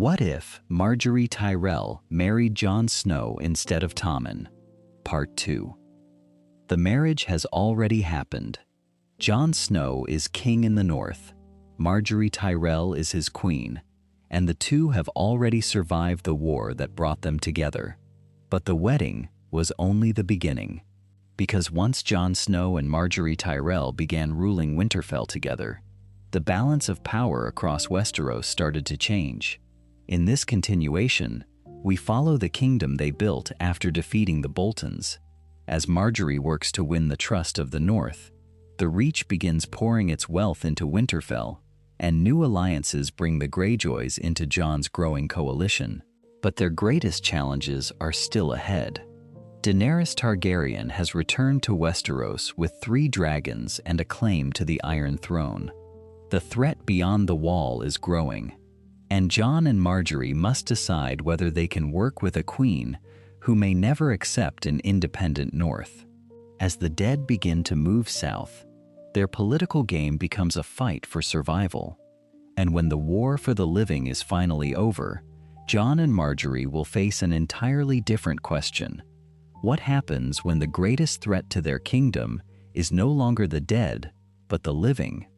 What if Margaery Tyrell married Jon Snow instead of Tommen? Part 2. The marriage has already happened. Jon Snow is king in the north, Margaery Tyrell is his queen, and the two have already survived the war that brought them together. But the wedding was only the beginning, because once Jon Snow and Margaery Tyrell began ruling Winterfell together, the balance of power across Westeros started to change. In this continuation, we follow the kingdom they built after defeating the Boltons. As Margaery works to win the trust of the North, the Reach begins pouring its wealth into Winterfell, and new alliances bring the Greyjoys into Jon's growing coalition. But their greatest challenges are still ahead. Daenerys Targaryen has returned to Westeros with 3 dragons and a claim to the Iron Throne. The threat beyond the Wall is growing, and Jon and Margaery must decide whether they can work with a queen who may never accept an independent North. As the dead begin to move south, their political game becomes a fight for survival. And when the war for the living is finally over, Jon and Margaery will face an entirely different question. What happens when the greatest threat to their kingdom is no longer the dead, but the living?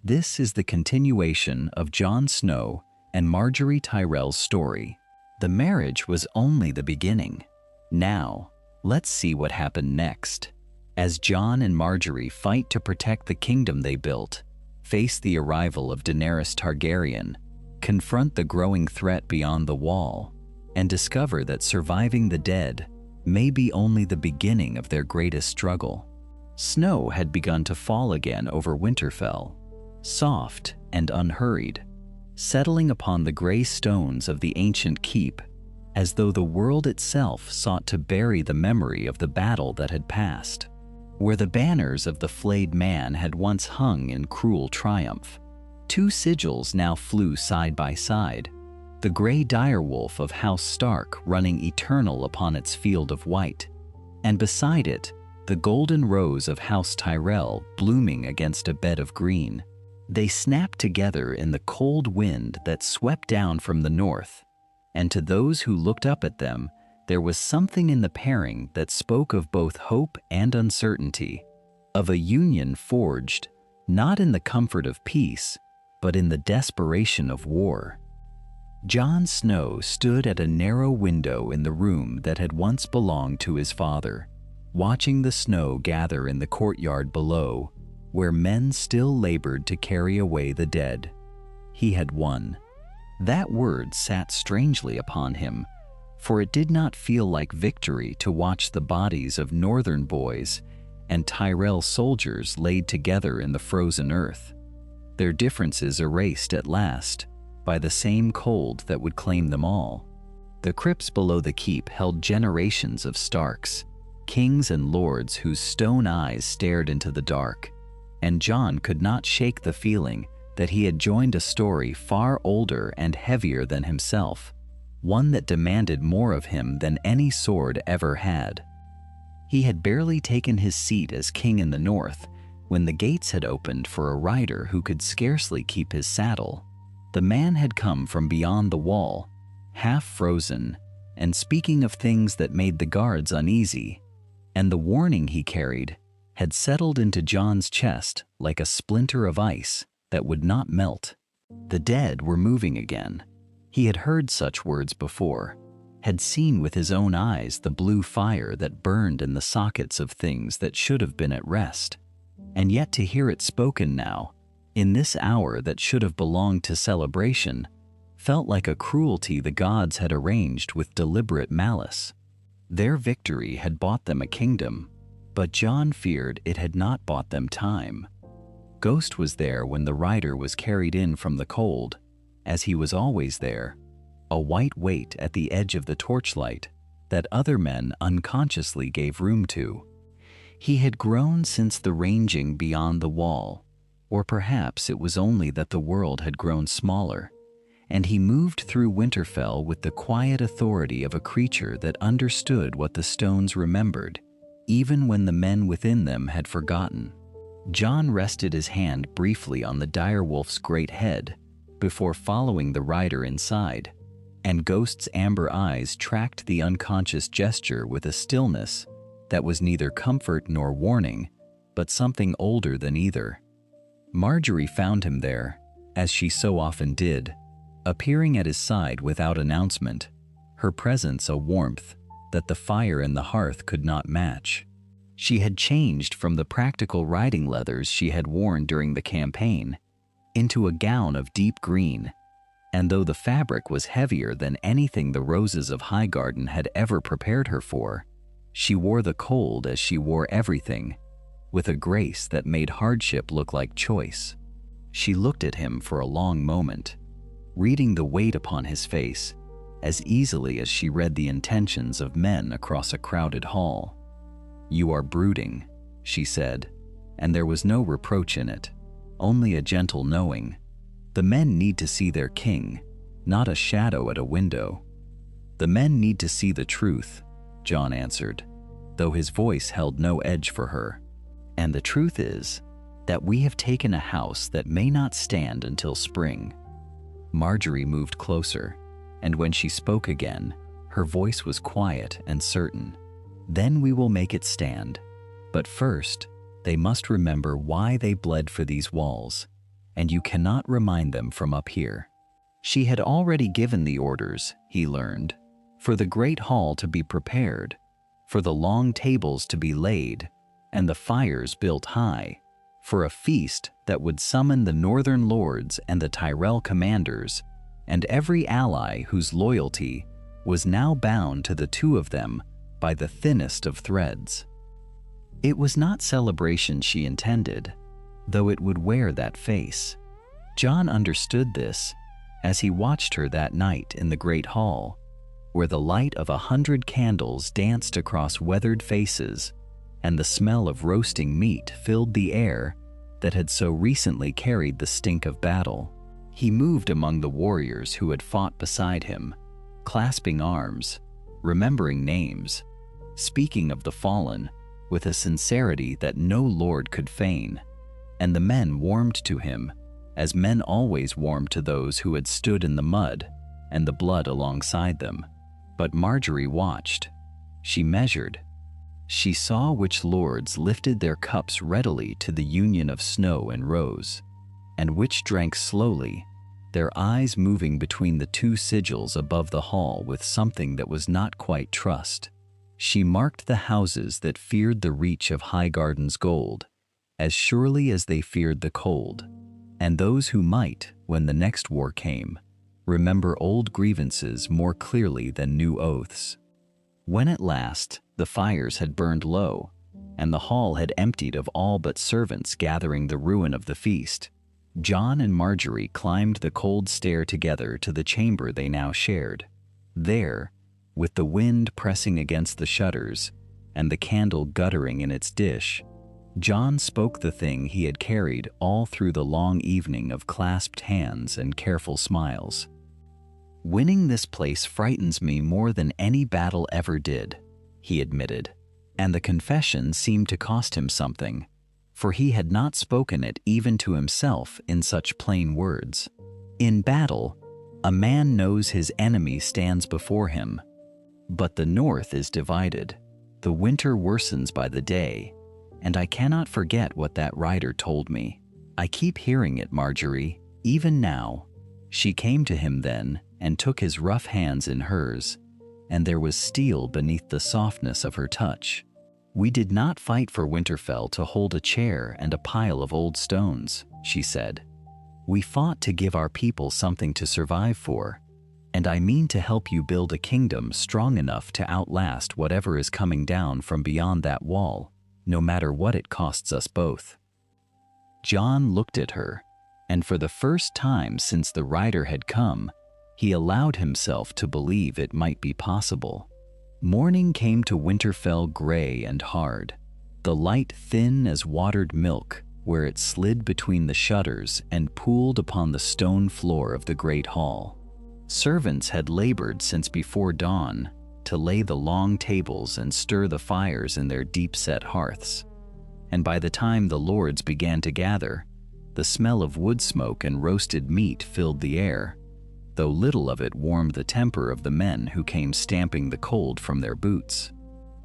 This is the continuation of Jon Snow and Margaery Tyrell's story. The marriage was only the beginning. Now, let's see what happened next. As Jon and Margaery fight to protect the kingdom they built, face the arrival of Daenerys Targaryen, confront the growing threat beyond the Wall, and discover that surviving the dead may be only the beginning of their greatest struggle. Snow had begun to fall again over Winterfell, soft and unhurried, settling upon the gray stones of the ancient keep, as though the world itself sought to bury the memory of the battle that had passed. Where the banners of the flayed man had once hung in cruel triumph, 2 sigils now flew side by side, the gray direwolf of House Stark running eternal upon its field of white, and beside it, the golden rose of House Tyrell blooming against a bed of green. They snapped together in the cold wind that swept down from the north, and to those who looked up at them, there was something in the pairing that spoke of both hope and uncertainty, of a union forged not in the comfort of peace, but in the desperation of war. Jon Snow stood at a narrow window in the room that had once belonged to his father, watching the snow gather in the courtyard below, where men still labored to carry away the dead. He had won. That word sat strangely upon him, for it did not feel like victory to watch the bodies of northern boys and Tyrell soldiers laid together in the frozen earth, their differences erased at last by the same cold that would claim them all. The crypts below the keep held generations of Starks, kings and lords whose stone eyes stared into the dark, and Jon could not shake the feeling that he had joined a story far older and heavier than himself, one that demanded more of him than any sword ever had. He had barely taken his seat as king in the north when the gates had opened for a rider who could scarcely keep his saddle. The man had come from beyond the wall, half frozen, and speaking of things that made the guards uneasy, and the warning he carried had settled into Jon's chest like a splinter of ice that would not melt. The dead were moving again. He had heard such words before, had seen with his own eyes the blue fire that burned in the sockets of things that should have been at rest. And yet to hear it spoken now, in this hour that should have belonged to celebration, felt like a cruelty the gods had arranged with deliberate malice. Their victory had bought them a kingdom, but Jon feared it had not bought them time. Ghost was there when the rider was carried in from the cold, as he was always there, a white weight at the edge of the torchlight that other men unconsciously gave room to. He had grown since the ranging beyond the wall, or perhaps it was only that the world had grown smaller, and he moved through Winterfell with the quiet authority of a creature that understood what the stones remembered, even when the men within them had forgotten. Jon rested his hand briefly on the direwolf's great head before following the rider inside, and Ghost's amber eyes tracked the unconscious gesture with a stillness that was neither comfort nor warning, but something older than either. Margaery found him there, as she so often did, appearing at his side without announcement, her presence a warmth that the fire in the hearth could not match. She had changed from the practical riding leathers she had worn during the campaign into a gown of deep green, and though the fabric was heavier than anything the roses of Highgarden had ever prepared her for, she wore the cold as she wore everything, with a grace that made hardship look like choice. She looked at him for a long moment, reading the weight upon his face as easily as she read the intentions of men across a crowded hall. "You are brooding," she said, and there was no reproach in it, only a gentle knowing. "The men need to see their king, not a shadow at a window." "The men need to see the truth," Jon answered, though his voice held no edge for her. "And the truth is that we have taken a house that may not stand until spring." Margaery moved closer, and when she spoke again, her voice was quiet and certain. "Then we will make it stand. But first, they must remember why they bled for these walls, and you cannot remind them from up here." She had already given the orders, he learned, for the great hall to be prepared, for the long tables to be laid, and the fires built high, for a feast that would summon the northern lords and the Tyrell commanders, and every ally whose loyalty was now bound to the two of them by the thinnest of threads. It was not celebration she intended, though it would wear that face. Jon understood this as he watched her that night in the great hall, where the light of 100 candles danced across weathered faces, and the smell of roasting meat filled the air that had so recently carried the stink of battle. He moved among the warriors who had fought beside him, clasping arms, remembering names, speaking of the fallen with a sincerity that no lord could feign, and the men warmed to him as men always warmed to those who had stood in the mud and the blood alongside them. But Margaery watched. She measured. She saw which lords lifted their cups readily to the union of snow and rose, and which drank slowly, their eyes moving between the two sigils above the hall with something that was not quite trust. She marked the houses that feared the reach of Highgarden's gold, as surely as they feared the cold, and those who might, when the next war came, remember old grievances more clearly than new oaths. When at last the fires had burned low, and the hall had emptied of all but servants gathering the ruin of the feast, Jon and Margaery climbed the cold stair together to the chamber they now shared. There, with the wind pressing against the shutters and the candle guttering in its dish, Jon spoke the thing he had carried all through the long evening of clasped hands and careful smiles. "Winning this place frightens me more than any battle ever did," he admitted, and the confession seemed to cost him something, for he had not spoken it even to himself in such plain words. In battle, a man knows his enemy stands before him, but the north is divided. The winter worsens by the day, and I cannot forget what that rider told me. I keep hearing it, Margaery, even now. She came to him then and took his rough hands in hers, and there was steel beneath the softness of her touch. "We did not fight for Winterfell to hold a chair and a pile of old stones," she said. "We fought to give our people something to survive for, and I mean to help you build a kingdom strong enough to outlast whatever is coming down from beyond that wall, no matter what it costs us both." Jon looked at her, and for the first time since the rider had come, he allowed himself to believe it might be possible. Morning came to Winterfell gray and hard, the light thin as watered milk where it slid between the shutters and pooled upon the stone floor of the great hall. Servants had labored since before dawn to lay the long tables and stir the fires in their deep-set hearths, and by the time the lords began to gather, the smell of wood smoke and roasted meat filled the air. though little of it warmed the temper of the men who came stamping the cold from their boots.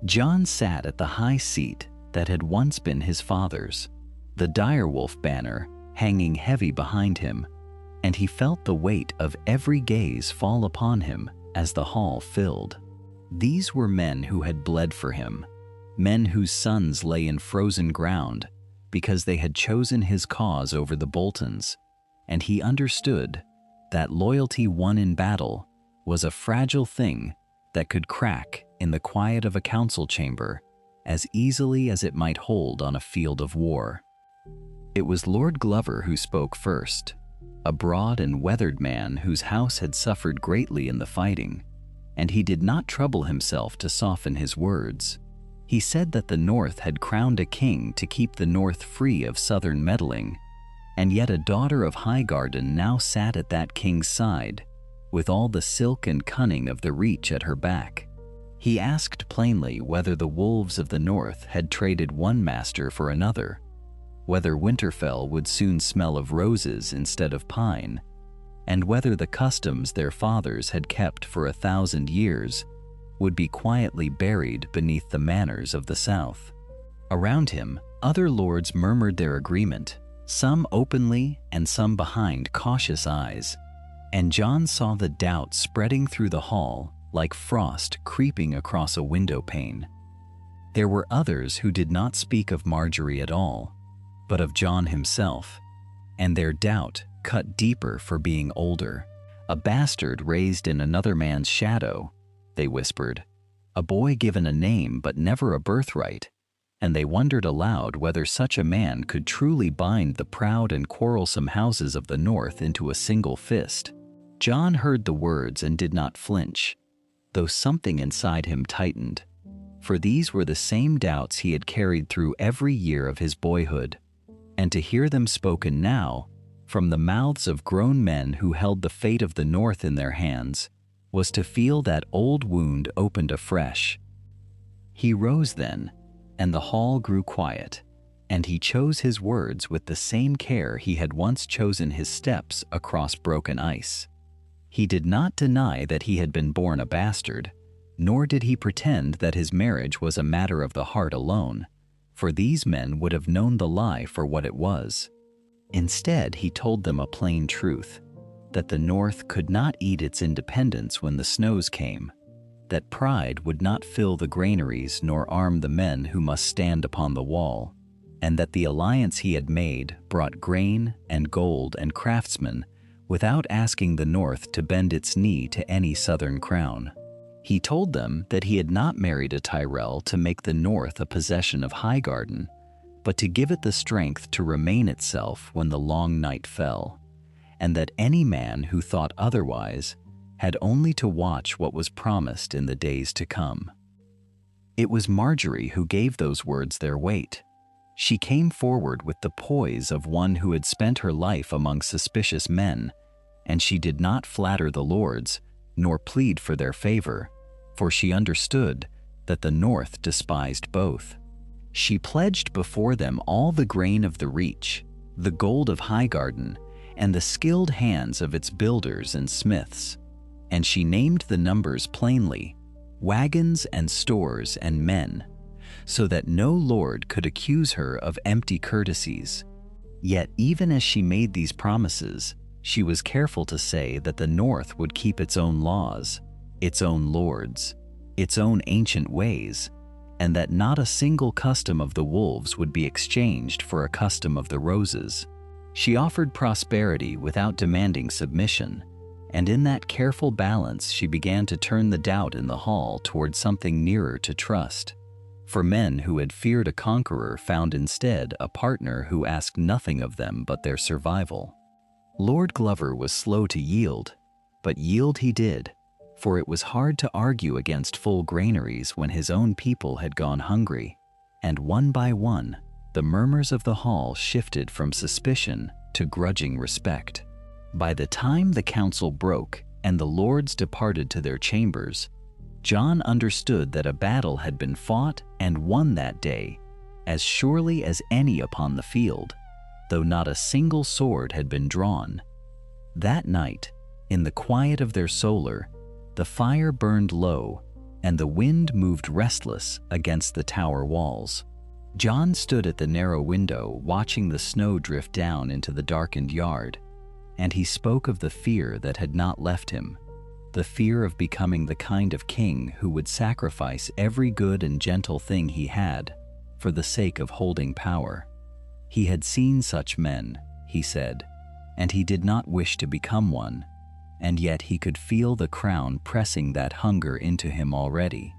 Jon sat at the high seat that had once been his father's, the direwolf banner hanging heavy behind him, and he felt the weight of every gaze fall upon him as the hall filled. These were men who had bled for him, men whose sons lay in frozen ground because they had chosen his cause over the Boltons, and he understood that loyalty won in battle was a fragile thing that could crack in the quiet of a council chamber as easily as it might hold on a field of war. It was Lord Glover who spoke first, a broad and weathered man whose house had suffered greatly in the fighting, and he did not trouble himself to soften his words. He said that the North had crowned a king to keep the North free of southern meddling, and yet a daughter of Highgarden now sat at that king's side, with all the silk and cunning of the Reach at her back. He asked plainly whether the wolves of the North had traded one master for another, whether Winterfell would soon smell of roses instead of pine, and whether the customs their fathers had kept for 1,000 years would be quietly buried beneath the manors of the South. Around him, other lords murmured their agreement, some openly and some behind cautious eyes, and Jon saw the doubt spreading through the hall like frost creeping across a window pane. There were others who did not speak of Margaery at all, but of Jon himself, and their doubt cut deeper for being older. A bastard raised in another man's shadow, they whispered, a boy given a name but never a birthright, and they wondered aloud whether such a man could truly bind the proud and quarrelsome houses of the North into a single fist. Jon heard the words and did not flinch, though something inside him tightened, for these were the same doubts he had carried through every year of his boyhood, and to hear them spoken now, from the mouths of grown men who held the fate of the North in their hands, was to feel that old wound opened afresh. He rose then, and the hall grew quiet, and he chose his words with the same care he had once chosen his steps across broken ice. He did not deny that he had been born a bastard, nor did he pretend that his marriage was a matter of the heart alone, for these men would have known the lie for what it was. Instead, he told them a plain truth, that the North could not eat its independence when the snows came, that pride would not fill the granaries nor arm the men who must stand upon the wall, and that the alliance he had made brought grain and gold and craftsmen without asking the North to bend its knee to any southern crown. He told them that he had not married a Tyrell to make the North a possession of Highgarden, but to give it the strength to remain itself when the long night fell, and that any man who thought otherwise had only to watch what was promised in the days to come. It was Margaery who gave those words their weight. She came forward with the poise of one who had spent her life among suspicious men, and she did not flatter the lords, nor plead for their favor, for she understood that the North despised both. She pledged before them all the grain of the Reach, the gold of Highgarden, and the skilled hands of its builders and smiths, and she named the numbers plainly, wagons and stores and men, so that no lord could accuse her of empty courtesies. Yet even as she made these promises, she was careful to say that the North would keep its own laws, its own lords, its own ancient ways, and that not a single custom of the wolves would be exchanged for a custom of the roses. She offered prosperity without demanding submission, and in that careful balance she began to turn the doubt in the hall toward something nearer to trust. For men who had feared a conqueror found instead a partner who asked nothing of them but their survival. Lord Glover was slow to yield, but yield he did, for it was hard to argue against full granaries when his own people had gone hungry, and one by one, the murmurs of the hall shifted from suspicion to grudging respect. By the time the council broke and the lords departed to their chambers, Jon understood that a battle had been fought and won that day, as surely as any upon the field, though not a single sword had been drawn. That night, In the quiet of their solar, the fire burned low, and the wind moved restless against the tower walls. Jon stood at the narrow window, watching the snow drift down into the darkened yard, and he spoke of the fear that had not left him, the fear of becoming the kind of king who would sacrifice every good and gentle thing he had for the sake of holding power. He had seen such men, he said, and he did not wish to become one, and yet he could feel the crown pressing that hunger into him already.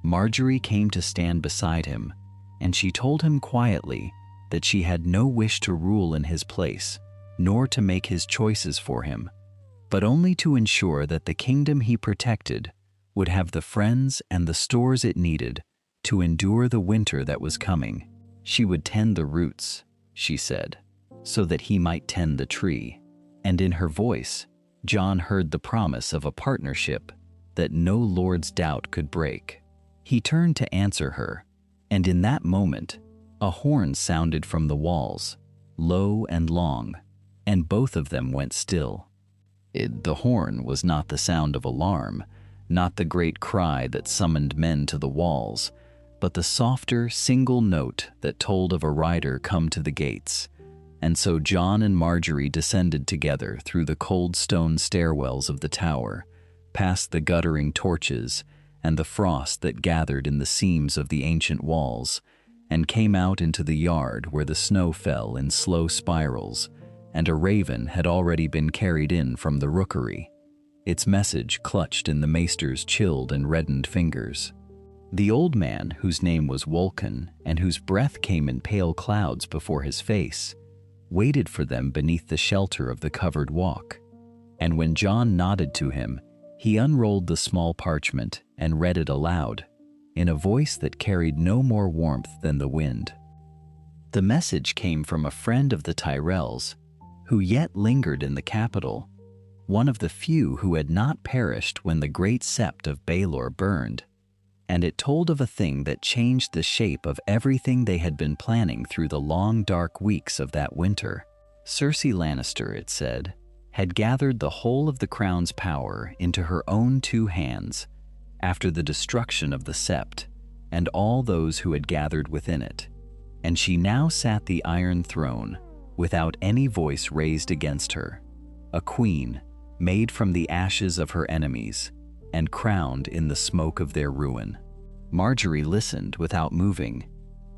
Margaery came to stand beside him, and she told him quietly that she had no wish to rule in his place, nor to make his choices for him, but only to ensure that the kingdom he protected would have the friends and the stores it needed to endure the winter that was coming. She would tend the roots, she said, so that he might tend the tree. And in her voice, Jon heard the promise of a partnership that no lord's doubt could break. He turned to answer her, and in that moment, a horn sounded from the walls, low and long, and both of them went still. The horn was not the sound of alarm, not the great cry that summoned men to the walls, but the softer, single note that told of a rider come to the gates. And so Jon and Margaery descended together through the cold stone stairwells of the tower, past the guttering torches and the frost that gathered in the seams of the ancient walls, and came out into the yard where the snow fell in slow spirals, and a raven had already been carried in from the rookery, its message clutched in the maester's chilled and reddened fingers. The old man, whose name was Wolkan, and whose breath came in pale clouds before his face, waited for them beneath the shelter of the covered walk. And when Jon nodded to him, he unrolled the small parchment and read it aloud, in a voice that carried no more warmth than the wind. The message came from a friend of the Tyrells, who yet lingered in the capital, one of the few who had not perished when the great sept of Baelor burned, and it told of a thing that changed the shape of everything they had been planning through the long, dark weeks of that winter. Cersei Lannister, it said, had gathered the whole of the crown's power into her own 2 hands after the destruction of the sept and all those who had gathered within it, and she now sat the Iron Throne without any voice raised against her, a queen made from the ashes of her enemies and crowned in the smoke of their ruin. Margaery listened without moving,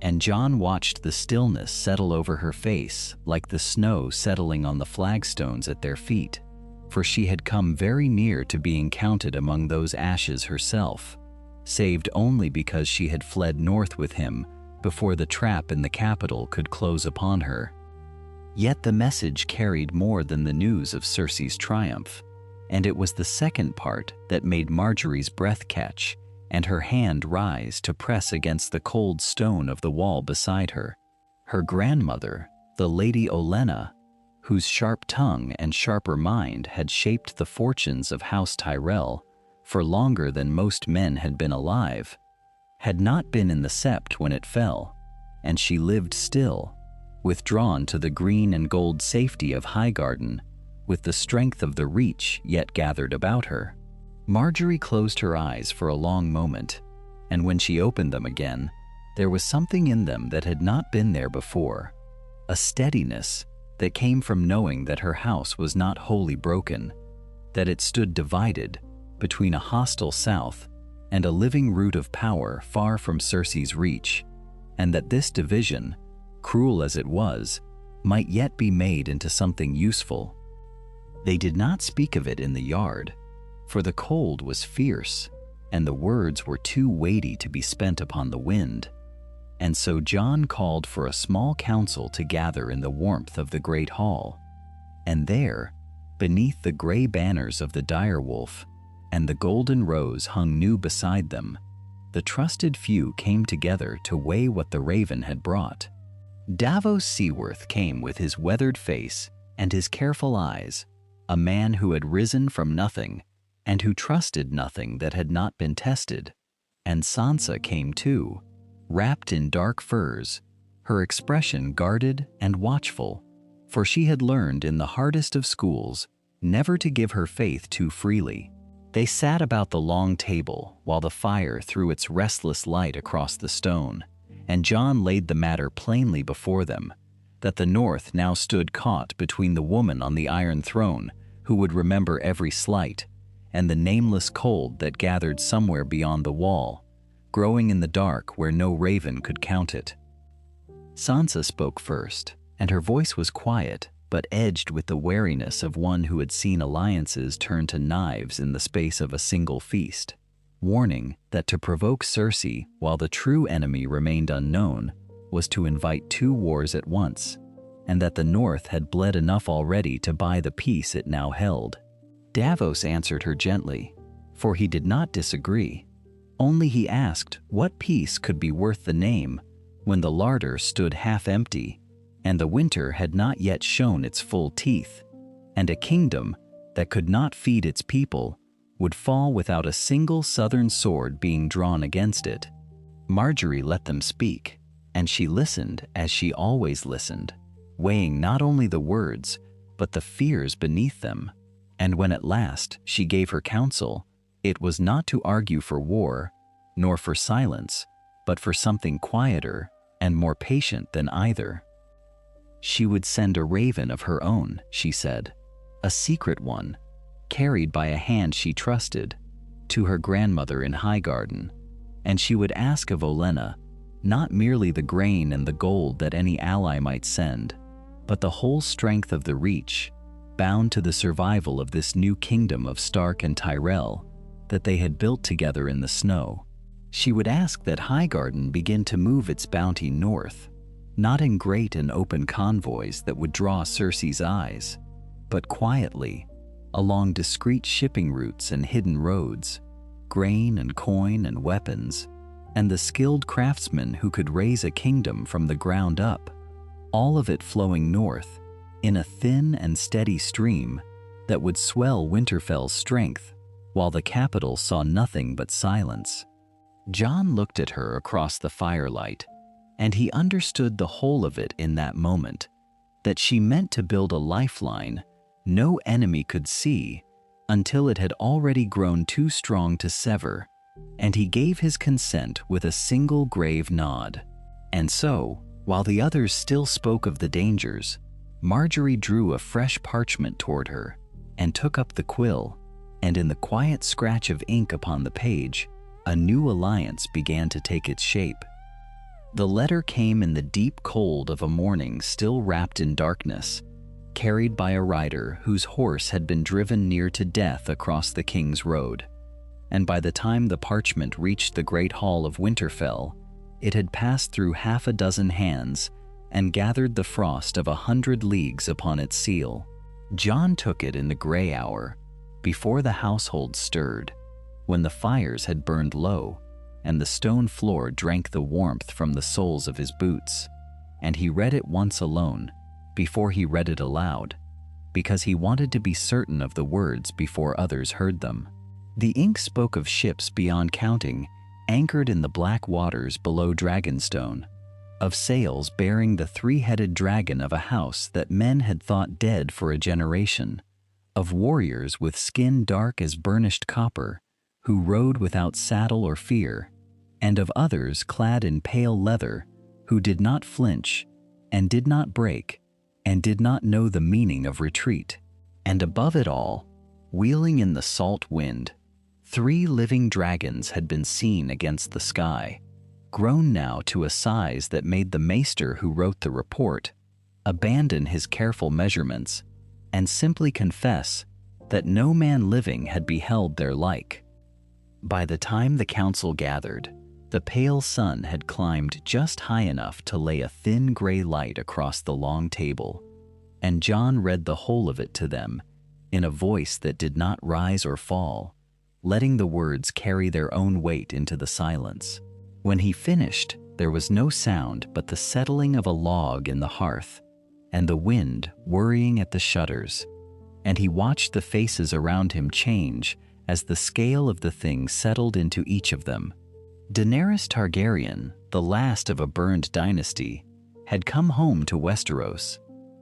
and Jon watched the stillness settle over her face like the snow settling on the flagstones at their feet, for she had come very near to being counted among those ashes herself, saved only because she had fled north with him before the trap in the capital could close upon her. Yet the message carried more than the news of Cersei's triumph, and it was the second part that made Margaery's breath catch and her hand rise to press against the cold stone of the wall beside her. Her grandmother, the Lady Olenna, whose sharp tongue and sharper mind had shaped the fortunes of House Tyrell for longer than most men had been alive, had not been in the sept when it fell, and she lived still, withdrawn to the green and gold safety of Highgarden, with the strength of the Reach yet gathered about her. Margaery closed her eyes for a long moment, and when she opened them again, there was something in them that had not been there before, a steadiness that came from knowing that her house was not wholly broken, that it stood divided between a hostile south and a living root of power far from Cersei's reach, and that this division, cruel as it was, might yet be made into something useful. They did not speak of it in the yard, for the cold was fierce, and the words were too weighty to be spent upon the wind, and so Jon called for a small council to gather in the warmth of the great hall, and there, beneath the gray banners of the direwolf, and the golden rose hung new beside them, the trusted few came together to weigh what the raven had brought. Davos Seaworth came with his weathered face and his careful eyes, a man who had risen from nothing and who trusted nothing that had not been tested. And Sansa came too, wrapped in dark furs, her expression guarded and watchful, for she had learned in the hardest of schools never to give her faith too freely. They sat about the long table while the fire threw its restless light across the stone, and Jon laid the matter plainly before them, that the North now stood caught between the woman on the Iron Throne, who would remember every slight, and the nameless cold that gathered somewhere beyond the wall, growing in the dark where no raven could count it. Sansa spoke first, and her voice was quiet, but edged with the wariness of one who had seen alliances turn to knives in the space of a single feast, warning that to provoke Cersei while the true enemy remained unknown was to invite two wars at once, and that the North had bled enough already to buy the peace it now held. Davos answered her gently, for he did not disagree. Only he asked what peace could be worth the name when the larder stood half empty, and the winter had not yet shown its full teeth, and a kingdom that could not feed its people would fall without a single southern sword being drawn against it. Margaery let them speak, and she listened as she always listened, weighing not only the words, but the fears beneath them. And when at last she gave her counsel, it was not to argue for war, nor for silence, but for something quieter and more patient than either. She would send a raven of her own, she said, a secret one, carried by a hand she trusted, to her grandmother in Highgarden, and she would ask of Olenna not merely the grain and the gold that any ally might send, but the whole strength of the Reach, bound to the survival of this new kingdom of Stark and Tyrell that they had built together in the snow. She would ask that Highgarden begin to move its bounty north, not in great and open convoys that would draw Cersei's eyes, but quietly, along discreet shipping routes and hidden roads, grain and coin and weapons, and the skilled craftsmen who could raise a kingdom from the ground up, all of it flowing north in a thin and steady stream that would swell Winterfell's strength, while the capital saw nothing but silence. Jon looked at her across the firelight, and he understood the whole of it in that moment, that she meant to build a lifeline no enemy could see until it had already grown too strong to sever, and he gave his consent with a single grave nod. And so, while the others still spoke of the dangers, Margaery drew a fresh parchment toward her and took up the quill, and in the quiet scratch of ink upon the page, a new alliance began to take its shape. The letter came in the deep cold of a morning still wrapped in darkness, carried by a rider whose horse had been driven near to death across the King's Road. And by the time the parchment reached the great hall of Winterfell, it had passed through half a dozen hands and gathered the frost of 100 leagues upon its seal. Jon took it in the gray hour, before the household stirred, when the fires had burned low, and the stone floor drank the warmth from the soles of his boots, and he read it once alone, before he read it aloud, because he wanted to be certain of the words before others heard them. The ink spoke of ships beyond counting, anchored in the black waters below Dragonstone, of sails bearing the three-headed dragon of a house that men had thought dead for a generation, of warriors with skin dark as burnished copper, who rode without saddle or fear, and of others clad in pale leather, who did not flinch, and did not break, and did not know the meaning of retreat. And above it all, wheeling in the salt wind, 3 living dragons had been seen against the sky, grown now to a size that made the maester who wrote the report abandon his careful measurements and simply confess that no man living had beheld their like. By the time the council gathered, the pale sun had climbed just high enough to lay a thin gray light across the long table, and Jon read the whole of it to them in a voice that did not rise or fall, letting the words carry their own weight into the silence. When he finished, there was no sound but the settling of a log in the hearth and the wind worrying at the shutters, and he watched the faces around him change as the scale of the thing settled into each of them. Daenerys Targaryen, the last of a burned dynasty, had come home to Westeros,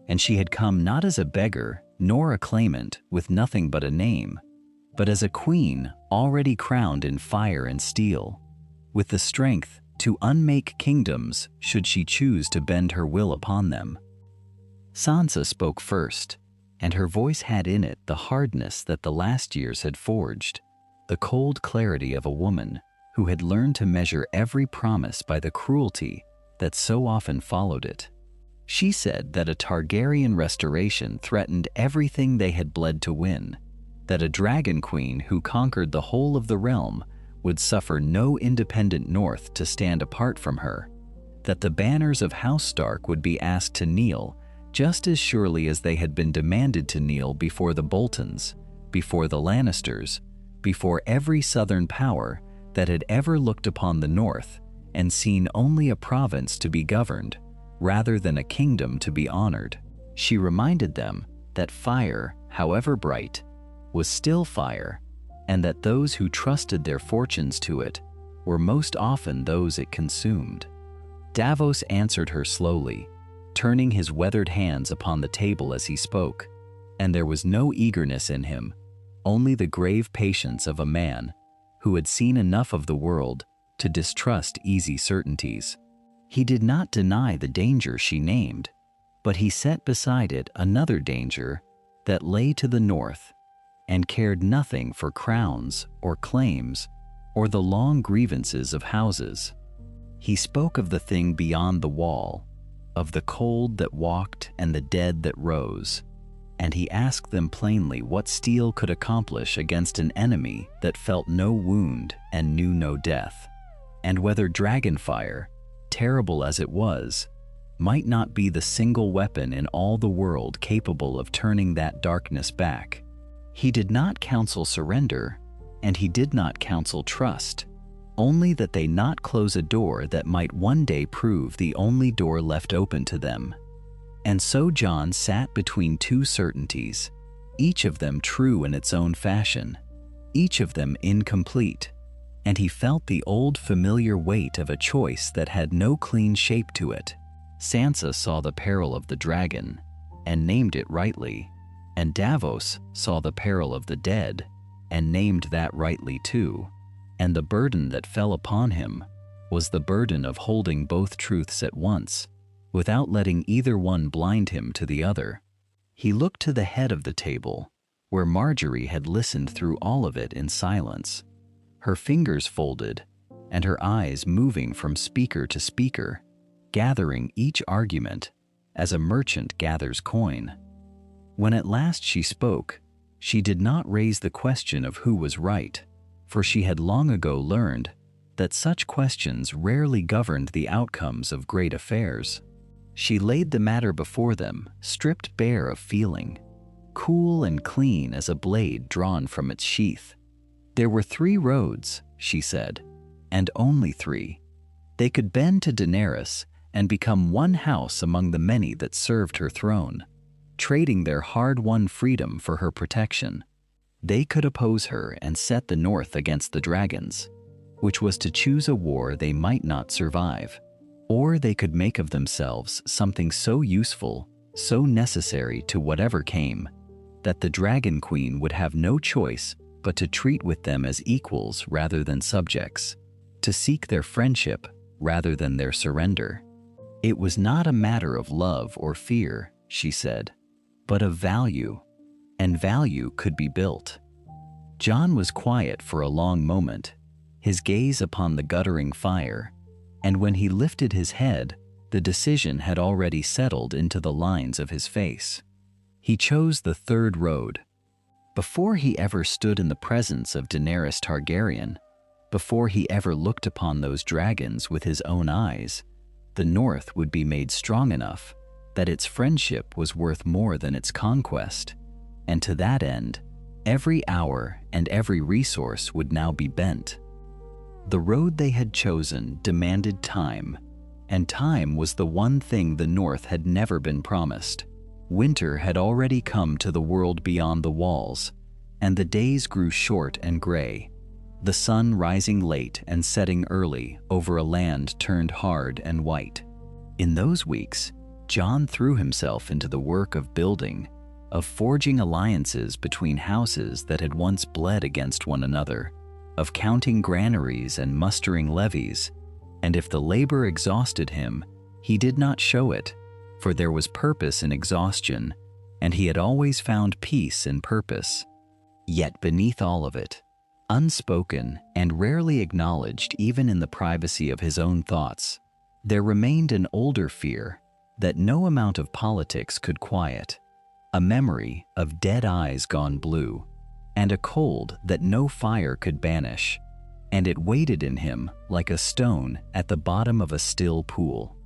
and she had come not as a beggar, nor a claimant with nothing but a name, but as a queen already crowned in fire and steel, with the strength to unmake kingdoms should she choose to bend her will upon them. Sansa spoke first, and her voice had in it the hardness that the last years had forged, the cold clarity of a woman who had learned to measure every promise by the cruelty that so often followed it. She said that a Targaryen restoration threatened everything they had bled to win, that a dragon queen who conquered the whole of the realm would suffer no independent North to stand apart from her, that the banners of House Stark would be asked to kneel just as surely as they had been demanded to kneel before the Boltons, before the Lannisters, before every southern power that had ever looked upon the North and seen only a province to be governed, rather than a kingdom to be honored. She reminded them that fire, however bright, was still fire, and that those who trusted their fortunes to it were most often those it consumed. Davos answered her slowly, turning his weathered hands upon the table as he spoke, and there was no eagerness in him, only the grave patience of a man who had seen enough of the world to distrust easy certainties. He did not deny the danger she named, but he set beside it another danger that lay to the north and cared nothing for crowns or claims or the long grievances of houses. He spoke of the thing beyond the wall, of the cold that walked and the dead that rose, and he asked them plainly what steel could accomplish against an enemy that felt no wound and knew no death, and whether dragonfire, terrible as it was, might not be the single weapon in all the world capable of turning that darkness back. He did not counsel surrender, and he did not counsel trust, only that they not close a door that might one day prove the only door left open to them. And so Jon sat between two certainties, each of them true in its own fashion, each of them incomplete, and he felt the old familiar weight of a choice that had no clean shape to it. Sansa saw the peril of the dragon, and named it rightly, and Davos saw the peril of the dead, and named that rightly too. And the burden that fell upon him was the burden of holding both truths at once, without letting either one blind him to the other. He looked to the head of the table, where Margaery had listened through all of it in silence, her fingers folded and her eyes moving from speaker to speaker, gathering each argument as a merchant gathers coin. When at last she spoke, she did not raise the question of who was right, for she had long ago learned that such questions rarely governed the outcomes of great affairs. She laid the matter before them, stripped bare of feeling, cool and clean as a blade drawn from its sheath. There were 3 roads, she said, and only 3. They could bend to Daenerys and become one house among the many that served her throne, trading their hard-won freedom for her protection. They could oppose her and set the North against the dragons, which was to choose a war they might not survive, or they could make of themselves something so useful, so necessary to whatever came, that the Dragon Queen would have no choice but to treat with them as equals rather than subjects, to seek their friendship rather than their surrender. It was not a matter of love or fear, she said, but of value, and value could be built. Jon was quiet for a long moment, his gaze upon the guttering fire, and when he lifted his head, the decision had already settled into the lines of his face. He chose the 3rd road. Before he ever stood in the presence of Daenerys Targaryen, before he ever looked upon those dragons with his own eyes, the North would be made strong enough that its friendship was worth more than its conquest, and to that end, every hour and every resource would now be bent. The road they had chosen demanded time, and time was the one thing the North had never been promised. Winter had already come to the world beyond the walls, and the days grew short and gray, the sun rising late and setting early over a land turned hard and white. In those weeks, Jon threw himself into the work of building, of forging alliances between houses that had once bled against one another, of counting granaries and mustering levies, and if the labor exhausted him, he did not show it, for there was purpose in exhaustion, and he had always found peace in purpose. Yet beneath all of it, unspoken and rarely acknowledged even in the privacy of his own thoughts, there remained an older fear that no amount of politics could quiet, a memory of dead eyes gone blue, and a cold that no fire could banish, and it waited in him like a stone at the bottom of a still pool.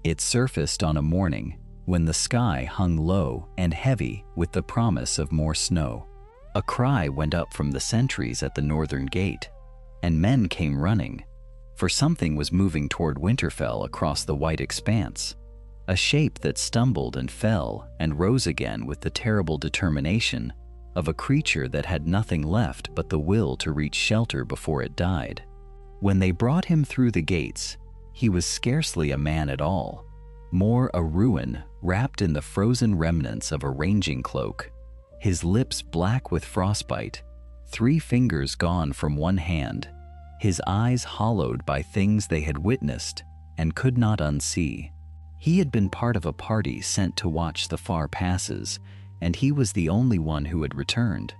It surfaced on a morning when the sky hung low and heavy with the promise of more snow. A cry went up from the sentries at the northern gate, and men came running, for something was moving toward Winterfell across the white expanse, a shape that stumbled and fell and rose again with the terrible determination of a creature that had nothing left but the will to reach shelter before it died. When they brought him through the gates, he was scarcely a man at all, more a ruin wrapped in the frozen remnants of a ranging cloak, his lips black with frostbite, 3 fingers gone from one hand, his eyes hollowed by things they had witnessed and could not unsee. He had been part of a party sent to watch the far passes, and he was the only one who had returned.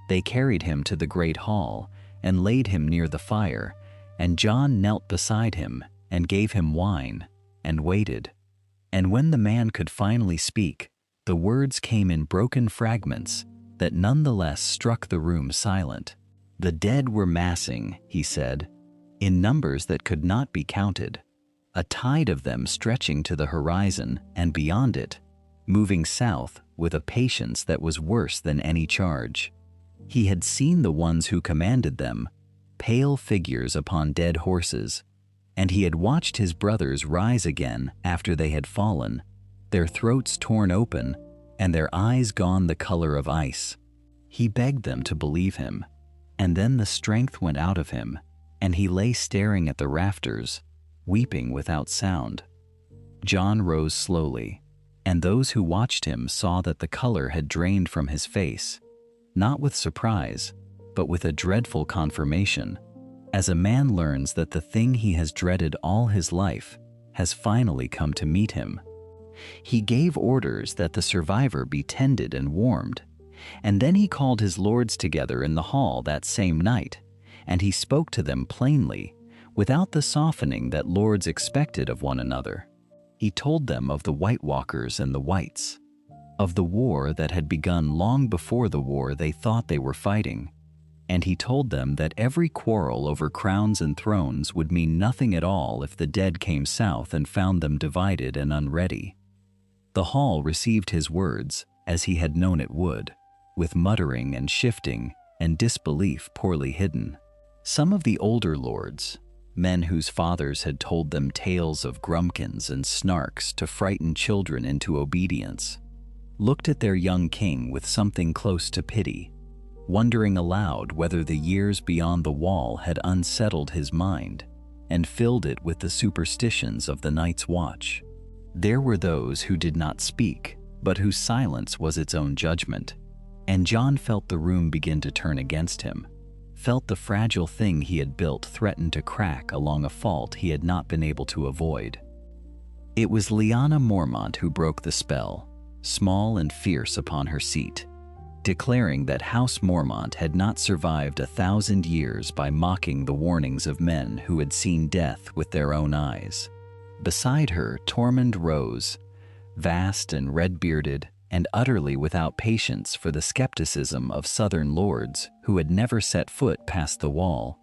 They carried him to the great hall and laid him near the fire, and Jon knelt beside him and gave him wine and waited. And when the man could finally speak, the words came in broken fragments that nonetheless struck the room silent. The dead were massing, he said, in numbers that could not be counted, a tide of them stretching to the horizon and beyond it, moving south with a patience that was worse than any charge. He had seen the ones who commanded them, pale figures upon dead horses, and he had watched his brothers rise again after they had fallen, their throats torn open and their eyes gone the color of ice. He begged them to believe him, and then the strength went out of him, and he lay staring at the rafters, weeping without sound. Jon rose slowly, and those who watched him saw that the color had drained from his face, not with surprise, but with a dreadful confirmation, as a man learns that the thing he has dreaded all his life has finally come to meet him. He gave orders that the survivor be tended and warmed, and then he called his lords together in the hall that same night, and he spoke to them plainly, without the softening that lords expected of one another. He told them of the White Walkers and the Whites, of the war that had begun long before the war they thought they were fighting, and he told them that every quarrel over crowns and thrones would mean nothing at all if the dead came south and found them divided and unready. The hall received his words, as he had known it would, with muttering and shifting and disbelief poorly hidden. Some of the older lords, men whose fathers had told them tales of grumpkins and snarks to frighten children into obedience, looked at their young king with something close to pity, wondering aloud whether the years beyond the wall had unsettled his mind and filled it with the superstitions of the Night's Watch. There were those who did not speak, but whose silence was its own judgment, and Jon felt the room begin to turn against him, felt the fragile thing he had built threaten to crack along a fault he had not been able to avoid. It was Lyanna Mormont who broke the spell, small and fierce upon her seat, declaring that House Mormont had not survived 1,000 years by mocking the warnings of men who had seen death with their own eyes. Beside her, Tormund rose, vast and red-bearded, and utterly without patience for the skepticism of southern lords who had never set foot past the wall,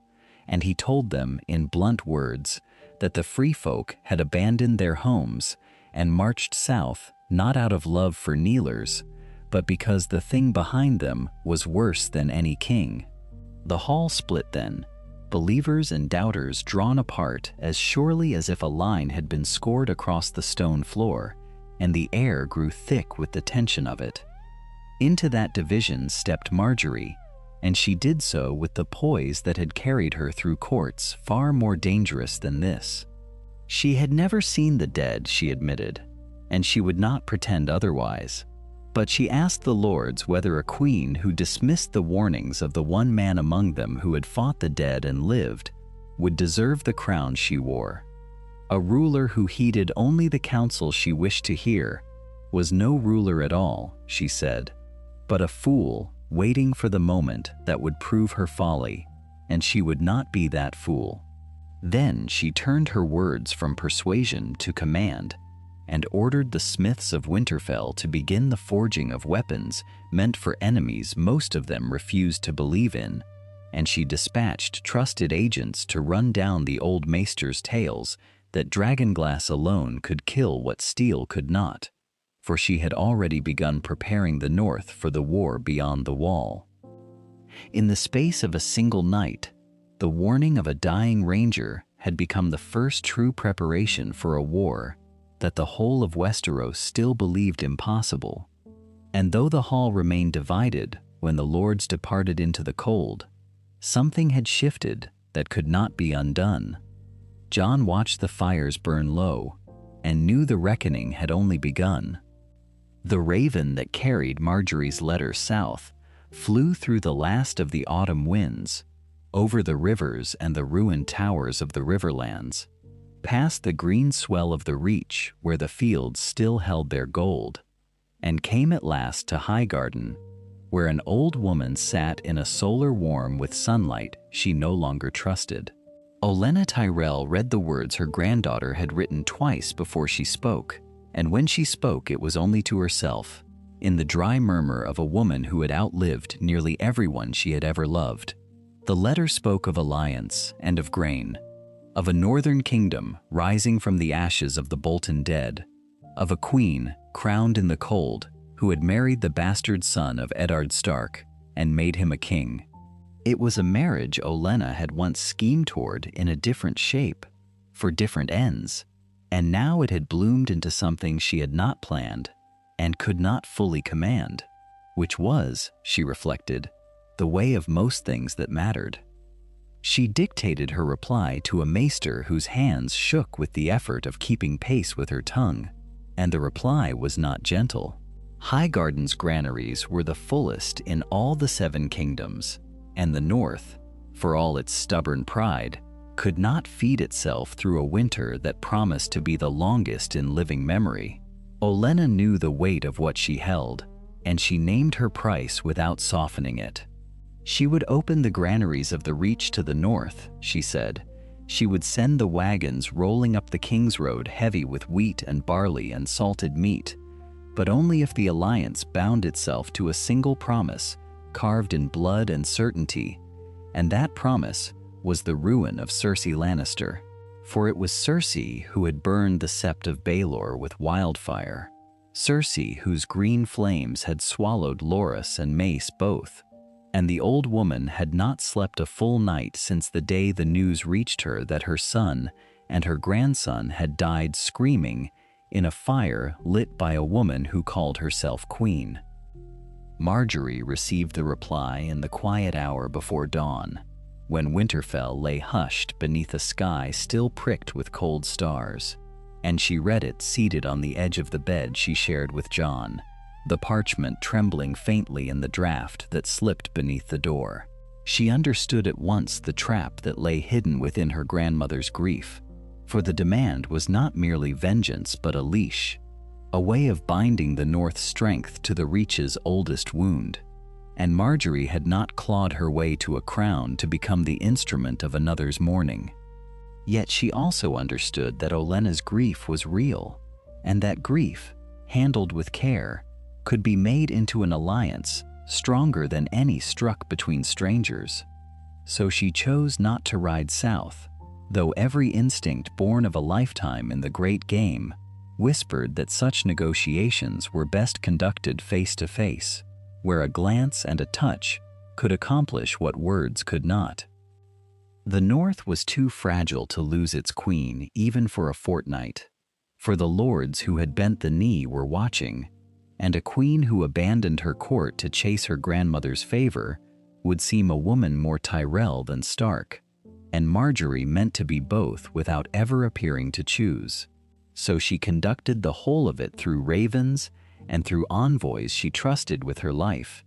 and he told them in blunt words that the free folk had abandoned their homes and marched south not out of love for kneelers, but because the thing behind them was worse than any king. The hall split then, believers and doubters drawn apart as surely as if a line had been scored across the stone floor, and the air grew thick with the tension of it. Into that division stepped Margaery, and she did so with the poise that had carried her through courts far more dangerous than this. She had never seen the dead, she admitted, and she would not pretend otherwise, But she asked the lords whether a queen who dismissed the warnings of the one man among them who had fought the dead and lived would deserve the crown she wore. A ruler who heeded only the counsel she wished to hear was no ruler at all, she said, but a fool waiting for the moment that would prove her folly, and she would not be that fool. Then she turned her words from persuasion to command and ordered the smiths of Winterfell to begin the forging of weapons meant for enemies most of them refused to believe in, and she dispatched trusted agents to run down the old maester's tales that dragonglass alone could kill what steel could not, for she had already begun preparing the North for the war beyond the wall. In the space of a single night, the warning of a dying ranger had become the first true preparation for a war that the whole of Westeros still believed impossible. And though the hall remained divided when the lords departed into the cold, something had shifted that could not be undone. Jon watched the fires burn low and knew the reckoning had only begun. The raven that carried Margaery's letter south flew through the last of the autumn winds, over the rivers and the ruined towers of the riverlands, past the green swell of the reach where the fields still held their gold, and came at last to Highgarden, where an old woman sat in a solar warm with sunlight she no longer trusted. Olenna Tyrell read the words her granddaughter had written twice before she spoke, and when she spoke it was only to herself, in the dry murmur of a woman who had outlived nearly everyone she had ever loved. The letter spoke of alliance and of grain, of a northern kingdom rising from the ashes of the Bolton dead, of a queen crowned in the cold who had married the bastard son of Eddard Stark and made him a king. It was a marriage Olenna had once schemed toward in a different shape, for different ends, and now it had bloomed into something she had not planned and could not fully command, which was, she reflected, the way of most things that mattered. She dictated her reply to a maester whose hands shook with the effort of keeping pace with her tongue, and the reply was not gentle. Highgarden's granaries were the fullest in all the 7 kingdoms, and the North, for all its stubborn pride, could not feed itself through a winter that promised to be the longest in living memory. Olenna knew the weight of what she held, and she named her price without softening it. She would open the granaries of the Reach to the north, she said. She would send the wagons rolling up the King's Road heavy with wheat and barley and salted meat, but only if the alliance bound itself to a single promise, carved in blood and certainty, and that promise was the ruin of Cersei Lannister. For it was Cersei who had burned the sept of Baelor with wildfire, Cersei whose green flames had swallowed Loras and Mace both, and the old woman had not slept a full night since the day the news reached her that her son and her grandson had died screaming in a fire lit by a woman who called herself queen. Margaery received the reply in the quiet hour before dawn, when Winterfell lay hushed beneath a sky still pricked with cold stars, and she read it seated on the edge of the bed she shared with Jon, the parchment trembling faintly in the draught that slipped beneath the door. She understood at once the trap that lay hidden within her grandmother's grief, for the demand was not merely vengeance but a leash, a way of binding the North's strength to the Reach's oldest wound, and Margaery had not clawed her way to a crown to become the instrument of another's mourning. Yet she also understood that Olenna's grief was real, and that grief, handled with care, could be made into an alliance stronger than any struck between strangers. So she chose not to ride south, though every instinct born of a lifetime in the great game whispered that such negotiations were best conducted face to face, where a glance and a touch could accomplish what words could not. The North was too fragile to lose its queen even for a fortnight, for the lords who had bent the knee were watching, and a queen who abandoned her court to chase her grandmother's favor would seem a woman more Tyrell than Stark, and Margaery meant to be both without ever appearing to choose. So she conducted the whole of it through ravens and through envoys she trusted with her life.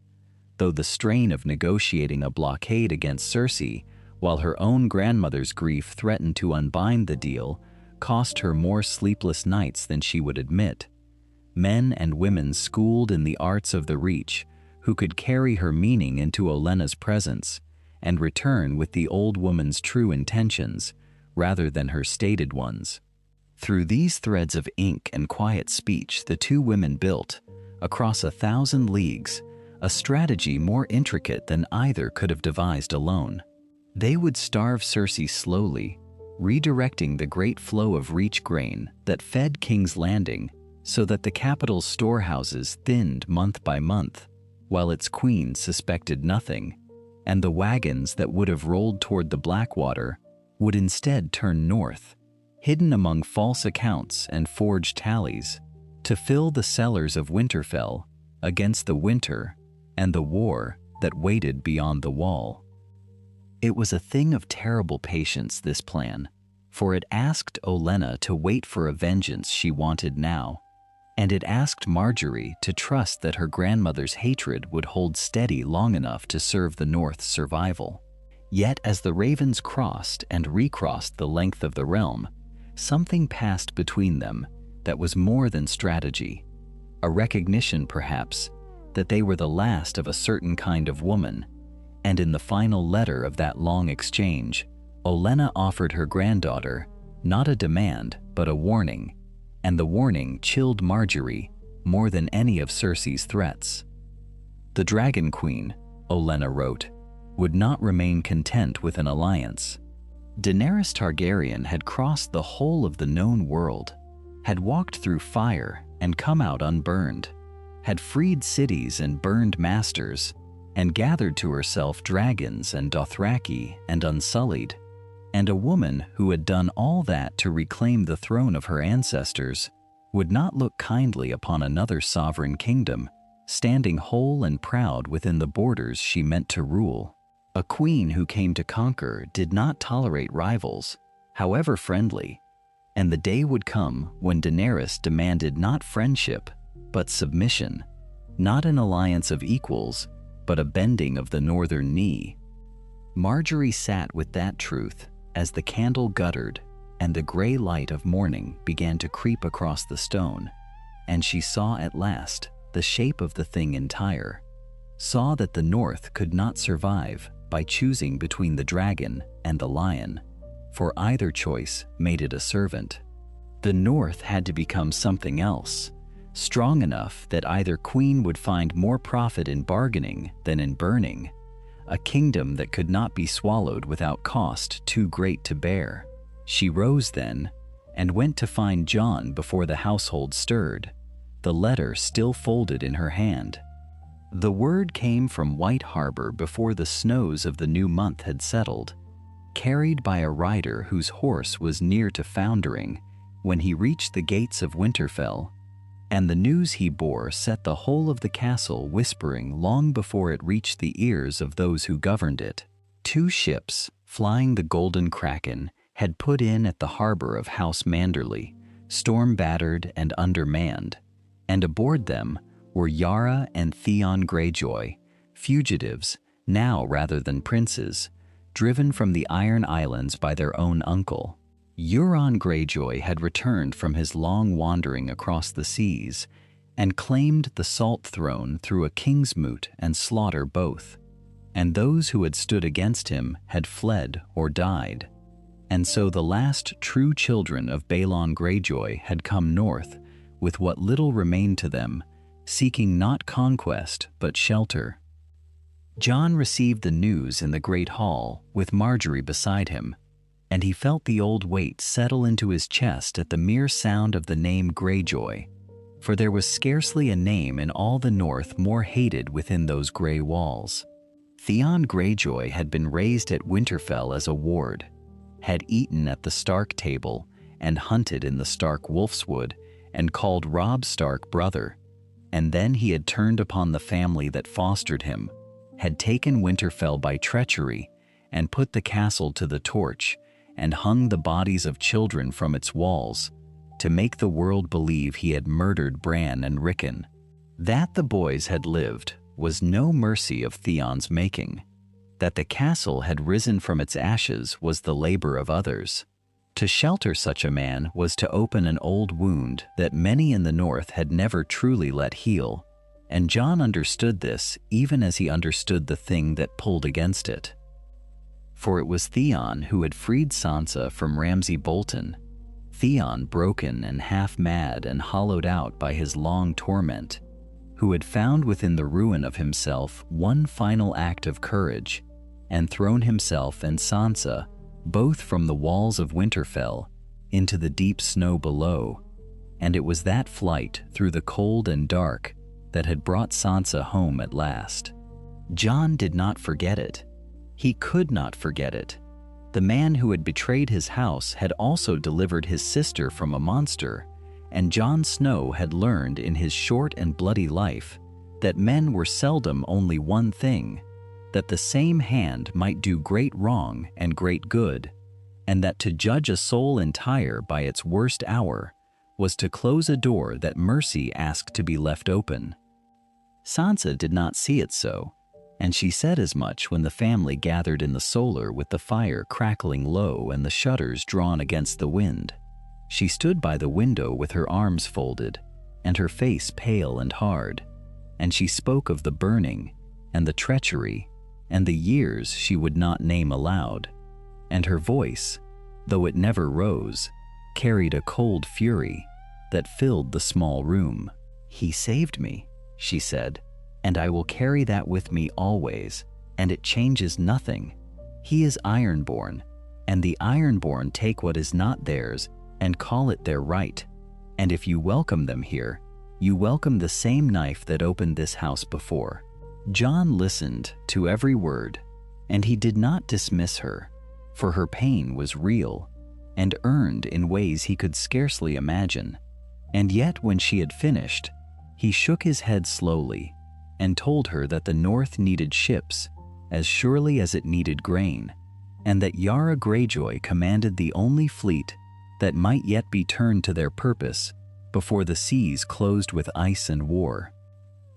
Though the strain of negotiating a blockade against Cersei, while her own grandmother's grief threatened to unbind the deal, cost her more sleepless nights than she would admit. Men and women schooled in the arts of the Reach, who could carry her meaning into Olenna's presence and return with the old woman's true intentions rather than her stated ones. Through these threads of ink and quiet speech, the two women built, across 1,000 leagues, a strategy more intricate than either could have devised alone. They would starve Cersei slowly, redirecting the great flow of Reach grain that fed King's Landing so that the capital's storehouses thinned month by month, while its queen suspected nothing, and the wagons that would have rolled toward the Blackwater would instead turn north, hidden among false accounts and forged tallies, to fill the cellars of Winterfell against the winter and the war that waited beyond the wall. It was a thing of terrible patience, this plan, for it asked Olenna to wait for a vengeance she wanted now, and it asked Margaery to trust that her grandmother's hatred would hold steady long enough to serve the North's survival. Yet as the ravens crossed and recrossed the length of the realm, something passed between them that was more than strategy, a recognition perhaps that they were the last of a certain kind of woman, and in the final letter of that long exchange, Olenna offered her granddaughter not a demand but a warning, and the warning chilled Margaery more than any of Cersei's threats. The Dragon Queen, Olenna wrote, would not remain content with an alliance. Daenerys Targaryen had crossed the whole of the known world, had walked through fire and come out unburned, had freed cities and burned masters, and gathered to herself dragons and Dothraki and Unsullied, and a woman who had done all that to reclaim the throne of her ancestors would not look kindly upon another sovereign kingdom, standing whole and proud within the borders she meant to rule. A queen who came to conquer did not tolerate rivals, however friendly, and the day would come when Daenerys demanded not friendship, but submission, not an alliance of equals, but a bending of the northern knee. Margaery sat with that truth as the candle guttered and the gray light of morning began to creep across the stone, and she saw at last the shape of the thing entire, saw that the North could not survive by choosing between the dragon and the lion, for either choice made it a servant. The North had to become something else, strong enough that either queen would find more profit in bargaining than in burning, a kingdom that could not be swallowed without cost too great to bear. She rose then and went to find Jon before the household stirred, the letter still folded in her hand. The word came from White Harbor before the snows of the new month had settled, carried by a rider whose horse was near to foundering when he reached the gates of Winterfell, and the news he bore set the whole of the castle whispering long before it reached the ears of those who governed it. 2 ships, flying the Golden Kraken, had put in at the harbor of House Manderly, storm-battered and undermanned, and aboard them were Yara and Theon Greyjoy, fugitives, now rather than princes, driven from the Iron Islands by their own uncle. Euron Greyjoy had returned from his long wandering across the seas and claimed the Salt Throne through a king's moot and slaughter both, and those who had stood against him had fled or died. And so the last true children of Balon Greyjoy had come north with what little remained to them, seeking not conquest but shelter. Jon received the news in the great hall with Margaery beside him, and he felt the old weight settle into his chest at the mere sound of the name Greyjoy, for there was scarcely a name in all the North more hated within those gray walls. Theon Greyjoy had been raised at Winterfell as a ward, had eaten at the Stark table and hunted in the Stark Wolfswood and called Robb Stark brother, and then he had turned upon the family that fostered him, had taken Winterfell by treachery and put the castle to the torch and hung the bodies of children from its walls to make the world believe he had murdered Bran and Rickon, That the boys had lived was no mercy of Theon's making. That the castle had risen from its ashes was the labor of others. To shelter such a man was to open an old wound that many in the north had never truly let heal, and Jon understood this even as he understood the thing that pulled against it. For it was Theon who had freed Sansa from Ramsay Bolton, Theon broken and half mad and hollowed out by his long torment, who had found within the ruin of himself one final act of courage and thrown himself and Sansa both from the walls of Winterfell into the deep snow below, and it was that flight through the cold and dark that had brought Sansa home at last. Jon did not forget it. He could not forget it. The man who had betrayed his house had also delivered his sister from a monster, and Jon Snow had learned in his short and bloody life that men were seldom only one thing, that the same hand might do great wrong and great good, and that to judge a soul entire by its worst hour was to close a door that mercy asked to be left open. Sansa did not see it so, and she said as much when the family gathered in the solar with the fire crackling low and the shutters drawn against the wind. She stood by the window with her arms folded and her face pale and hard, and she spoke of the burning and the treachery and the years she would not name aloud, and her voice, though it never rose, carried a cold fury that filled the small room. "He saved me," she said, "and I will carry that with me always, and it changes nothing. He is Ironborn, and the Ironborn take what is not theirs and call it their right, and if you welcome them here, you welcome the same knife that opened this house before." Jon listened to every word, and he did not dismiss her, for her pain was real and earned in ways he could scarcely imagine. And yet when she had finished, he shook his head slowly and told her that the North needed ships as surely as it needed grain, and that Yara Greyjoy commanded the only fleet that might yet be turned to their purpose before the seas closed with ice and war.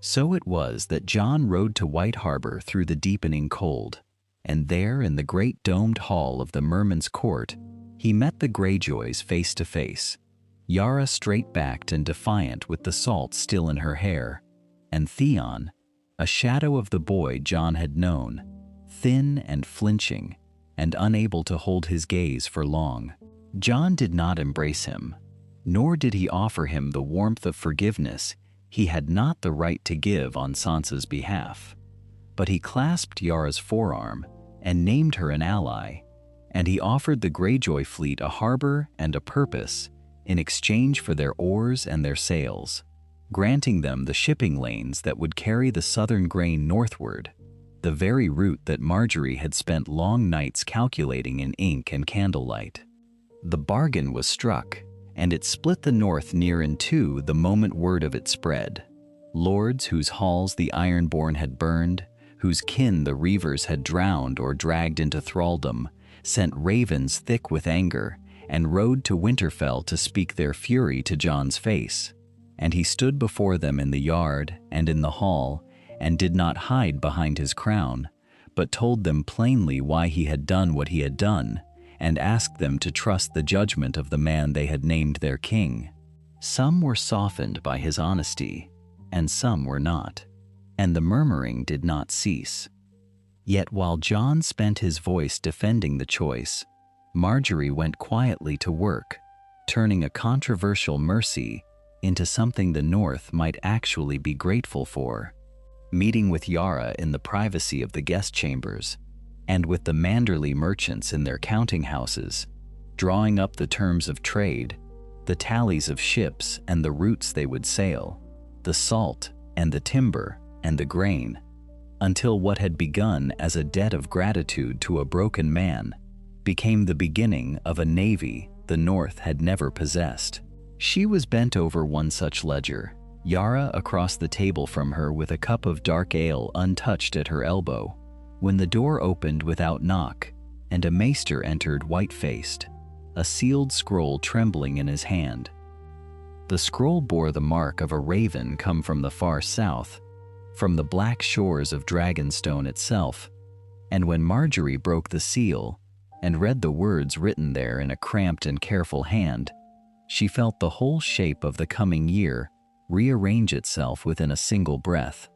So it was that Jon rode to White Harbor through the deepening cold, and there in the great domed hall of the Merman's court, he met the Greyjoys face to face, Yara straight-backed and defiant with the salt still in her hair, and Theon, a shadow of the boy Jon had known, thin and flinching and unable to hold his gaze for long. Jon did not embrace him, nor did he offer him the warmth of forgiveness he had not the right to give on Sansa's behalf. But he clasped Yara's forearm and named her an ally, and he offered the Greyjoy fleet a harbor and a purpose in exchange for their oars and their sails, granting them the shipping lanes that would carry the southern grain northward, the very route that Margaery had spent long nights calculating in ink and candlelight. The bargain was struck, and it split the North near in two the moment word of it spread. Lords whose halls the Ironborn had burned, whose kin the Reavers had drowned or dragged into thraldom, sent ravens thick with anger, and rode to Winterfell to speak their fury to Jon's face. And he stood before them in the yard and in the hall, and did not hide behind his crown, but told them plainly why he had done what he had done, and asked them to trust the judgment of the man they had named their king. Some were softened by his honesty, and some were not, and the murmuring did not cease. Yet while Jon spent his voice defending the choice, Margaery went quietly to work, turning a controversial mercy into something the North might actually be grateful for. Meeting with Yara in the privacy of the guest chambers, and with the Manderley merchants in their counting houses, drawing up the terms of trade, the tallies of ships and the routes they would sail, the salt and the timber and the grain, until what had begun as a debt of gratitude to a broken man became the beginning of a navy the North had never possessed. She was bent over one such ledger, Yara across the table from her with a cup of dark ale untouched at her elbow, when the door opened without knock, and a maester entered white-faced, a sealed scroll trembling in his hand. The scroll bore the mark of a raven come from the far south, from the black shores of Dragonstone itself, and when Margaery broke the seal and read the words written there in a cramped and careful hand, she felt the whole shape of the coming year rearrange itself within a single breath.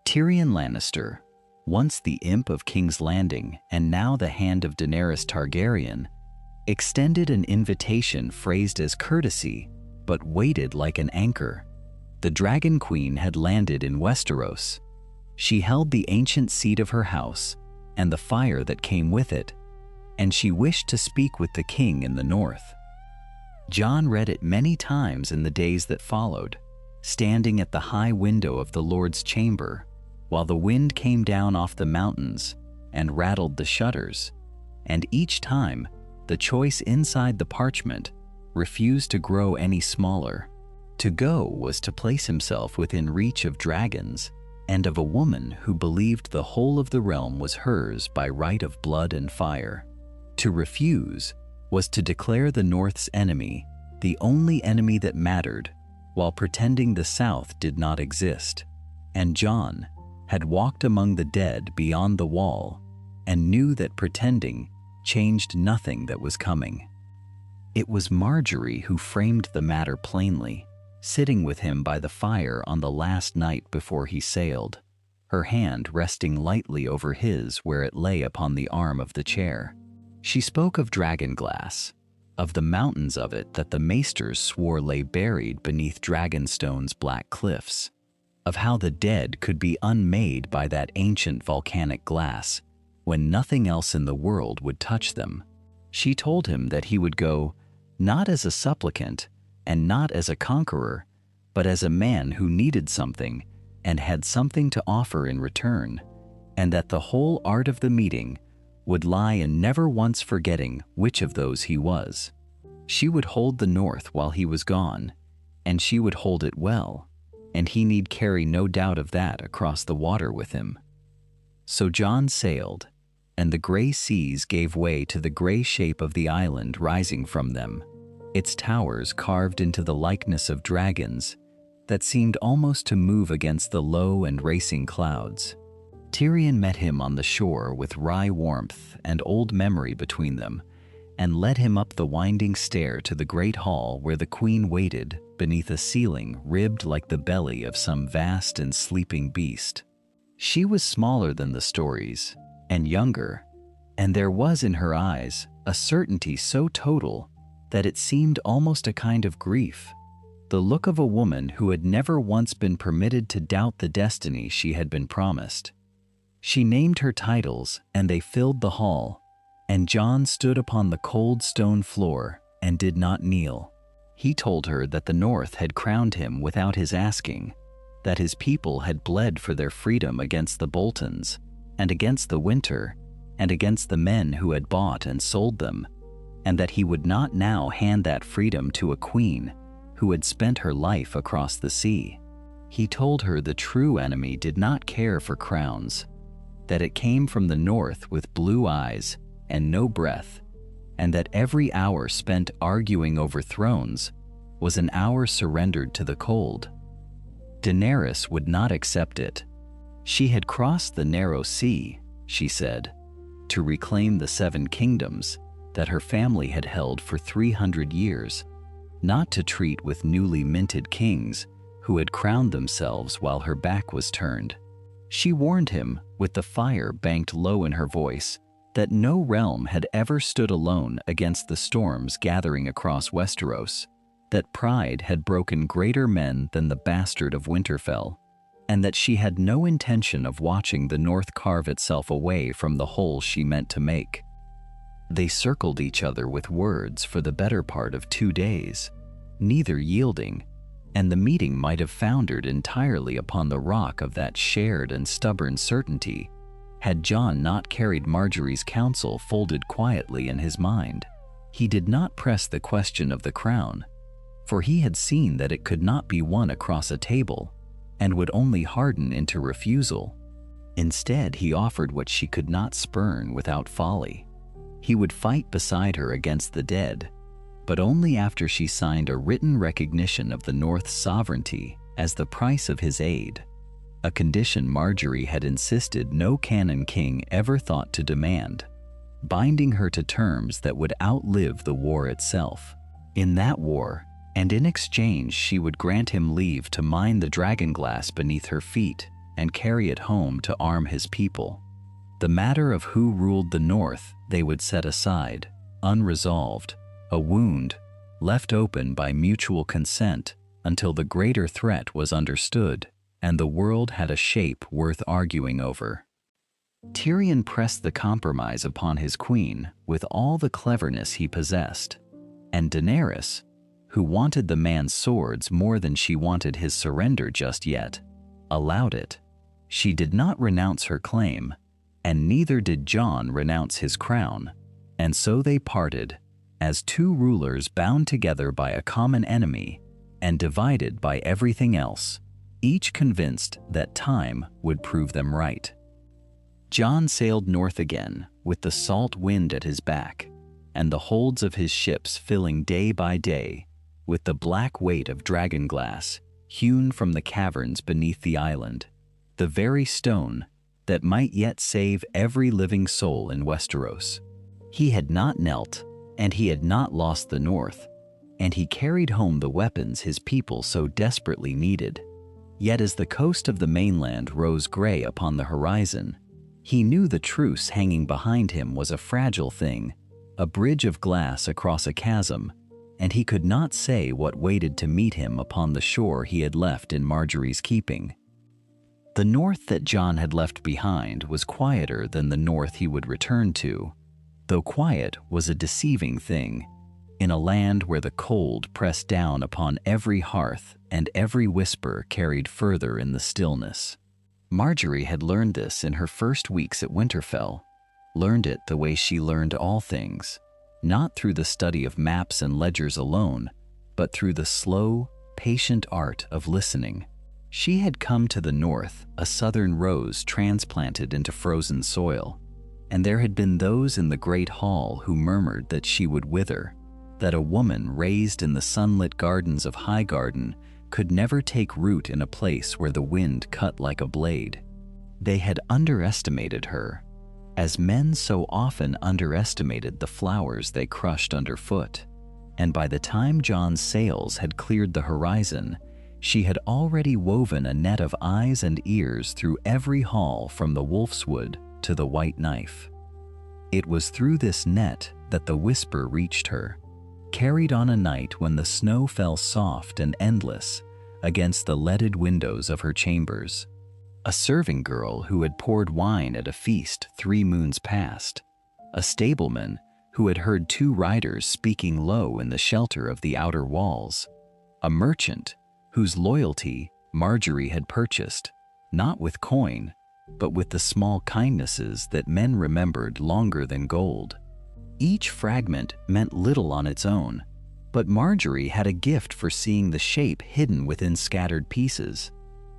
Tyrion Lannister, once the imp of King's Landing and now the hand of Daenerys Targaryen, extended an invitation phrased as courtesy, but weighted like an anchor. The Dragon Queen had landed in Westeros. She held the ancient seat of her house and the fire that came with it, and she wished to speak with the king in the north. Jon read it many times in the days that followed, standing at the high window of the Lord's chamber, while the wind came down off the mountains and rattled the shutters, and each time the choice inside the parchment refused to grow any smaller. To go was to place himself within reach of dragons and of a woman who believed the whole of the realm was hers by right of blood and fire. To refuse was to declare the North's enemy the only enemy that mattered, while pretending the South did not exist. And Jon had walked among the dead beyond the wall and knew that pretending changed nothing that was coming. It was Margaery who framed the matter plainly, sitting with him by the fire on the last night before he sailed, her hand resting lightly over his where it lay upon the arm of the chair. She spoke of dragonglass, of the mountains of it that the maesters swore lay buried beneath Dragonstone's black cliffs, of how the dead could be unmade by that ancient volcanic glass when nothing else in the world would touch them. She told him that he would go, not as a supplicant and not as a conqueror, but as a man who needed something and had something to offer in return, and that the whole art of the meeting would lie in never once forgetting which of those he was. She would hold the North while he was gone, and she would hold it well, and he need carry no doubt of that across the water with him. So Jon sailed, and the gray seas gave way to the gray shape of the island rising from them, its towers carved into the likeness of dragons that seemed almost to move against the low and racing clouds. Tyrion met him on the shore with wry warmth and old memory between them, and led him up the winding stair to the great hall where the queen waited beneath a ceiling ribbed like the belly of some vast and sleeping beast. She was smaller than the stories, and younger, and there was in her eyes a certainty so total that it seemed almost a kind of grief, the look of a woman who had never once been permitted to doubt the destiny she had been promised. She named her titles, and they filled the hall, and Jon stood upon the cold stone floor and did not kneel. He told her that the North had crowned him without his asking, that his people had bled for their freedom against the Boltons, and against the winter, and against the men who had bought and sold them, and that he would not now hand that freedom to a queen who had spent her life across the sea. He told her the true enemy did not care for crowns, that it came from the North with blue eyes and no breath, and that every hour spent arguing over thrones was an hour surrendered to the cold. Daenerys would not accept it. She had crossed the narrow sea, she said, to reclaim the 7 kingdoms that her family had held for 300 years, not to treat with newly minted kings who had crowned themselves while her back was turned. She warned him, with the fire banked low in her voice, that no realm had ever stood alone against the storms gathering across Westeros, that pride had broken greater men than the bastard of Winterfell, and that she had no intention of watching the North carve itself away from the hole she meant to make. They circled each other with words for the better part of 2 days, neither yielding, and the meeting might have foundered entirely upon the rock of that shared and stubborn certainty had Jon not carried Margaery's counsel folded quietly in his mind. He did not press the question of the crown, for he had seen that it could not be won across a table and would only harden into refusal. Instead, he offered what she could not spurn without folly. He would fight beside her against the dead, but only after she signed a written recognition of the North's sovereignty as the price of his aid, a condition Margaery had insisted no canon king ever thought to demand, binding her to terms that would outlive the war itself. In that war, and in exchange she would grant him leave to mine the dragonglass beneath her feet and carry it home to arm his people. The matter of who ruled the North they would set aside, unresolved, a wound left open by mutual consent until the greater threat was understood and the world had a shape worth arguing over. Tyrion pressed the compromise upon his queen with all the cleverness he possessed, and Daenerys, who wanted the man's swords more than she wanted his surrender just yet, allowed it. She did not renounce her claim, and neither did Jon renounce his crown, and so they parted, as two rulers bound together by a common enemy and divided by everything else, each convinced that time would prove them right. Jon sailed north again with the salt wind at his back, and the holds of his ships filling day by day with the black weight of dragonglass hewn from the caverns beneath the island, the very stone that might yet save every living soul in Westeros. He had not knelt, and he had not lost the North, and he carried home the weapons his people so desperately needed. Yet as the coast of the mainland rose gray upon the horizon, he knew the truce hanging behind him was a fragile thing, a bridge of glass across a chasm, and he could not say what waited to meet him upon the shore he had left in Margaery's keeping. The North that Jon had left behind was quieter than the North he would return to, though quiet was a deceiving thing, in a land where the cold pressed down upon every hearth and every whisper carried further in the stillness. Margaery had learned this in her first weeks at Winterfell, learned it the way she learned all things, not through the study of maps and ledgers alone, but through the slow, patient art of listening. She had come to the North a southern rose transplanted into frozen soil, and there had been those in the great hall who murmured that she would wither, that a woman raised in the sunlit gardens of Highgarden could never take root in a place where the wind cut like a blade. They had underestimated her, as men so often underestimated the flowers they crushed underfoot, and by the time Jon's sails had cleared the horizon, she had already woven a net of eyes and ears through every hall from the Wolfswood to the White Knife. It was through this net that the whisper reached her, carried on a night when the snow fell soft and endless against the leaded windows of her chambers. A serving girl who had poured wine at a feast 3 moons past, a stableman who had heard 2 riders speaking low in the shelter of the outer walls, a merchant whose loyalty Margaery had purchased, not with coin, but with the small kindnesses that men remembered longer than gold. Each fragment meant little on its own, but Margaery had a gift for seeing the shape hidden within scattered pieces,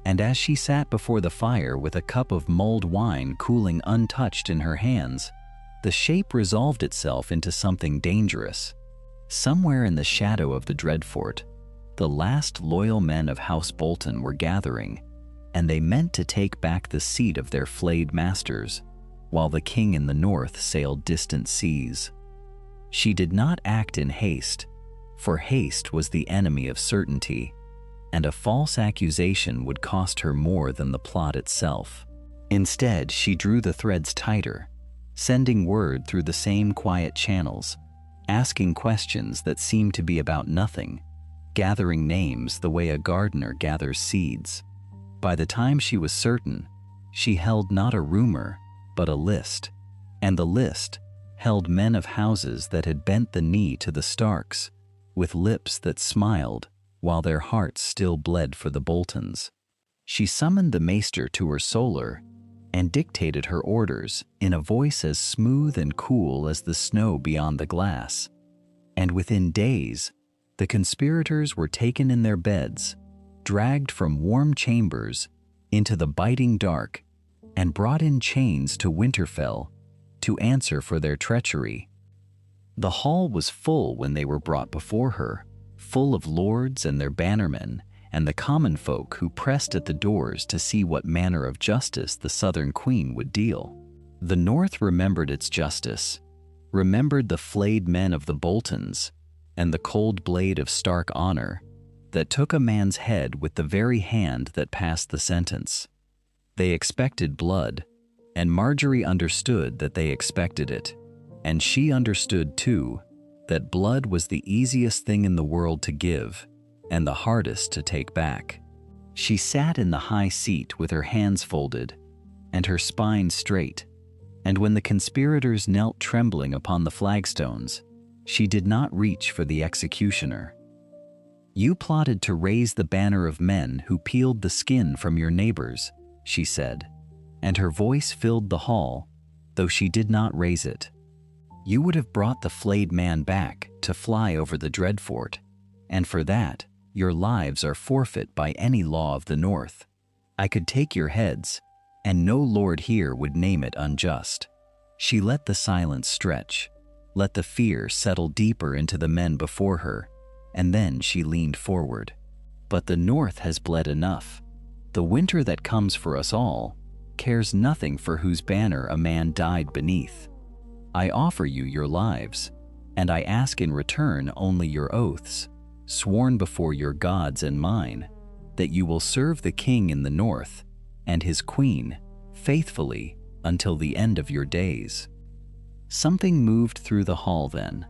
and as she sat before the fire with a cup of mulled wine cooling untouched in her hands, the shape resolved itself into something dangerous. Somewhere in the shadow of the Dreadfort, the last loyal men of House Bolton were gathering, and they meant to take back the seat of their flayed masters, while the king in the North sailed distant seas. She did not act in haste, for haste was the enemy of certainty, and a false accusation would cost her more than the plot itself. Instead, she drew the threads tighter, sending word through the same quiet channels, asking questions that seemed to be about nothing, gathering names the way a gardener gathers seeds. By the time she was certain, she held not a rumor, but a list, and the list held men of houses that had bent the knee to the Starks, with lips that smiled while their hearts still bled for the Boltons. She summoned the maester to her solar and dictated her orders in a voice as smooth and cool as the snow beyond the glass. And within days, the conspirators were taken in their beds, dragged from warm chambers into the biting dark, and brought in chains to Winterfell to answer for their treachery. The hall was full when they were brought before her, full of lords and their bannermen, and the common folk who pressed at the doors to see what manner of justice the Southern Queen would deal. The North remembered its justice, remembered the flayed men of the Boltons, and the cold blade of stark honor that took a man's head with the very hand that passed the sentence. They expected blood, and Margaery understood that they expected it, and she understood too that blood was the easiest thing in the world to give and the hardest to take back. She sat in the high seat with her hands folded and her spine straight, and when the conspirators knelt trembling upon the flagstones, she did not reach for the executioner. "You plotted to raise the banner of men who peeled the skin from your neighbors," she said, and her voice filled the hall, though she did not raise it. "You would have brought the flayed man back to fly over the Dreadfort, and for that, your lives are forfeit by any law of the North. I could take your heads, and no lord here would name it unjust." She let the silence stretch, let the fear settle deeper into the men before her, and then she leaned forward. "But the North has bled enough. The winter that comes for us all cares nothing for whose banner a man died beneath. I offer you your lives, and I ask in return only your oaths, sworn before your gods and mine, that you will serve the king in the North and his queen faithfully until the end of your days." Something moved through the hall then,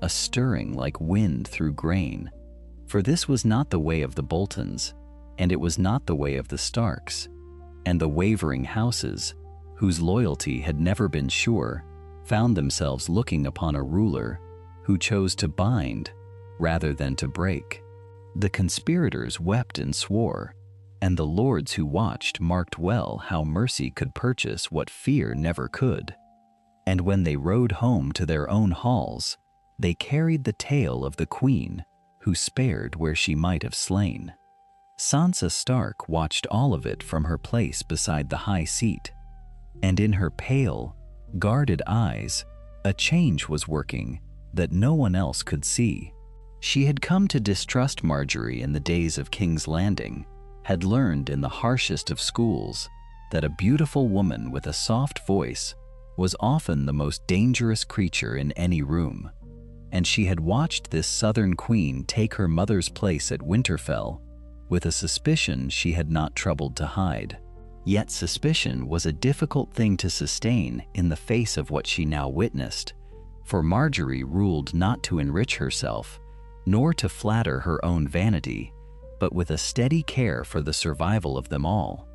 a stirring like wind through grain, for this was not the way of the Boltons, and it was not the way of the Starks, and the wavering houses, whose loyalty had never been sure, found themselves looking upon a ruler who chose to bind rather than to break. The conspirators wept and swore, and the lords who watched marked well how mercy could purchase what fear never could. And when they rode home to their own halls, they carried the tale of the queen who spared where she might have slain. Sansa Stark watched all of it from her place beside the high seat, and in her pale, guarded eyes, a change was working that no one else could see. She had come to distrust Margaery in the days of King's Landing, had learned in the harshest of schools that a beautiful woman with a soft voice was often the most dangerous creature in any room, and she had watched this Southern Queen take her mother's place at Winterfell with a suspicion she had not troubled to hide. Yet suspicion was a difficult thing to sustain in the face of what she now witnessed, for Margaery ruled not to enrich herself, nor to flatter her own vanity, but with a steady care for the survival of them all.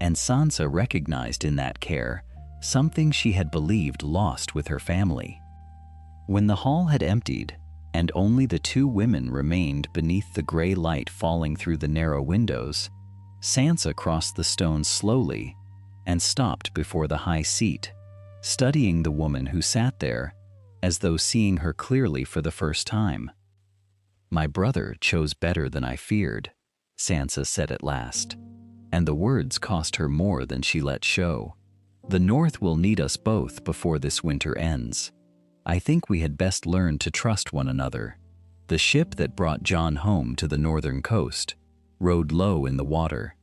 And Sansa recognized in that care something she had believed lost with her family. When the hall had emptied, and only the two women remained beneath the gray light falling through the narrow windows, Sansa crossed the stones slowly and stopped before the high seat, studying the woman who sat there, as though seeing her clearly for the first time. "My brother chose better than I feared," Sansa said at last, and the words cost her more than she let show. "The North will need us both before this winter ends. I think we had best learn to trust one another." The ship that brought Jon home to the northern coast rode low in the water,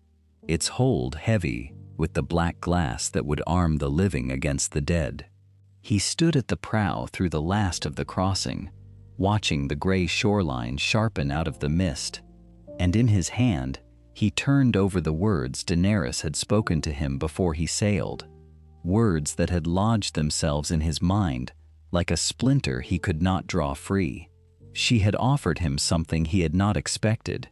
its hold heavy with the black glass that would arm the living against the dead. He stood at the prow through the last of the crossing, watching the gray shoreline sharpen out of the mist, and in his hand he turned over the words Daenerys had spoken to him before he sailed, words that had lodged themselves in his mind like a splinter he could not draw free. She had offered him something he had not expected,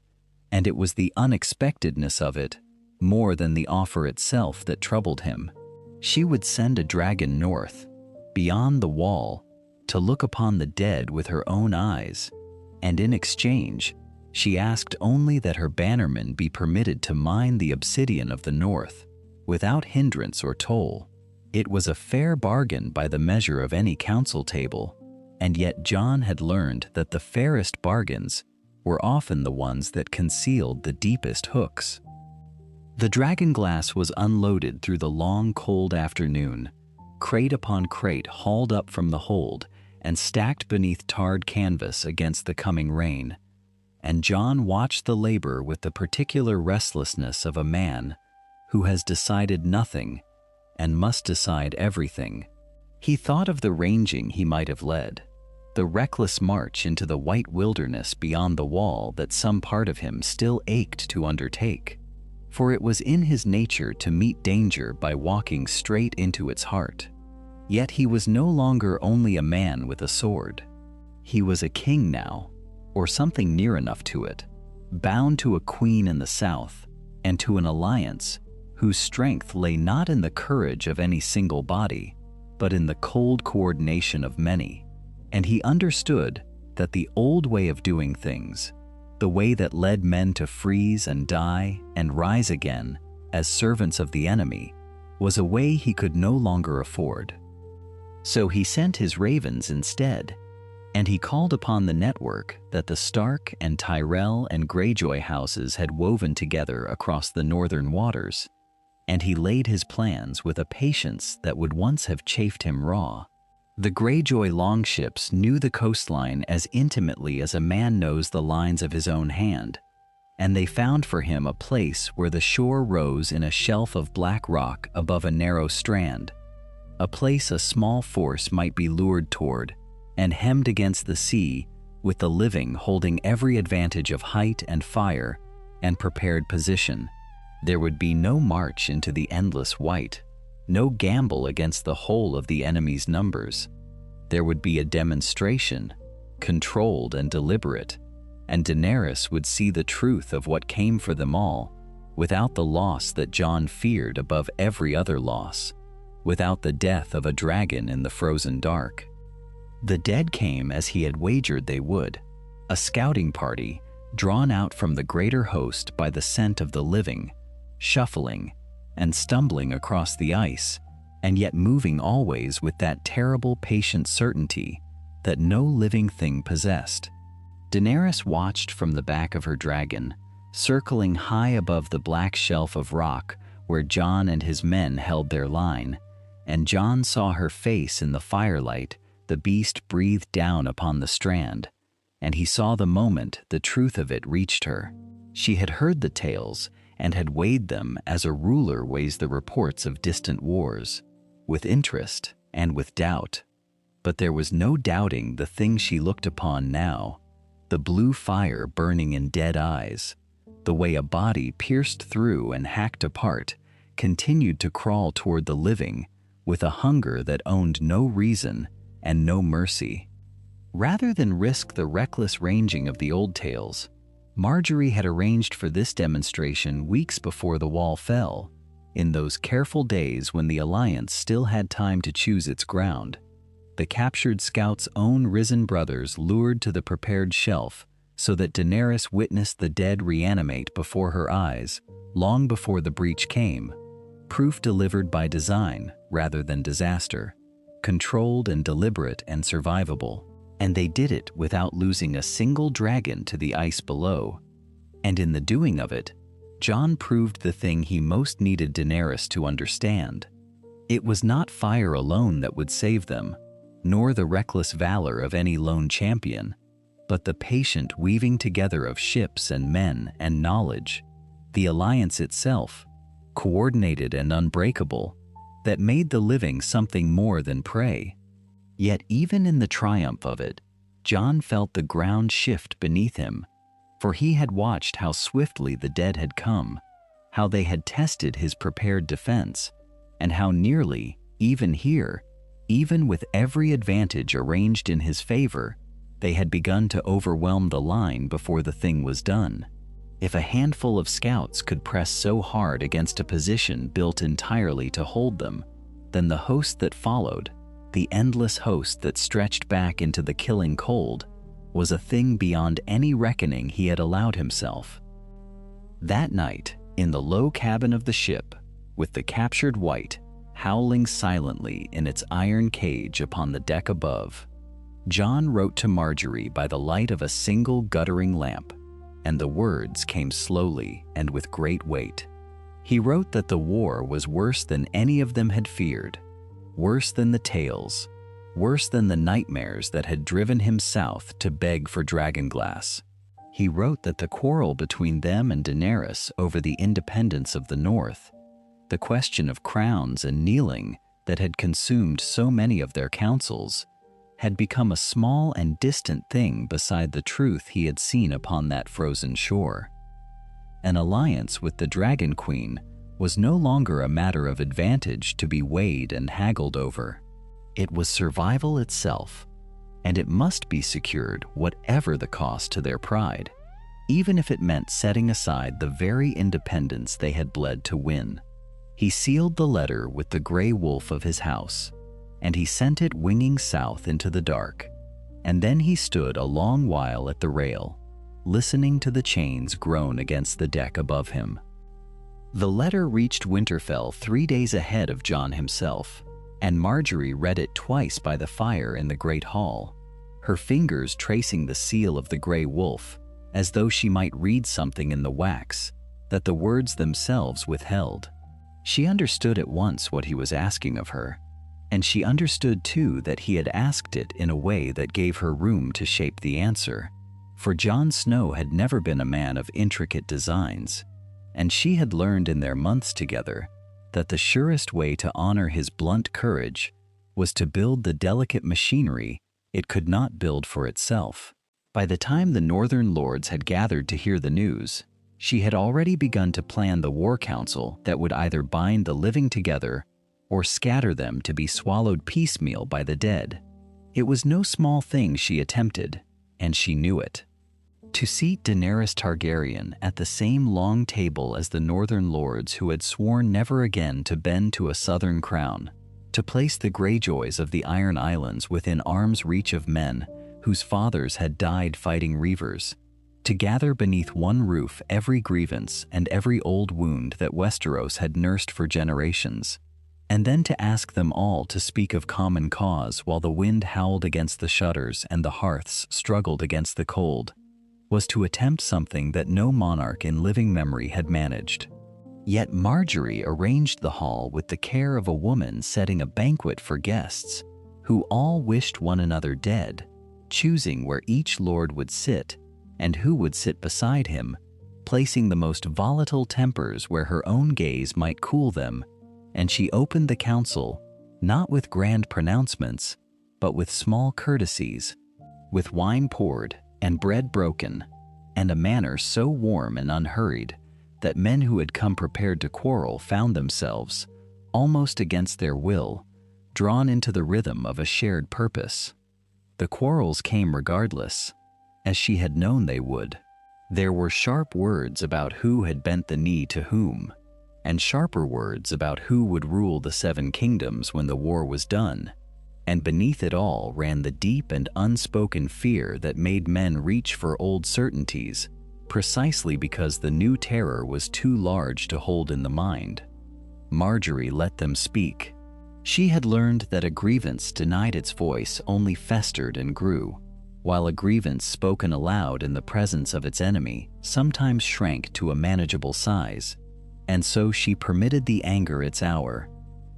and it was the unexpectedness of it, more than the offer itself, that troubled him. She would send a dragon north, beyond the wall, to look upon the dead with her own eyes, and in exchange, she asked only that her bannermen be permitted to mine the obsidian of the North, without hindrance or toll. It was a fair bargain by the measure of any council table, and yet Jon had learned that the fairest bargains were often the ones that concealed the deepest hooks. The dragonglass was unloaded through the long, cold afternoon, crate upon crate hauled up from the hold, and stacked beneath tarred canvas against the coming rain, and Jon watched the labor with the particular restlessness of a man who has decided nothing and must decide everything. He thought of the ranging he might have led, the reckless march into the white wilderness beyond the wall that some part of him still ached to undertake, for it was in his nature to meet danger by walking straight into its heart. Yet he was no longer only a man with a sword. He was a king now, or something near enough to it, bound to a queen in the south and to an alliance whose strength lay not in the courage of any single body, but in the cold coordination of many. And he understood that the old way of doing things, the way that led men to freeze and die and rise again as servants of the enemy, was a way he could no longer afford. So he sent his ravens instead, and he called upon the network that the Stark and Tyrell and Greyjoy houses had woven together across the northern waters, and he laid his plans with a patience that would once have chafed him raw. The Greyjoy longships knew the coastline as intimately as a man knows the lines of his own hand, and they found for him a place where the shore rose in a shelf of black rock above a narrow strand, a place a small force might be lured toward, and hemmed against the sea, with the living holding every advantage of height and fire and prepared position. There would be no march into the endless white, no gamble against the whole of the enemy's numbers. There would be a demonstration, controlled and deliberate, and Daenerys would see the truth of what came for them all, without the loss that Jon feared above every other loss, without the death of a dragon in the frozen dark. The dead came as he had wagered they would, a scouting party drawn out from the greater host by the scent of the living, shuffling and stumbling across the ice, and yet moving always with that terrible patient certainty that no living thing possessed. Daenerys watched from the back of her dragon, circling high above the black shelf of rock where Jon and his men held their line, and Jon saw her face in the firelight the beast breathed down upon the strand, and he saw the moment the truth of it reached her. She had heard the tales and had weighed them as a ruler weighs the reports of distant wars, with interest and with doubt. But there was no doubting the thing she looked upon now, the blue fire burning in dead eyes, the way a body pierced through and hacked apart continued to crawl toward the living with a hunger that owned no reason and no mercy. Rather than risk the reckless ranging of the old tales, Margaery had arranged for this demonstration weeks before the wall fell, in those careful days when the Alliance still had time to choose its ground. The captured scouts' own risen brothers lured to the prepared shelf so that Daenerys witnessed the dead reanimate before her eyes, long before the breach came, proof delivered by design rather than disaster, controlled and deliberate and survivable. And they did it without losing a single dragon to the ice below. And in the doing of it, Jon proved the thing he most needed Daenerys to understand. It was not fire alone that would save them, nor the reckless valor of any lone champion, but the patient weaving together of ships and men and knowledge, the alliance itself, coordinated and unbreakable, that made the living something more than prey. Yet even in the triumph of it, Jon felt the ground shift beneath him, for he had watched how swiftly the dead had come, how they had tested his prepared defense, and how nearly, even here, even with every advantage arranged in his favor, they had begun to overwhelm the line before the thing was done. If a handful of scouts could press so hard against a position built entirely to hold them, then the host that followed, the endless host that stretched back into the killing cold, was a thing beyond any reckoning he had allowed himself. That night, in the low cabin of the ship, with the captured white howling silently in its iron cage upon the deck above, Jon wrote to Margaery by the light of a single guttering lamp, and the words came slowly and with great weight. He wrote that the war was worse than any of them had feared, worse than the tales, worse than the nightmares that had driven him south to beg for dragonglass. He wrote that the quarrel between them and Daenerys over the independence of the North, the question of crowns and kneeling that had consumed so many of their councils, had become a small and distant thing beside the truth he had seen upon that frozen shore. An alliance with the Dragon Queen was no longer a matter of advantage to be weighed and haggled over. It was survival itself, and it must be secured whatever the cost to their pride, even if it meant setting aside the very independence they had bled to win. He sealed the letter with the gray wolf of his house, and he sent it winging south into the dark, and then he stood a long while at the rail, listening to the chains groan against the deck above him. The letter reached Winterfell 3 days ahead of Jon himself, and Margaery read it twice by the fire in the great hall, her fingers tracing the seal of the gray wolf, as though she might read something in the wax that the words themselves withheld. She understood at once what he was asking of her, and she understood too that he had asked it in a way that gave her room to shape the answer, for Jon Snow had never been a man of intricate designs, and she had learned in their months together that the surest way to honor his blunt courage was to build the delicate machinery it could not build for itself. By the time the northern lords had gathered to hear the news, she had already begun to plan the war council that would either bind the living together or scatter them to be swallowed piecemeal by the dead. It was no small thing she attempted, and she knew it. To seat Daenerys Targaryen at the same long table as the northern lords who had sworn never again to bend to a southern crown, to place the Greyjoys of the Iron Islands within arm's reach of men whose fathers had died fighting reavers, to gather beneath one roof every grievance and every old wound that Westeros had nursed for generations, and then to ask them all to speak of common cause while the wind howled against the shutters and the hearths struggled against the cold, was to attempt something that no monarch in living memory had managed. Yet Margaery arranged the hall with the care of a woman setting a banquet for guests, who all wished one another dead, choosing where each lord would sit and who would sit beside him, placing the most volatile tempers where her own gaze might cool them, and she opened the council not with grand pronouncements, but with small courtesies, with wine poured and bread broken, and a manner so warm and unhurried that men who had come prepared to quarrel found themselves, almost against their will, drawn into the rhythm of a shared purpose. The quarrels came regardless, as she had known they would. There were sharp words about who had bent the knee to whom, and sharper words about who would rule the Seven Kingdoms when the war was done, and beneath it all ran the deep and unspoken fear that made men reach for old certainties, precisely because the new terror was too large to hold in the mind. Margaery let them speak. She had learned that a grievance denied its voice only festered and grew, while a grievance spoken aloud in the presence of its enemy sometimes shrank to a manageable size, and so she permitted the anger its hour,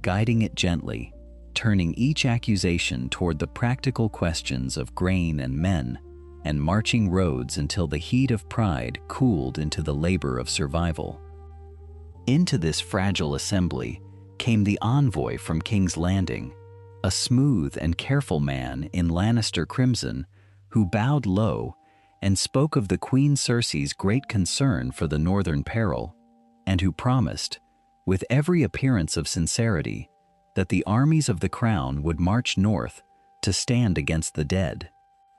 guiding it gently, turning each accusation toward the practical questions of grain and men, and marching roads until the heat of pride cooled into the labor of survival. Into this fragile assembly came the envoy from King's Landing, a smooth and careful man in Lannister crimson who bowed low and spoke of the Queen Cersei's great concern for the northern peril, and who promised, with every appearance of sincerity, that the armies of the crown would march north to stand against the dead.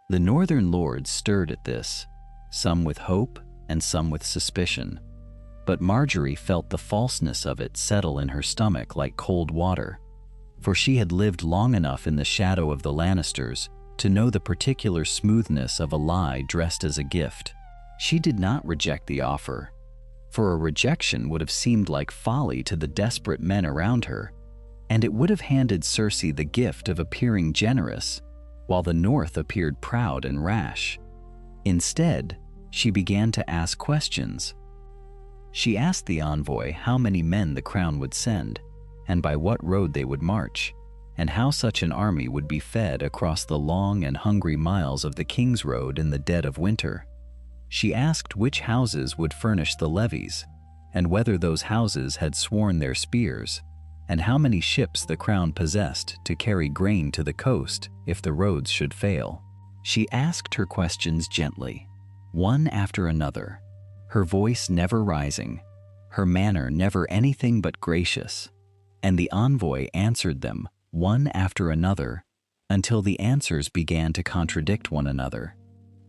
The northern lords stirred at this, some with hope and some with suspicion, but Margaery felt the falseness of it settle in her stomach like cold water, for she had lived long enough in the shadow of the Lannisters to know the particular smoothness of a lie dressed as a gift. She did not reject the offer, for a rejection would have seemed like folly to the desperate men around her, and it would have handed Cersei the gift of appearing generous, while the North appeared proud and rash. Instead, she began to ask questions. She asked the envoy how many men the crown would send, and by what road they would march, and how such an army would be fed across the long and hungry miles of the King's Road in the dead of winter. She asked which houses would furnish the levies, and whether those houses had sworn their spears, and how many ships the crown possessed to carry grain to the coast if the roads should fail. She asked her questions gently, one after another, her voice never rising, her manner never anything but gracious, and the envoy answered them one after another, until the answers began to contradict one another,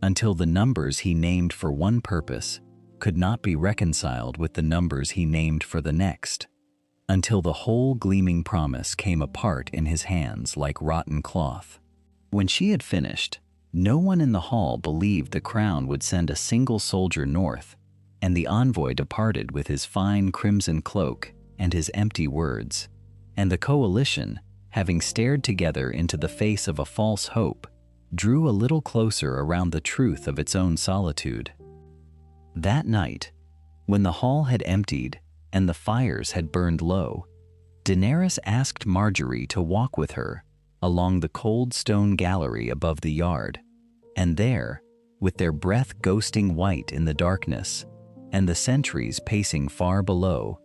until the numbers he named for one purpose could not be reconciled with the numbers he named for the next, until the whole gleaming promise came apart in his hands like rotten cloth. When she had finished, no one in the hall believed the crown would send a single soldier north, and the envoy departed with his fine crimson cloak and his empty words, and the coalition, having stared together into the face of a false hope, drew a little closer around the truth of its own solitude. That night, when the hall had emptied and the fires had burned low, Daenerys asked Margaery to walk with her along the cold stone gallery above the yard, and there, with their breath ghosting white in the darkness, and the sentries pacing far below,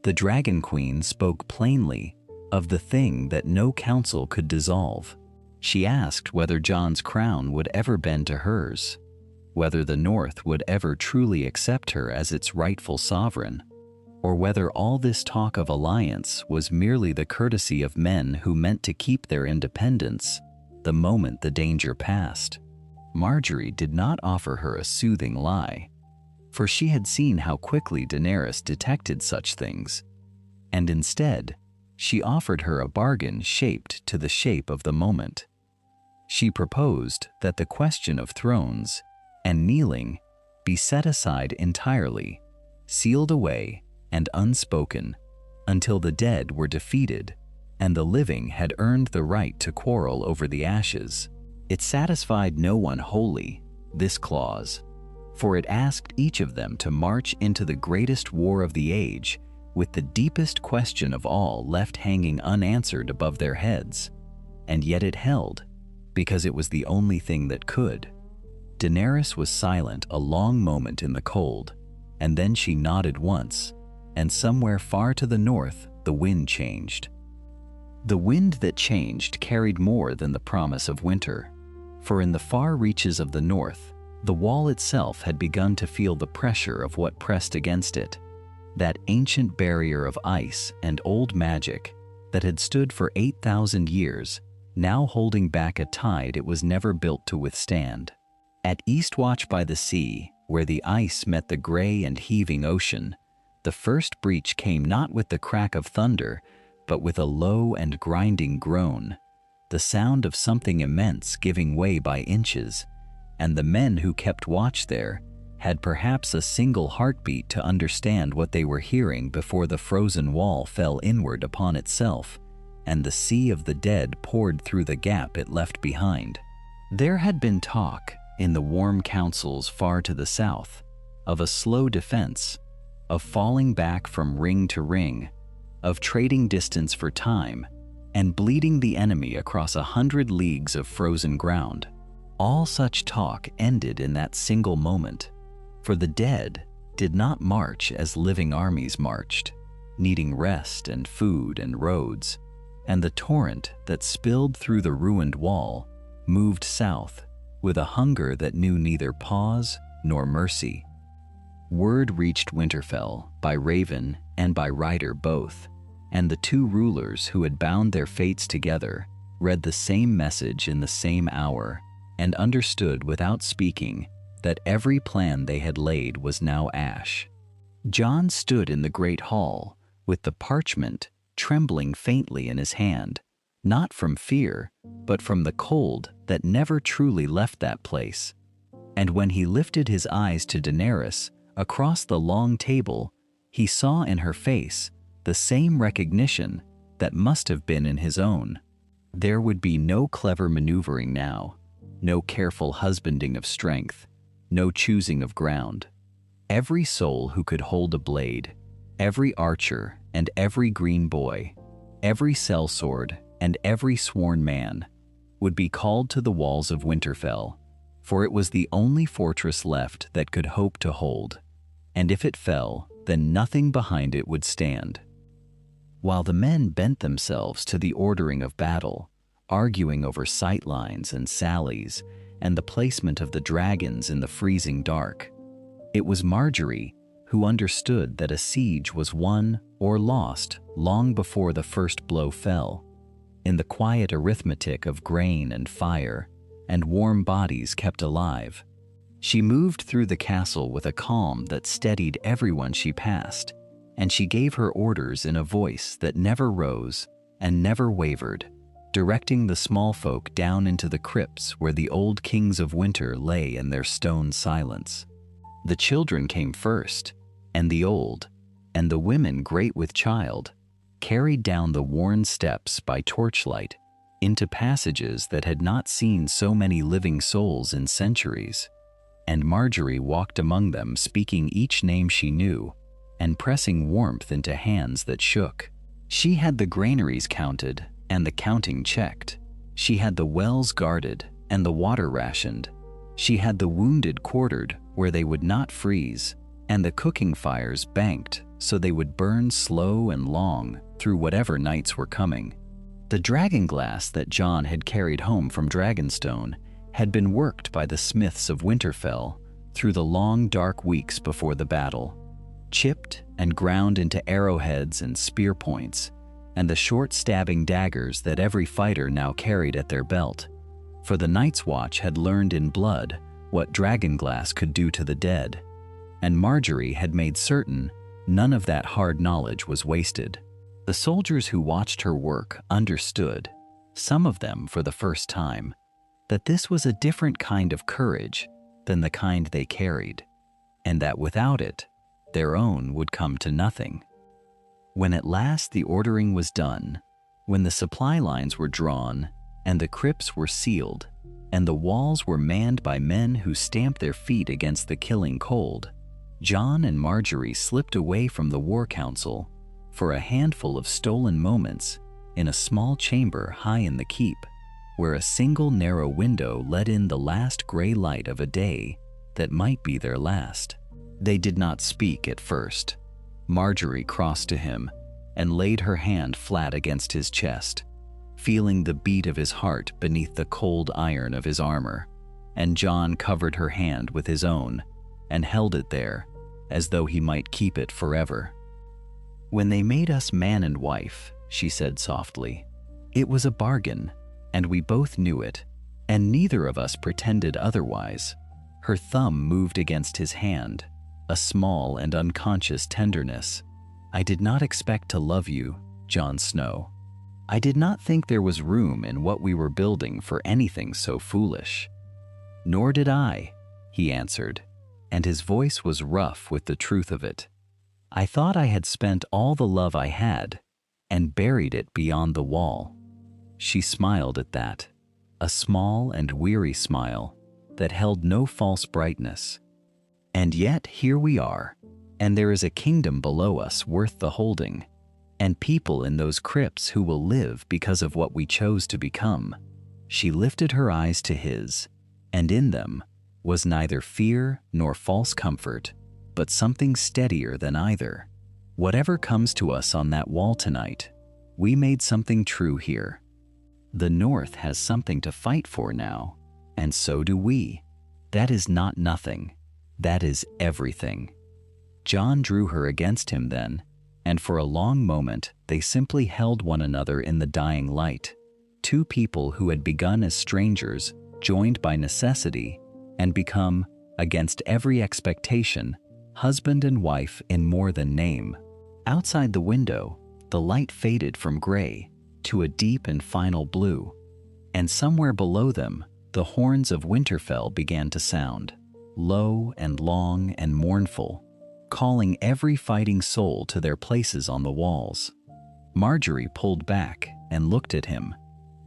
the Dragon Queen spoke plainly of the thing that no council could dissolve. She asked whether Jon's crown would ever bend to hers, whether the North would ever truly accept her as its rightful sovereign, or whether all this talk of alliance was merely the courtesy of men who meant to keep their independence the moment the danger passed. Margaery did not offer her a soothing lie, for she had seen how quickly Daenerys detected such things, and instead, she offered her a bargain shaped to the shape of the moment. She proposed that the question of thrones and kneeling be set aside entirely, sealed away and unspoken, until the dead were defeated and the living had earned the right to quarrel over the ashes. It satisfied no one wholly, this clause, for it asked each of them to march into the greatest war of the age with the deepest question of all left hanging unanswered above their heads, and yet it held, because it was the only thing that could. Daenerys was silent a long moment in the cold, and then she nodded once, and somewhere far to the north the wind changed. The wind that changed carried more than the promise of winter, for in the far reaches of the north, the wall itself had begun to feel the pressure of what pressed against it, that ancient barrier of ice and old magic that had stood for 8,000 years, now holding back a tide it was never built to withstand. At Eastwatch by the sea, where the ice met the gray and heaving ocean, the first breach came not with the crack of thunder, but with a low and grinding groan, the sound of something immense giving way by inches, and the men who kept watch there had perhaps a single heartbeat to understand what they were hearing before the frozen wall fell inward upon itself, and the sea of the dead poured through the gap it left behind. There had been talk, in the warm councils far to the south, of a slow defense, of falling back from ring to ring, of trading distance for time, and bleeding the enemy across 100 leagues of frozen ground. All such talk ended in that single moment, for the dead did not march as living armies marched, needing rest and food and roads, and the torrent that spilled through the ruined wall moved south with a hunger that knew neither pause nor mercy. Word reached Winterfell by raven and by rider both, and the two rulers who had bound their fates together read the same message in the same hour and understood without speaking that every plan they had laid was now ash. Jon stood in the great hall with the parchment trembling faintly in his hand, not from fear, but from the cold that never truly left that place. And when he lifted his eyes to Daenerys across the long table, he saw in her face the same recognition that must have been in his own. There would be no clever maneuvering now, no careful husbanding of strength, no choosing of ground. Every soul who could hold a blade, every archer and every green boy, every sellsword and every sworn man, would be called to the walls of Winterfell, for it was the only fortress left that could hope to hold, and if it fell, then nothing behind it would stand. While the men bent themselves to the ordering of battle, arguing over sightlines and sallies and the placement of the dragons in the freezing dark, it was Margaery who understood that a siege was won or lost long before the first blow fell, in the quiet arithmetic of grain and fire and warm bodies kept alive. She moved through the castle with a calm that steadied everyone she passed, and she gave her orders in a voice that never rose and never wavered, directing the small folk down into the crypts where the old kings of winter lay in their stone silence. The children came first, and the old, and the women great with child, carried down the worn steps by torchlight into passages that had not seen so many living souls in centuries, and Margaery walked among them, speaking each name she knew and pressing warmth into hands that shook. She had the granaries counted and the counting checked. She had the wells guarded and the water rationed. She had the wounded quartered where they would not freeze, and the cooking fires banked so they would burn slow and long through whatever nights were coming. The dragonglass that Jon had carried home from Dragonstone had been worked by the smiths of Winterfell through the long dark weeks before the battle, chipped and ground into arrowheads and spear points, and the short stabbing daggers that every fighter now carried at their belt. For the Night's Watch had learned in blood what dragonglass could do to the dead, and Margaery had made certain none of that hard knowledge was wasted. The soldiers who watched her work understood, some of them for the first time, that this was a different kind of courage than the kind they carried, and that without it, their own would come to nothing. When at last the ordering was done, when the supply lines were drawn and the crypts were sealed, and the walls were manned by men who stamped their feet against the killing cold, Jon and Margaery slipped away from the war council for a handful of stolen moments in a small chamber high in the keep, where a single narrow window let in the last gray light of a day that might be their last. They did not speak at first. Margaery crossed to him and laid her hand flat against his chest, feeling the beat of his heart beneath the cold iron of his armor, and Jon covered her hand with his own and held it there as though he might keep it forever. "When they made us man and wife," she said softly, "it was a bargain, and we both knew it, and neither of us pretended otherwise." Her thumb moved against his hand, a small and unconscious tenderness. "I did not expect to love you, Jon Snow. I did not think there was room in what we were building for anything so foolish." "Nor did I," he answered, and his voice was rough with the truth of it. "I thought I had spent all the love I had and buried it beyond the wall." She smiled at that, a small and weary smile that held no false brightness. "And yet here we are, and there is a kingdom below us worth the holding, and people in those crypts who will live because of what we chose to become." She lifted her eyes to his, and in them was neither fear nor false comfort, but something steadier than either. "Whatever comes to us on that wall tonight, we made something true here. The North has something to fight for now, and so do we. That is not nothing. That is everything." Jon drew her against him then, and for a long moment they simply held one another in the dying light, two people who had begun as strangers, joined by necessity, and become, against every expectation, husband and wife in more than name. Outside the window, the light faded from gray to a deep and final blue, and somewhere below them, the horns of Winterfell began to sound, low and long and mournful, calling every fighting soul to their places on the walls. Margaery pulled back and looked at him,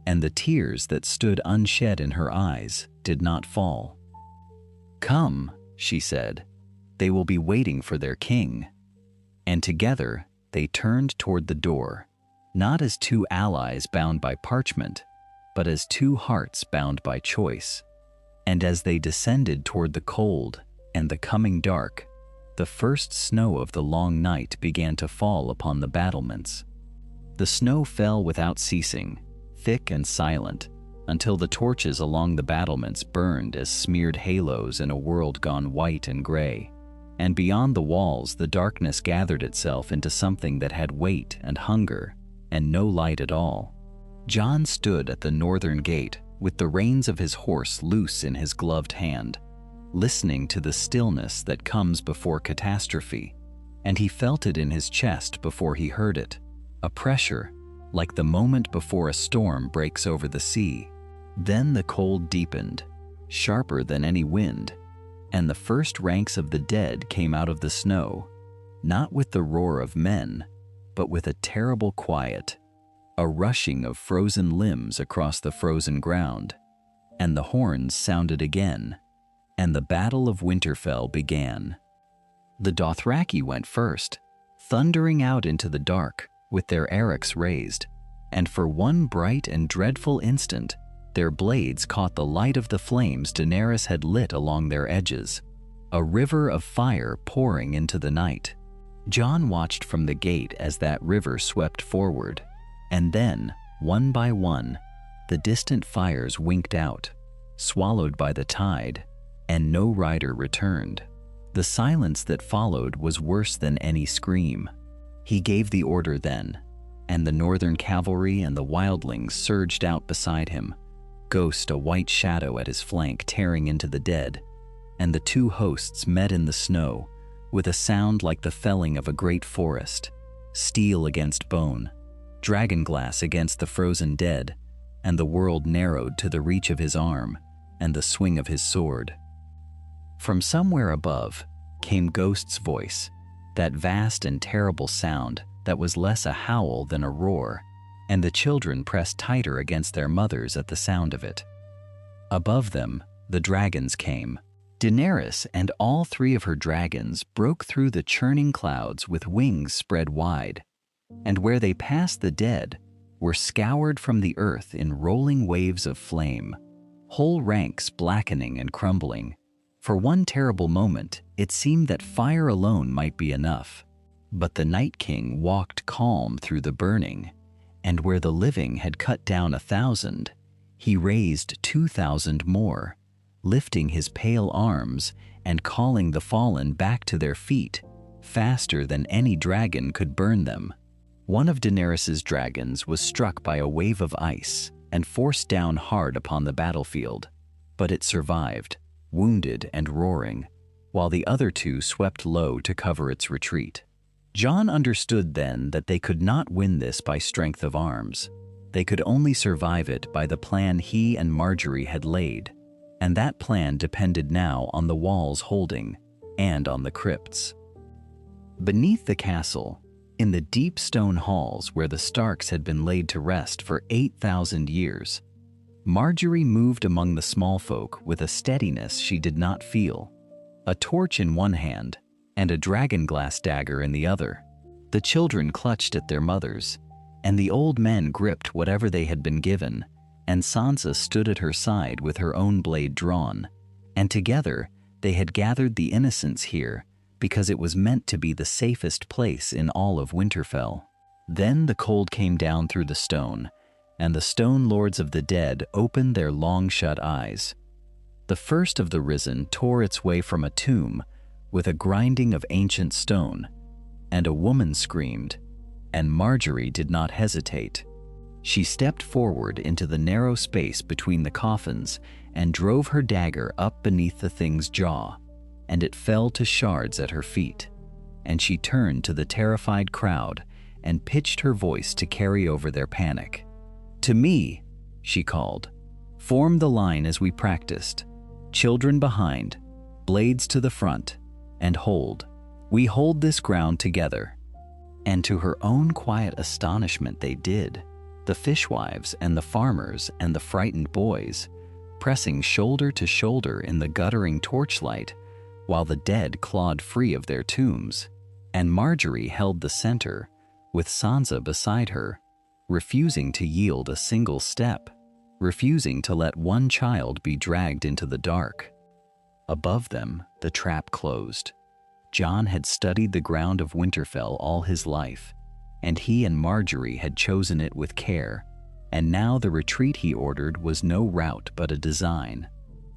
and the tears that stood unshed in her eyes did not fall. "Come," she said, "they will be waiting for their king." And together they turned toward the door, not as two allies bound by parchment, but as two hearts bound by choice. And as they descended toward the cold and the coming dark, the first snow of the long night began to fall upon the battlements. The snow fell without ceasing, thick and silent, until the torches along the battlements burned as smeared halos in a world gone white and gray. And beyond the walls, the darkness gathered itself into something that had weight and hunger, and no light at all. Jon stood at the northern gate, with the reins of his horse loose in his gloved hand, listening to the stillness that comes before catastrophe, and he felt it in his chest before he heard it, a pressure, like the moment before a storm breaks over the sea. Then the cold deepened, sharper than any wind, and the first ranks of the dead came out of the snow, not with the roar of men, but with a terrible quiet, a rushing of frozen limbs across the frozen ground. And the horns sounded again, and the Battle of Winterfell began. The Dothraki went first, thundering out into the dark with their erics raised, and for one bright and dreadful instant, their blades caught the light of the flames Daenerys had lit along their edges, a river of fire pouring into the night. Jon watched from the gate as that river swept forward, and then, one by one, the distant fires winked out, swallowed by the tide, and no rider returned. The silence that followed was worse than any scream. He gave the order then, and the northern cavalry and the wildlings surged out beside him, Ghost a white shadow at his flank tearing into the dead, and the two hosts met in the snow with a sound like the felling of a great forest, steel against bone, dragonglass against the frozen dead, and the world narrowed to the reach of his arm and the swing of his sword. From somewhere above came Ghost's voice, that vast and terrible sound that was less a howl than a roar, and the children pressed tighter against their mothers at the sound of it. Above them, the dragons came. Daenerys and all three of her dragons broke through the churning clouds with wings spread wide, and where they passed the dead were scoured from the earth in rolling waves of flame, whole ranks blackening and crumbling. For one terrible moment, it seemed that fire alone might be enough, but the Night King walked calm through the burning, and where the living had cut down 1,000, he raised 2,000 more, lifting his pale arms and calling the fallen back to their feet, faster than any dragon could burn them. One of Daenerys's dragons was struck by a wave of ice and forced down hard upon the battlefield, but it survived, wounded and roaring, while the other two swept low to cover its retreat. Jon understood then that they could not win this by strength of arms. They could only survive it by the plan he and Margaery had laid, and that plan depended now on the walls holding and on the crypts. Beneath the castle, in the deep stone halls where the Starks had been laid to rest for 8,000 years, Margaery moved among the small folk with a steadiness she did not feel, a torch in one hand and a dragonglass dagger in the other. The children clutched at their mothers, and the old men gripped whatever they had been given, and Sansa stood at her side with her own blade drawn, and together they had gathered the innocents here because it was meant to be the safest place in all of Winterfell. Then the cold came down through the stone, and the stone lords of the dead opened their long-shut eyes. The first of the risen tore its way from a tomb with a grinding of ancient stone, and a woman screamed, and Margaery did not hesitate. She stepped forward into the narrow space between the coffins and drove her dagger up beneath the thing's jaw, and it fell to shards at her feet. And she turned to the terrified crowd and pitched her voice to carry over their panic. "To me," she called. "Form the line as we practiced. Children behind, blades to the front, and hold. We hold this ground together." And to her own quiet astonishment they did, the fishwives and the farmers and the frightened boys, pressing shoulder to shoulder in the guttering torchlight, while the dead clawed free of their tombs. And Margaery held the center, with Sansa beside her, refusing to yield a single step, refusing to let one child be dragged into the dark. Above them, the trap closed. Jon had studied the ground of Winterfell all his life, and he and Margaery had chosen it with care, and now the retreat he ordered was no rout but a design,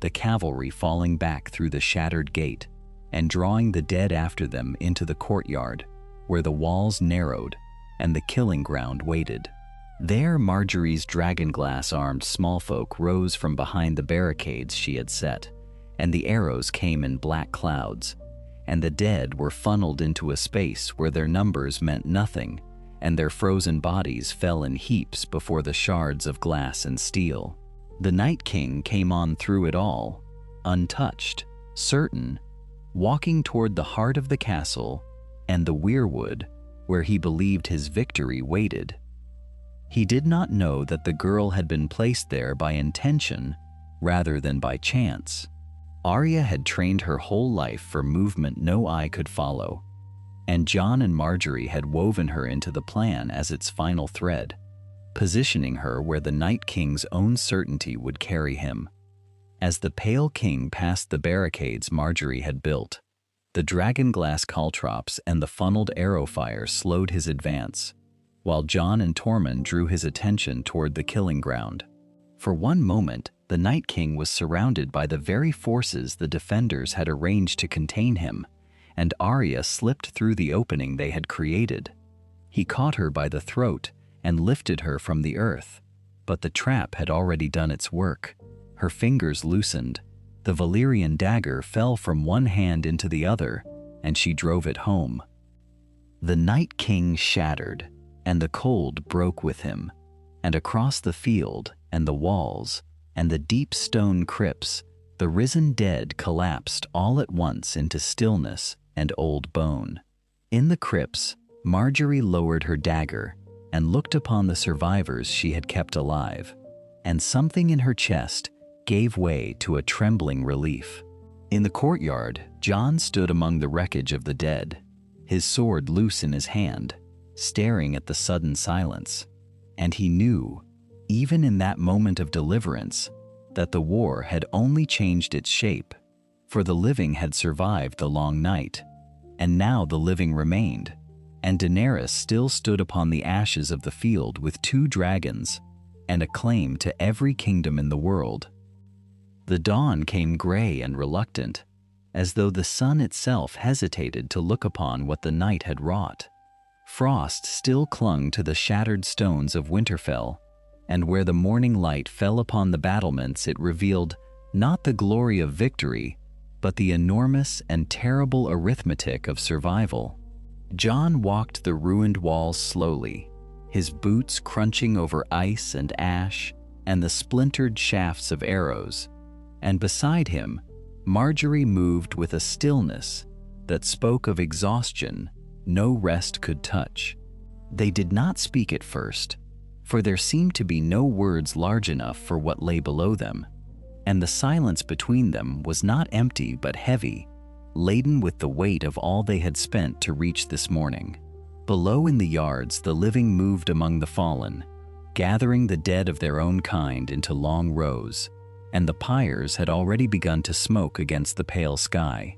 the cavalry falling back through the shattered gate and drawing the dead after them into the courtyard, where the walls narrowed and the killing ground waited. There Margaery's dragonglass-armed smallfolk rose from behind the barricades she had set, and the arrows came in black clouds, and the dead were funneled into a space where their numbers meant nothing, and their frozen bodies fell in heaps before the shards of glass and steel. The Night King came on through it all, untouched, certain, walking toward the heart of the castle and the weirwood where he believed his victory waited. He did not know that the girl had been placed there by intention rather than by chance. Arya had trained her whole life for movement no eye could follow, and Jon and Margaery had woven her into the plan as its final thread, positioning her where the Night King's own certainty would carry him. As the Pale King passed the barricades Margaery had built, the dragonglass caltrops and the funneled arrow fire slowed his advance, while Jon and Tommen drew his attention toward the killing ground. For one moment, the Night King was surrounded by the very forces the defenders had arranged to contain him, and Arya slipped through the opening they had created. He caught her by the throat and lifted her from the earth, but the trap had already done its work. Her fingers loosened, the Valyrian dagger fell from one hand into the other, and she drove it home. The Night King shattered, and the cold broke with him, and across the field and the walls and the deep stone crypts, the risen dead collapsed all at once into stillness and old bone. In the crypts, Margaery lowered her dagger and looked upon the survivors she had kept alive, and something in her chest gave way to a trembling relief. In the courtyard, Jon stood among the wreckage of the dead, his sword loose in his hand, staring at the sudden silence, and he knew, even in that moment of deliverance, that the war had only changed its shape, for the living had survived the long night, and now the living remained, and Daenerys still stood upon the ashes of the field with 2 dragons and a claim to every kingdom in the world. The dawn came gray and reluctant, as though the sun itself hesitated to look upon what the night had wrought. Frost still clung to the shattered stones of Winterfell, and where the morning light fell upon the battlements it revealed not the glory of victory, but the enormous and terrible arithmetic of survival. Jon walked the ruined walls slowly, his boots crunching over ice and ash and the splintered shafts of arrows, and beside him, Margaery moved with a stillness that spoke of exhaustion no rest could touch. They did not speak at first, for there seemed to be no words large enough for what lay below them, and the silence between them was not empty but heavy, laden with the weight of all they had spent to reach this morning. Below in the yards, the living moved among the fallen, gathering the dead of their own kind into long rows, and the pyres had already begun to smoke against the pale sky.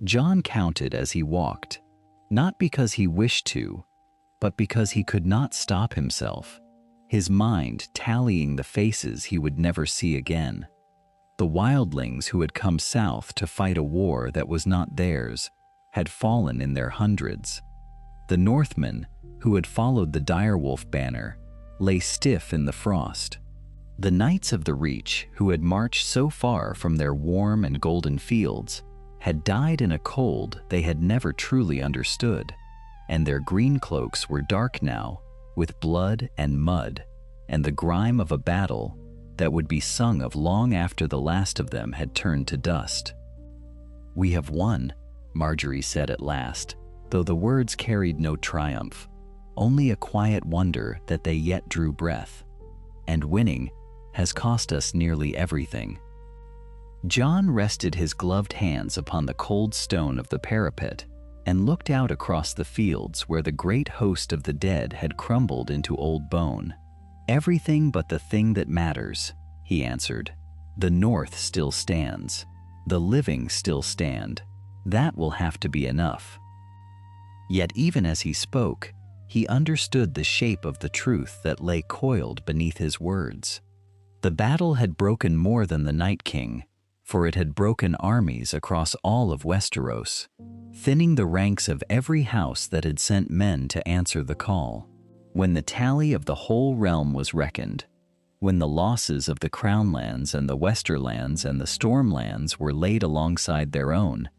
Jon counted as he walked, not because he wished to, but because he could not stop himself, his mind tallying the faces he would never see again. The wildlings who had come south to fight a war that was not theirs had fallen in their hundreds. The Northmen, who had followed the direwolf banner, lay stiff in the frost. The Knights of the Reach, who had marched so far from their warm and golden fields, had died in a cold they had never truly understood, and their green cloaks were dark now with blood and mud and the grime of a battle that would be sung of long after the last of them had turned to dust. "We have won," Margaery said at last, though the words carried no triumph, only a quiet wonder that they yet drew breath. "And winning has cost us nearly everything." Jon rested his gloved hands upon the cold stone of the parapet and looked out across the fields where the great host of the dead had crumbled into old bone. "Everything but the thing that matters," he answered. "The North still stands. The living still stand. That will have to be enough." Yet even as he spoke, he understood the shape of the truth that lay coiled beneath his words. The battle had broken more than the Night King, for it had broken armies across all of Westeros, thinning the ranks of every house that had sent men to answer the call. When the tally of the whole realm was reckoned, when the losses of the Crownlands and the Westerlands and the Stormlands were laid alongside their own,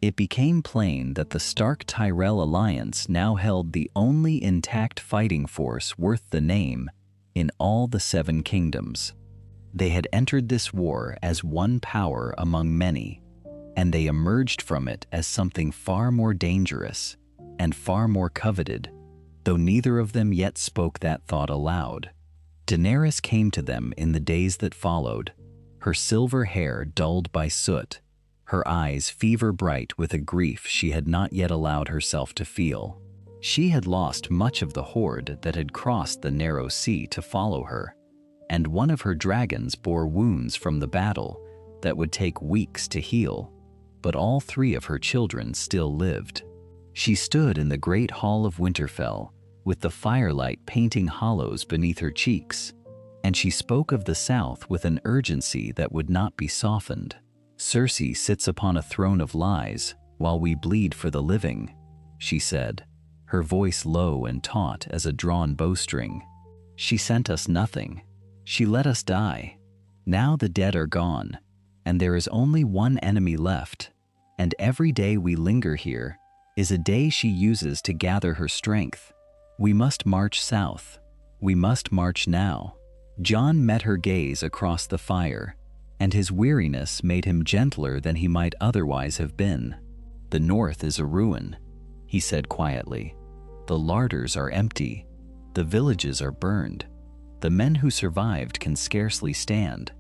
it became plain that the Stark Tyrell alliance now held the only intact fighting force worth the name in all the Seven Kingdoms. They had entered this war as one power among many, and they emerged from it as something far more dangerous and far more coveted, though neither of them yet spoke that thought aloud. Daenerys came to them in the days that followed, her silver hair dulled by soot, her eyes fever-bright with a grief she had not yet allowed herself to feel. She had lost much of the horde that had crossed the narrow sea to follow her, and one of her dragons bore wounds from the battle that would take weeks to heal, but all three of her children still lived. She stood in the great hall of Winterfell, with the firelight painting hollows beneath her cheeks, and she spoke of the South with an urgency that would not be softened. "Cersei sits upon a throne of lies while we bleed for the living," she said, her voice low and taut as a drawn bowstring. "She sent us nothing. She let us die. Now the dead are gone, and there is only one enemy left, and every day we linger here is a day she uses to gather her strength. We must march south. We must march now." Jon met her gaze across the fire, and his weariness made him gentler than he might otherwise have been. "The North is a ruin," he said quietly. "The larders are empty. The villages are burned. The men who survived can scarcely stand.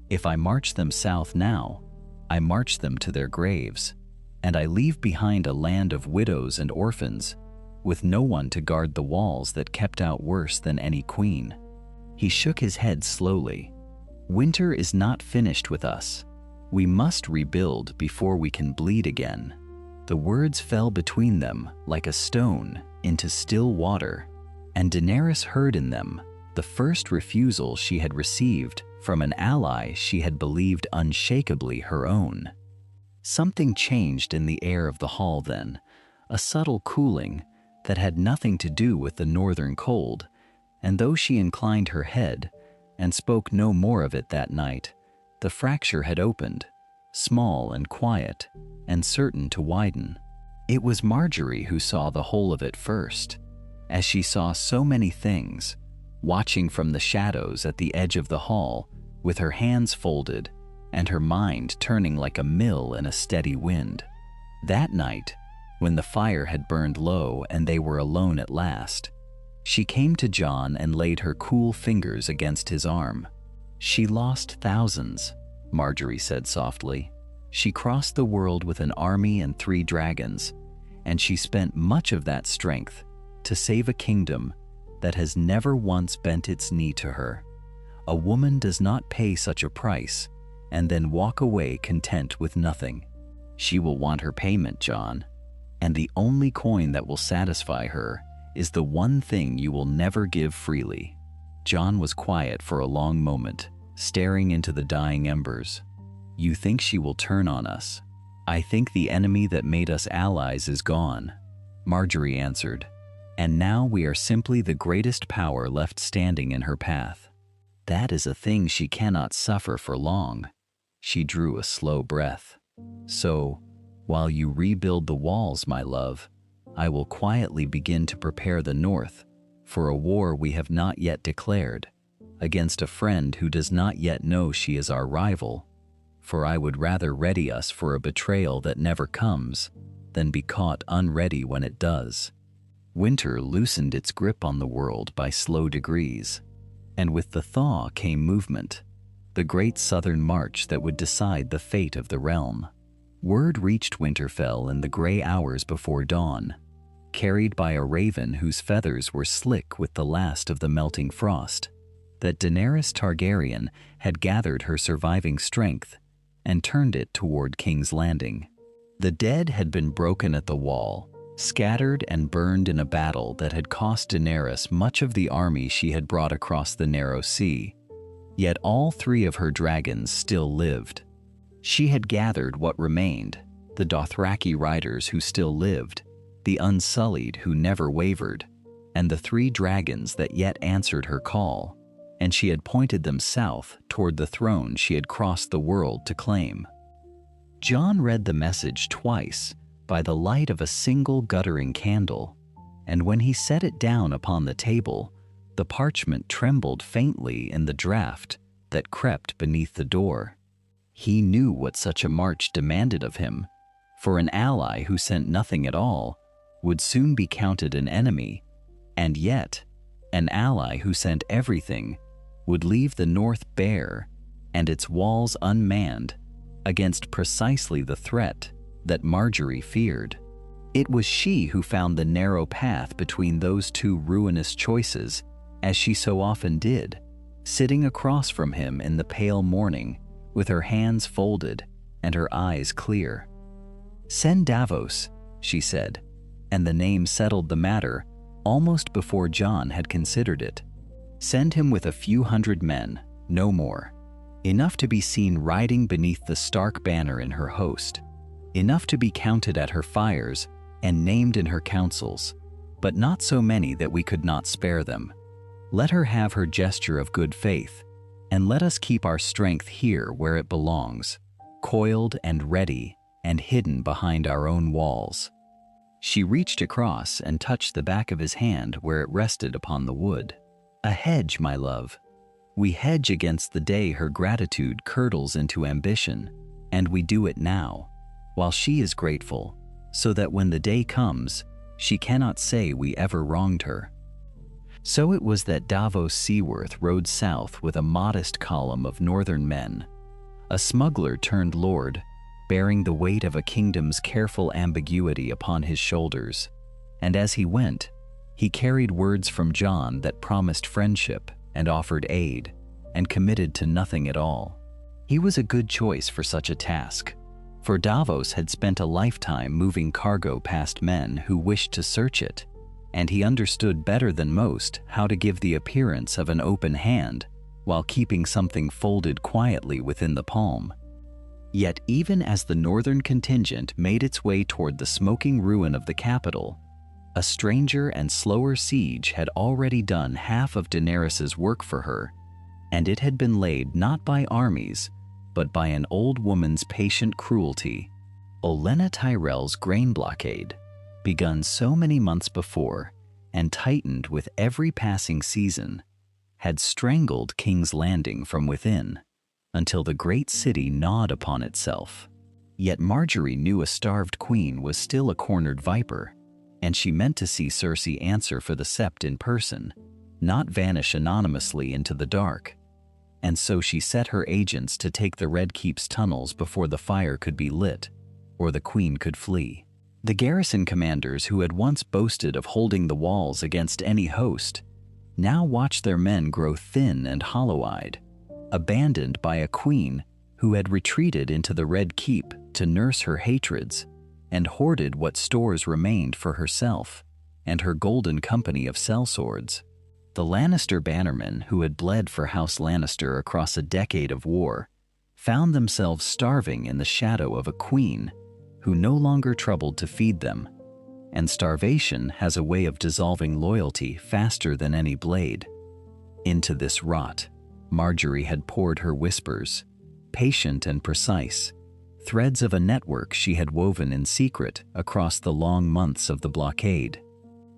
If I march them south now, I march them to their graves, and I leave behind a land of widows and orphans, with no one to guard the walls that kept out worse than any queen." He shook his head slowly. "Winter is not finished with us. We must rebuild before we can bleed again." The words fell between them like a stone into still water, and Daenerys heard in them the first refusal she had received from an ally she had believed unshakably her own. Something changed in the air of the hall then, a subtle cooling that had nothing to do with the northern cold, and though she inclined her head and spoke no more of it that night, the fracture had opened, small and quiet, and certain to widen. It was Margaery who saw the whole of it first, as she saw so many things, watching from the shadows at the edge of the hall, with her hands folded and her mind turning like a mill in a steady wind. That night, when the fire had burned low and they were alone at last, she came to Jon and laid her cool fingers against his arm. "She lost thousands," Margaery said softly. "She crossed the world with an army and 3 dragons, and she spent much of that strength to save a kingdom that has never once bent its knee to her. A woman does not pay such a price and then walk away content with nothing. She will want her payment, Jon, and the only coin that will satisfy her is the one thing you will never give freely." Jon was quiet for a long moment, staring into the dying embers. "You think she will turn on us? I think the enemy that made us allies is gone," Margaery answered, "and now we are simply the greatest power left standing in her path. That is a thing she cannot suffer for long." She drew a slow breath. "So, while you rebuild the walls, my love, I will quietly begin to prepare the North for a war we have not yet declared, against a friend who does not yet know she is our rival, for I would rather ready us for a betrayal that never comes than be caught unready when it does." Winter loosened its grip on the world by slow degrees, and with the thaw came movement, the great southern march that would decide the fate of the realm. Word reached Winterfell in the gray hours before dawn, carried by a raven whose feathers were slick with the last of the melting frost, that Daenerys Targaryen had gathered her surviving strength and turned it toward King's Landing. The dead had been broken at the wall, scattered and burned in a battle that had cost Daenerys much of the army she had brought across the narrow sea. Yet all three of her dragons still lived. She had gathered what remained, the Dothraki riders who still lived, the Unsullied who never wavered, and the three dragons that yet answered her call, and she had pointed them south toward the throne she had crossed the world to claim. Jon read the message twice by the light of a single guttering candle, and when he set it down upon the table, the parchment trembled faintly in the draught that crept beneath the door. He knew what such a march demanded of him, for an ally who sent nothing at all would soon be counted an enemy, and yet an ally who sent everything would leave the north bare and its walls unmanned against precisely the threat that Margaery feared. It was she who found the narrow path between those two ruinous choices, as she so often did, sitting across from him in the pale morning with her hands folded and her eyes clear. "Send Davos," she said, and the name settled the matter almost before Jon had considered it. Send him with a few hundred men, no more. Enough to be seen riding beneath the Stark banner in her host. Enough to be counted at her fires and named in her councils, but not so many that we could not spare them. Let her have her gesture of good faith, and let us keep our strength here where it belongs, coiled and ready and hidden behind our own walls. She reached across and touched the back of his hand where it rested upon the wood. "A hedge, my love. We hedge against the day her gratitude curdles into ambition, and we do it now, while she is grateful, so that when the day comes, she cannot say we ever wronged her." So it was that Davos Seaworth rode south with a modest column of northern men, a smuggler turned lord, bearing the weight of a kingdom's careful ambiguity upon his shoulders, and as he went, he carried words from Jon that promised friendship and offered aid, and committed to nothing at all. He was a good choice for such a task, for Davos had spent a lifetime moving cargo past men who wished to search it, and he understood better than most how to give the appearance of an open hand while keeping something folded quietly within the palm. Yet even as the northern contingent made its way toward the smoking ruin of the capital, a stranger and slower siege had already done half of Daenerys's work for her, and it had been laid not by armies, but by an old woman's patient cruelty. Olenna Tyrell's grain blockade, begun so many months before and tightened with every passing season, had strangled King's Landing from within until the great city gnawed upon itself. Yet Margaery knew a starved queen was still a cornered viper, and she meant to see Cersei answer for the sept in person, not vanish anonymously into the dark. And so she set her agents to take the Red Keep's tunnels before the fire could be lit, or the queen could flee. The garrison commanders who had once boasted of holding the walls against any host now watched their men grow thin and hollow-eyed, abandoned by a queen who had retreated into the Red Keep to nurse her hatreds and hoarded what stores remained for herself and her golden company of sellswords. The Lannister bannermen who had bled for House Lannister across a decade of war found themselves starving in the shadow of a queen who no longer troubled to feed them, and starvation has a way of dissolving loyalty faster than any blade. Into this rot, Margaery had poured her whispers, patient and precise, threads of a network she had woven in secret across the long months of the blockade.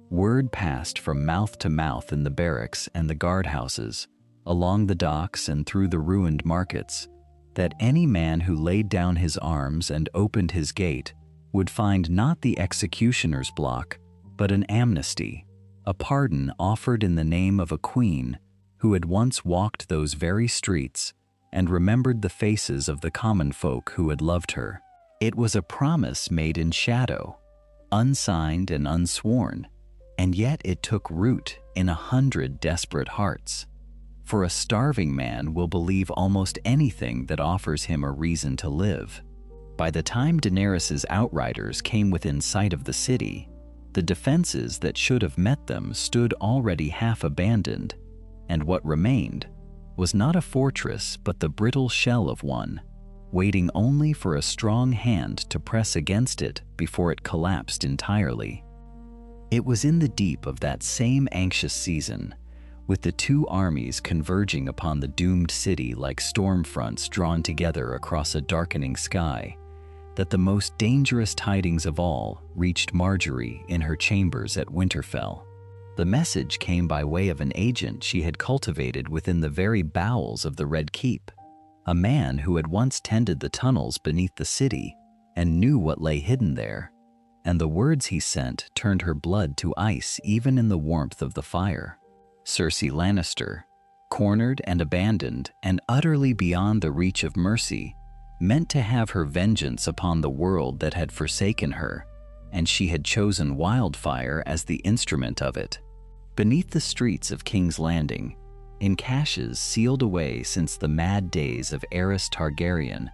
Word passed from mouth to mouth in the barracks and the guardhouses, along the docks and through the ruined markets, that any man who laid down his arms and opened his gate would find not the executioner's block, but an amnesty, a pardon offered in the name of a queen who had once walked those very streets and remembered the faces of the common folk who had loved her. It was a promise made in shadow, unsigned and unsworn, and yet it took root in 100 desperate hearts. For a starving man will believe almost anything that offers him a reason to live. By the time Daenerys's outriders came within sight of the city, the defenses that should have met them stood already half abandoned, and what remained was not a fortress but the brittle shell of one, waiting only for a strong hand to press against it before it collapsed entirely. It was in the deep of that same anxious season, with the two armies converging upon the doomed city like storm fronts drawn together across a darkening sky, that the most dangerous tidings of all reached Margaery in her chambers at Winterfell. The message came by way of an agent she had cultivated within the very bowels of the Red Keep, a man who had once tended the tunnels beneath the city and knew what lay hidden there, and the words he sent turned her blood to ice even in the warmth of the fire. Cersei Lannister, cornered and abandoned and utterly beyond the reach of mercy, meant to have her vengeance upon the world that had forsaken her, and she had chosen wildfire as the instrument of it. Beneath the streets of King's Landing, in caches sealed away since the mad days of Daenerys Targaryen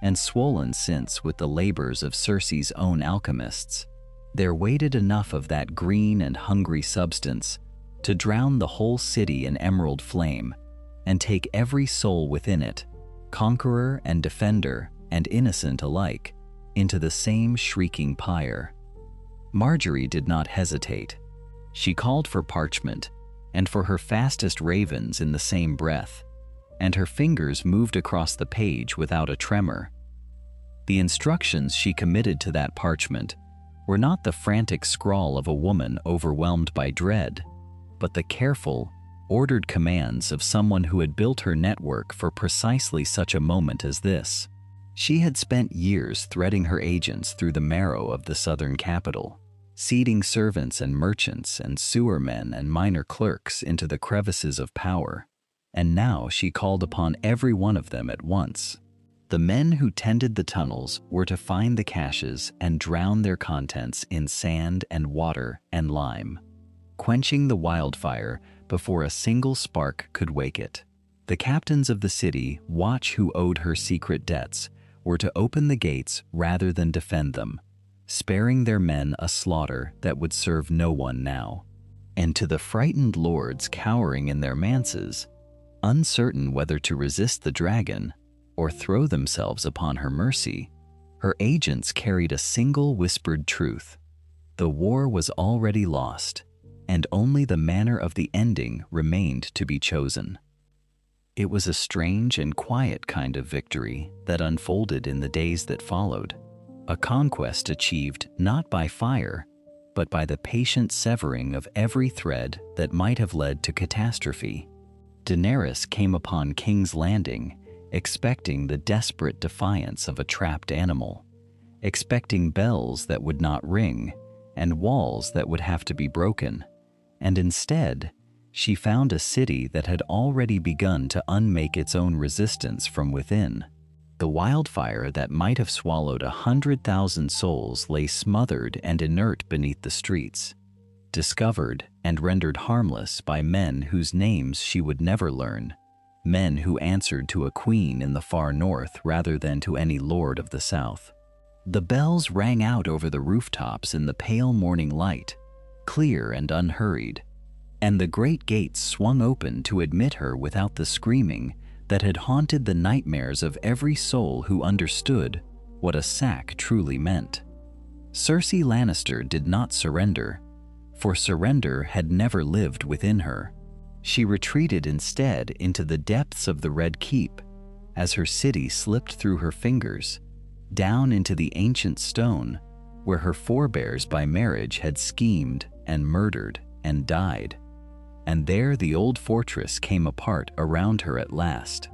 and swollen since with the labors of Cersei's own alchemists, there waited enough of that green and hungry substance to drown the whole city in emerald flame and take every soul within it, conqueror and defender and innocent alike, into the same shrieking pyre. Margaery did not hesitate. She called for parchment and for her fastest ravens in the same breath, and her fingers moved across the page without a tremor. The instructions she committed to that parchment were not the frantic scrawl of a woman overwhelmed by dread, but the careful, ordered commands of someone who had built her network for precisely such a moment as this. She had spent years threading her agents through the marrow of the southern capital, seeding servants and merchants and sewermen and minor clerks into the crevices of power, and now she called upon every one of them at once. The men who tended the tunnels were to find the caches and drown their contents in sand and water and lime, quenching the wildfire before a single spark could wake it. The captains of the city, watch who owed her secret debts, were to open the gates rather than defend them, sparing their men a slaughter that would serve no one now. And to the frightened lords cowering in their manses, uncertain whether to resist the dragon or throw themselves upon her mercy, her agents carried a single whispered truth: the war was already lost, and only the manner of the ending remained to be chosen. It was a strange and quiet kind of victory that unfolded in the days that followed, a conquest achieved not by fire, but by the patient severing of every thread that might have led to catastrophe. Daenerys came upon King's Landing expecting the desperate defiance of a trapped animal, expecting bells that would not ring and walls that would have to be broken, and instead, she found a city that had already begun to unmake its own resistance from within. The wildfire that might have swallowed 100,000 souls lay smothered and inert beneath the streets, discovered and rendered harmless by men whose names she would never learn, men who answered to a queen in the far north rather than to any lord of the south. The bells rang out over the rooftops in the pale morning light, clear and unhurried, and the great gates swung open to admit her without the screaming that had haunted the nightmares of every soul who understood what a sack truly meant. Cersei Lannister did not surrender, for surrender had never lived within her. She retreated instead into the depths of the Red Keep as her city slipped through her fingers, down into the ancient stone where her forebears by marriage had schemed and murdered and died. And there the old fortress came apart around her at last.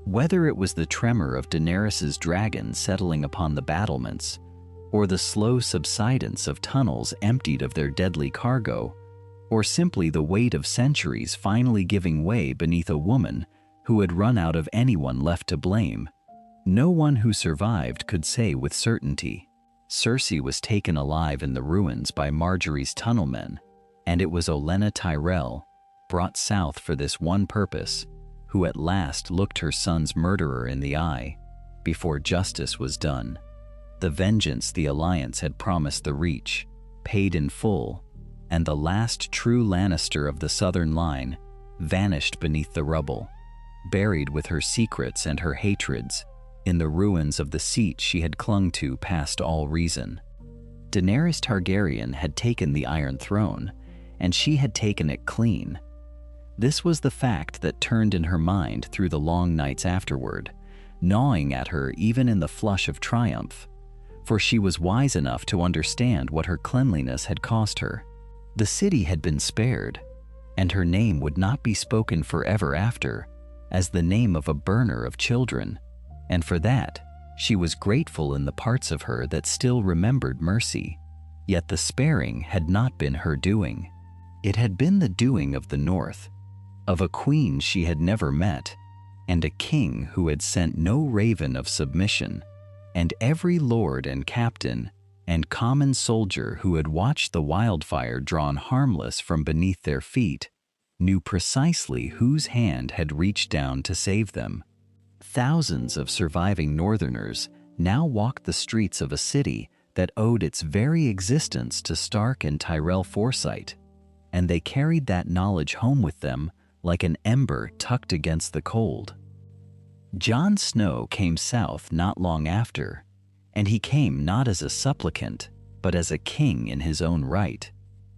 Whether it was the tremor of Daenerys's dragon settling upon the battlements, or the slow subsidence of tunnels emptied of their deadly cargo, or simply the weight of centuries finally giving way beneath a woman who had run out of anyone left to blame, No one who survived could say with certainty. Cersei was taken alive in the ruins by Margaery's tunnelmen, and it was Olenna Tyrell, brought south for this one purpose, who at last looked her son's murderer in the eye before justice was done. The vengeance the Alliance had promised the Reach, paid in full, and the last true Lannister of the Southern Line vanished beneath the rubble, buried with her secrets and her hatreds in the ruins of the seat she had clung to past all reason. Daenerys Targaryen had taken the Iron Throne, and she had taken it clean. This was the fact that turned in her mind through the long nights afterward, gnawing at her even in the flush of triumph, for she was wise enough to understand what her cleanliness had cost her. The city had been spared, and her name would not be spoken forever after as the name of a burner of children, and for that she was grateful in the parts of her that still remembered mercy. Yet the sparing had not been her doing. It had been the doing of the North, of a queen she had never met, and a king who had sent no raven of submission, and every lord and captain and common soldier who had watched the wildfire drawn harmless from beneath their feet knew precisely whose hand had reached down to save them. Thousands of surviving Northerners now walked the streets of a city that owed its very existence to Stark and Tyrell foresight, and they carried that knowledge home with them like an ember tucked against the cold. Jon Snow came south not long after, and he came not as a supplicant, but as a king in his own right,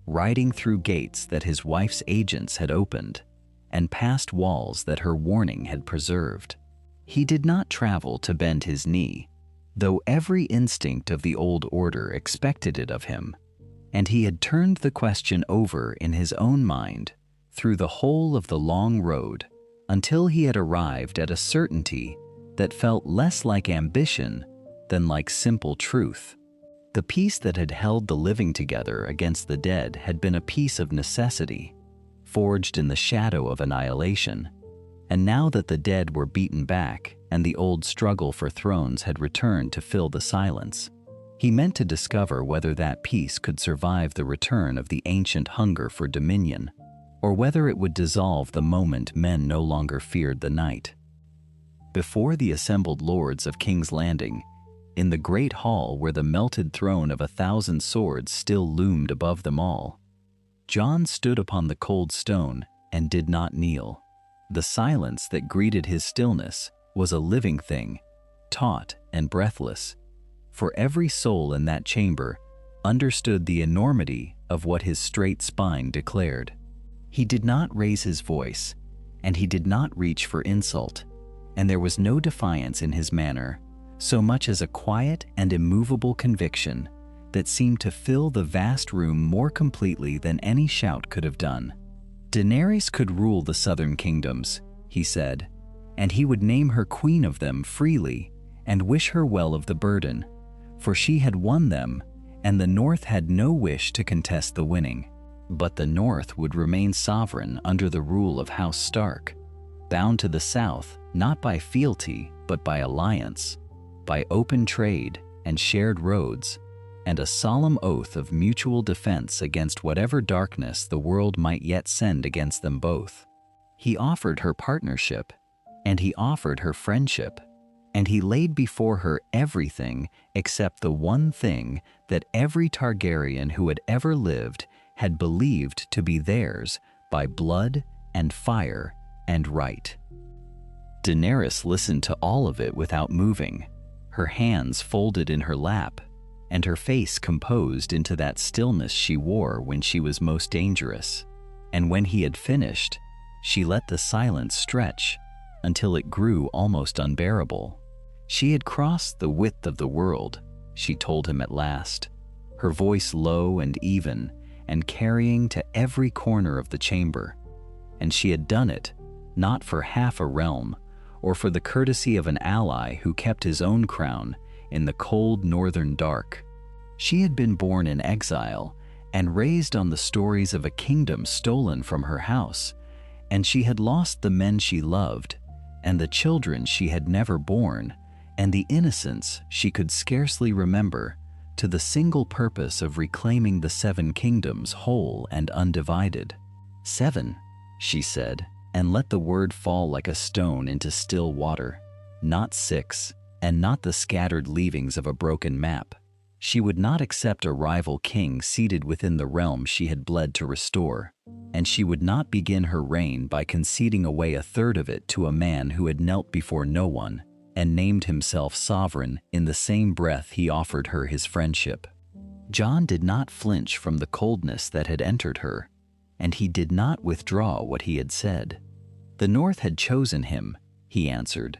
riding through gates that his wife's agents had opened, and past walls that her warning had preserved. He did not travel to bend his knee, though every instinct of the old order expected it of him, and he had turned the question over in his own mind through the whole of the long road until he had arrived at a certainty that felt less like ambition than like simple truth. The peace that had held the living together against the dead had been a peace of necessity, forged in the shadow of annihilation, and now that the dead were beaten back and the old struggle for thrones had returned to fill the silence, he meant to discover whether that peace could survive the return of the ancient hunger for dominion, or whether it would dissolve the moment men no longer feared the night. Before the assembled lords of King's Landing, in the great hall where the melted throne of 1,000 swords still loomed above them all, Jon stood upon the cold stone and did not kneel. The silence that greeted his stillness was a living thing, taut and breathless, for every soul in that chamber understood the enormity of what his straight spine declared. He did not raise his voice, and he did not reach for insult, and there was no defiance in his manner, so much as a quiet and immovable conviction that seemed to fill the vast room more completely than any shout could have done. Daenerys could rule the southern kingdoms, he said, and he would name her queen of them freely and wish her well of the burden, for she had won them, and the North had no wish to contest the winning. But the North would remain sovereign under the rule of House Stark, bound to the South not by fealty but by alliance, by open trade and shared roads, and a solemn oath of mutual defense against whatever darkness the world might yet send against them both. He offered her partnership, and he offered her friendship, and he laid before her everything except the one thing that every Targaryen who had ever lived had believed to be theirs by blood and fire and right. Daenerys listened to all of it without moving, her hands folded in her lap, and her face composed into that stillness she wore when she was most dangerous. And when he had finished, she let the silence stretch until it grew almost unbearable. She had crossed the width of the world, she told him at last, her voice low and even and carrying to every corner of the chamber. And she had done it, not for half a realm, or for the courtesy of an ally who kept his own crown in the cold northern dark. She had been born in exile and raised on the stories of a kingdom stolen from her house, and she had lost the men she loved and the children she had never borne and the innocence she could scarcely remember, to the single purpose of reclaiming the 7 kingdoms whole and undivided. 7, she said, and let the word fall like a stone into still water. Not 6, and not the scattered leavings of a broken map. She would not accept a rival king seated within the realm she had bled to restore, and she would not begin her reign by conceding away a third of it to a man who had knelt before no one and named himself sovereign in the same breath he offered her his friendship. Jon did not flinch from the coldness that had entered her, and he did not withdraw what he had said. The North had chosen him, he answered,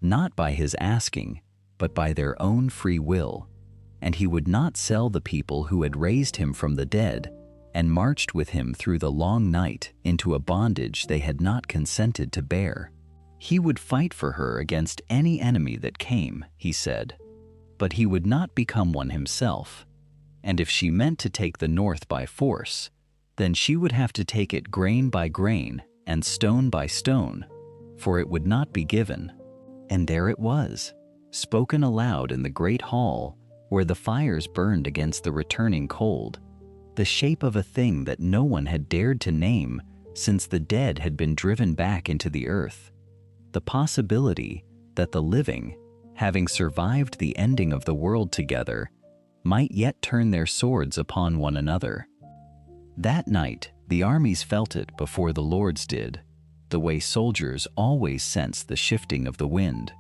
not by his asking, but by their own free will, and he would not sell the people who had raised him from the dead and marched with him through the long night into a bondage they had not consented to bear. He would fight for her against any enemy that came, he said, but he would not become one himself, and if she meant to take the North by force, then she would have to take it grain by grain and stone by stone, for it would not be given. And there it was, spoken aloud in the great hall where the fires burned against the returning cold, the shape of a thing that no one had dared to name since the dead had been driven back into the earth. The possibility that the living, having survived the ending of the world together, might yet turn their swords upon one another. That night, the armies felt it before the lords did, the way soldiers always sense the shifting of the wind.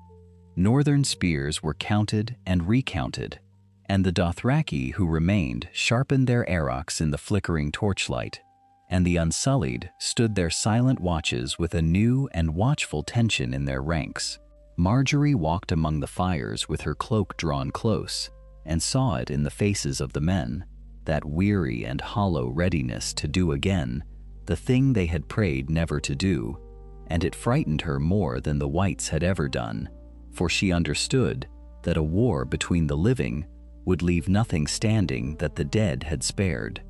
Northern spears were counted and recounted, and the Dothraki who remained sharpened their arrows in the flickering torchlight, and the Unsullied stood their silent watches with a new and watchful tension in their ranks. Margaery walked among the fires with her cloak drawn close, and saw it in the faces of the men, that weary and hollow readiness to do again the thing they had prayed never to do, and it frightened her more than the whites had ever done, for she understood that a war between the living would leave nothing standing that the dead had spared.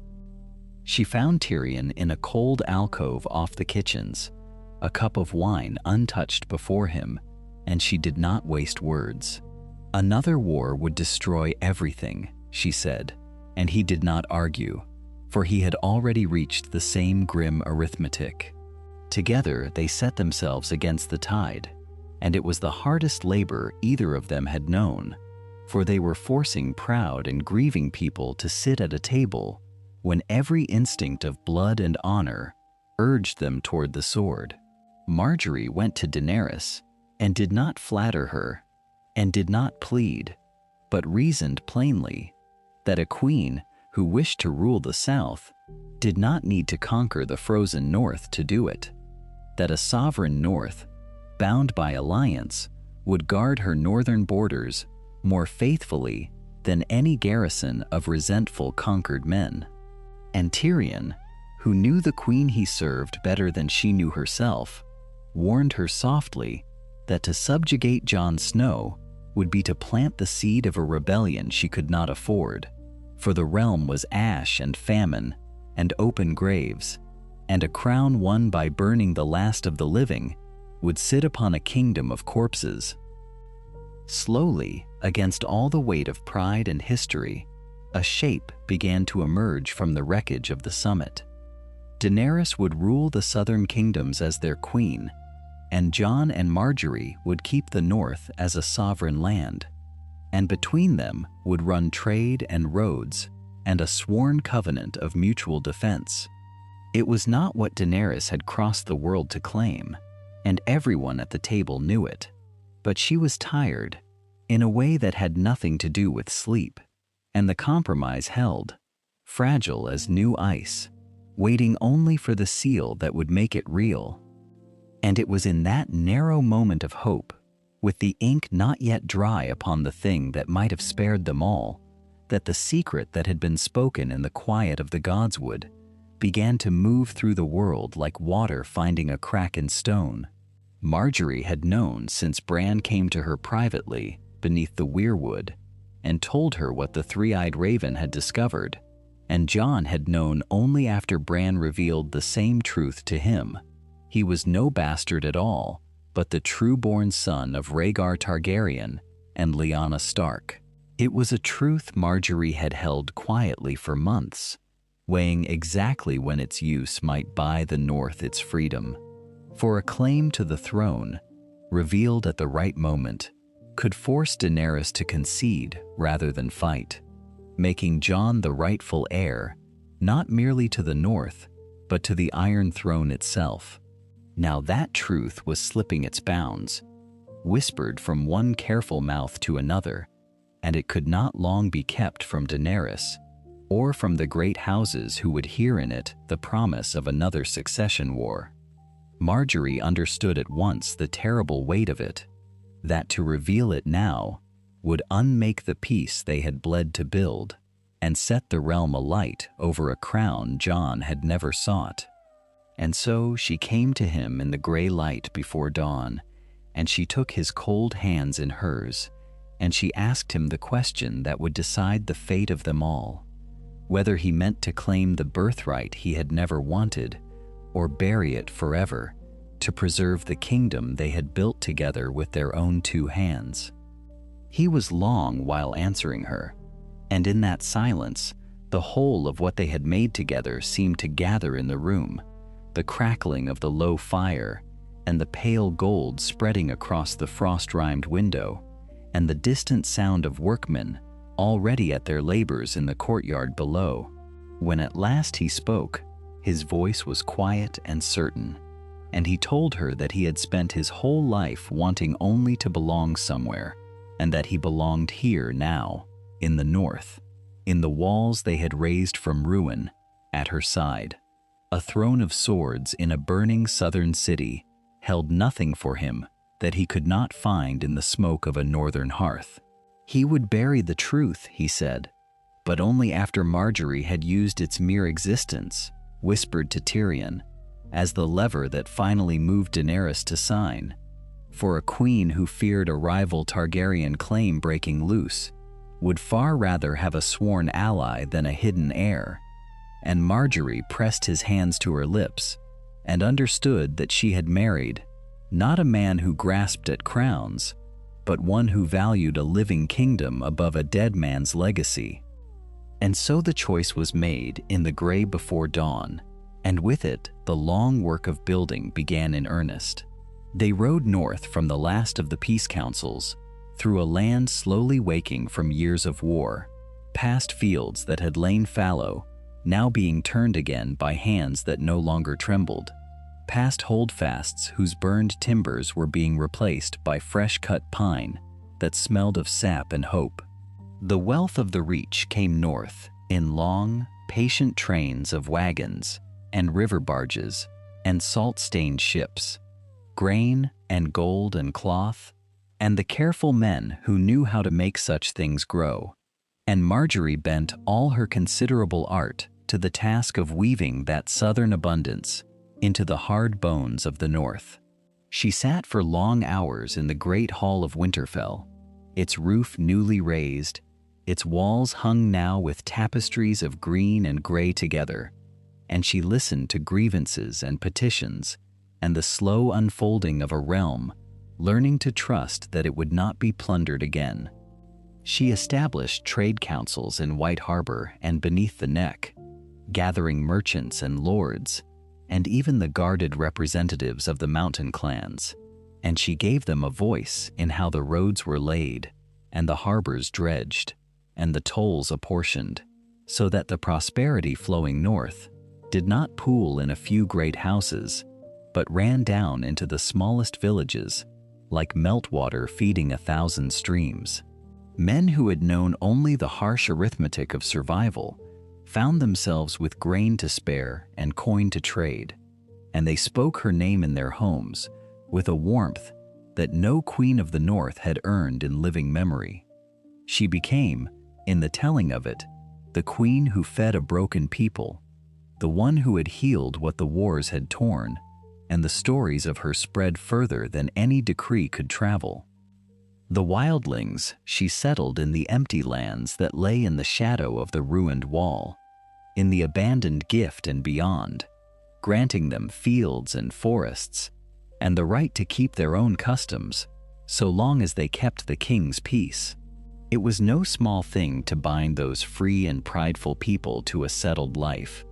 She found Tyrion in a cold alcove off the kitchens, a cup of wine untouched before him, and she did not waste words. Another war would destroy everything, she said, and he did not argue, for he had already reached the same grim arithmetic. Together they set themselves against the tide, and it was the hardest labor either of them had known, for they were forcing proud and grieving people to sit at a table when every instinct of blood and honor urged them toward the sword. Margaery went to Daenerys and did not flatter her and did not plead, but reasoned plainly that a queen who wished to rule the South did not need to conquer the frozen North to do it, that a sovereign North, bound by alliance, would guard her northern borders more faithfully than any garrison of resentful conquered men. And Tyrion, who knew the queen he served better than she knew herself, warned her softly that to subjugate Jon Snow would be to plant the seed of a rebellion she could not afford, for the realm was ash and famine and open graves, and a crown won by burning the last of the living would sit upon a kingdom of corpses. Slowly, against all the weight of pride and history, a shape began to emerge from the wreckage of the summit. Daenerys would rule the southern kingdoms as their queen, and Jon and Margaery would keep the north as a sovereign land, and between them would run trade and roads and a sworn covenant of mutual defense. It was not what Daenerys had crossed the world to claim, and everyone at the table knew it, but she was tired in a way that had nothing to do with sleep, and the compromise held, fragile as new ice, waiting only for the seal that would make it real. And it was in that narrow moment of hope, with the ink not yet dry upon the thing that might have spared them all, that the secret that had been spoken in the quiet of the godswood began to move through the world like water finding a crack in stone. Margaery had known since Bran came to her privately beneath the weirwood and told her what the three-eyed raven had discovered, and Jon had known only after Bran revealed the same truth to him. He was no bastard at all, but the true-born son of Rhaegar Targaryen and Lyanna Stark. It was a truth Margaery had held quietly for months, weighing exactly when its use might buy the North its freedom. For a claim to the throne, revealed at the right moment, could force Daenerys to concede rather than fight, making Jon the rightful heir, not merely to the North, but to the Iron Throne itself. Now that truth was slipping its bounds, whispered from one careful mouth to another, and it could not long be kept from Daenerys, or from the great houses who would hear in it the promise of another succession war. Margaery understood at once the terrible weight of it, that to reveal it now would unmake the peace they had bled to build, and set the realm alight over a crown Jon had never sought. And so she came to him in the gray light before dawn, and she took his cold hands in hers, and she asked him the question that would decide the fate of them all, whether he meant to claim the birthright he had never wanted, or bury it forever, to preserve the kingdom they had built together with their own two hands. He was long while answering her, and in that silence, the whole of what they had made together seemed to gather in the room, the crackling of the low fire, and the pale gold spreading across the frost-rimed window, and the distant sound of workmen already at their labors in the courtyard below. When at last he spoke, his voice was quiet and certain, and he told her that he had spent his whole life wanting only to belong somewhere, and that he belonged here now, in the North, in the walls they had raised from ruin, at her side. A throne of swords in a burning southern city held nothing for him that he could not find in the smoke of a northern hearth. He would bury the truth, he said, but only after Margaery had used its mere existence, whispered to Tyrion, as the lever that finally moved Daenerys to sign. For a queen who feared a rival Targaryen claim breaking loose would far rather have a sworn ally than a hidden heir. And Margaery pressed his hands to her lips and understood that she had married not a man who grasped at crowns, but one who valued a living kingdom above a dead man's legacy. And so the choice was made in the gray before dawn, and with it the long work of building began in earnest. They rode north from the last of the peace councils, through a land slowly waking from years of war, past fields that had lain fallow, now being turned again by hands that no longer trembled, past holdfasts whose burned timbers were being replaced by fresh-cut pine that smelled of sap and hope. The wealth of the Reach came north in long, patient trains of wagons and river barges and salt-stained ships, grain and gold and cloth, and the careful men who knew how to make such things grow. And Margaery bent all her considerable art to the task of weaving that southern abundance into the hard bones of the North. She sat for long hours in the great hall of Winterfell, its roof newly raised, its walls hung now with tapestries of green and gray together, and she listened to grievances and petitions and the slow unfolding of a realm, learning to trust that it would not be plundered again. She established trade councils in White Harbor and beneath the Neck, gathering merchants and lords, and even the guarded representatives of the mountain clans, and she gave them a voice in how the roads were laid, and the harbors dredged, and the tolls apportioned, so that the prosperity flowing north did not pool in a few great houses, but ran down into the smallest villages, like meltwater feeding 1,000 streams. Men who had known only the harsh arithmetic of survival found themselves with grain to spare and coin to trade, and they spoke her name in their homes with a warmth that no queen of the North had earned in living memory. She became, in the telling of it, the queen who fed a broken people, the one who had healed what the wars had torn, and the stories of her spread further than any decree could travel. The wildlings she settled in the empty lands that lay in the shadow of the ruined wall, in the abandoned gift and beyond, granting them fields and forests, and the right to keep their own customs, so long as they kept the king's peace. It was no small thing to bind those free and prideful people to a settled life,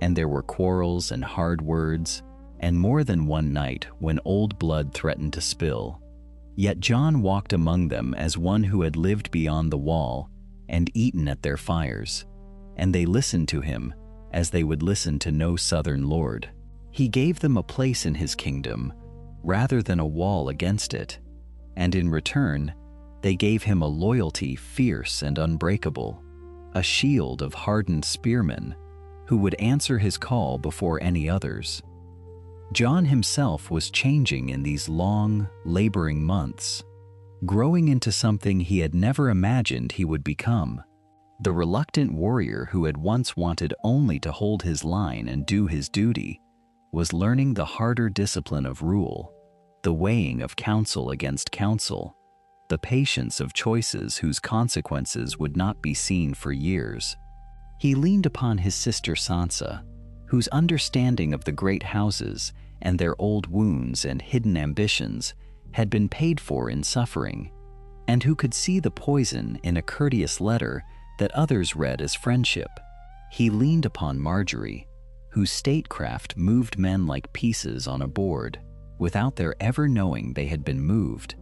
and there were quarrels and hard words, and more than one night when old blood threatened to spill. Yet Jon walked among them as one who had lived beyond the wall and eaten at their fires, and they listened to him as they would listen to no southern lord. He gave them a place in his kingdom rather than a wall against it, and in return they gave him a loyalty fierce and unbreakable, a shield of hardened spearmen who would answer his call before any others. Jon himself was changing in these long, laboring months, growing into something he had never imagined he would become. The reluctant warrior who had once wanted only to hold his line and do his duty was learning the harder discipline of rule, the weighing of counsel against counsel, the patience of choices whose consequences would not be seen for years. He leaned upon his sister Sansa, whose understanding of the great houses and their old wounds and hidden ambitions had been paid for in suffering, and who could see the poison in a courteous letter that others read as friendship. He leaned upon Margaery, whose statecraft moved men like pieces on a board, without their ever knowing they had been moved,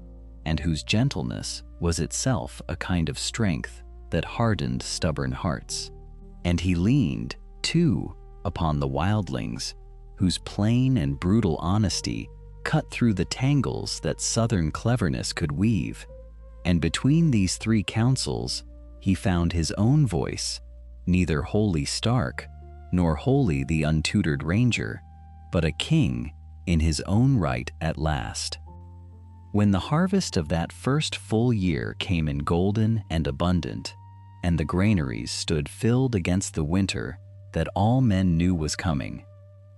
and whose gentleness was itself a kind of strength that hardened stubborn hearts. And he leaned, too, upon the wildlings, whose plain and brutal honesty cut through the tangles that southern cleverness could weave. And between these three counsels, he found his own voice, neither wholly Stark, nor wholly the untutored ranger, but a king in his own right at last. When the harvest of that first full year came in golden and abundant, and the granaries stood filled against the winter that all men knew was coming,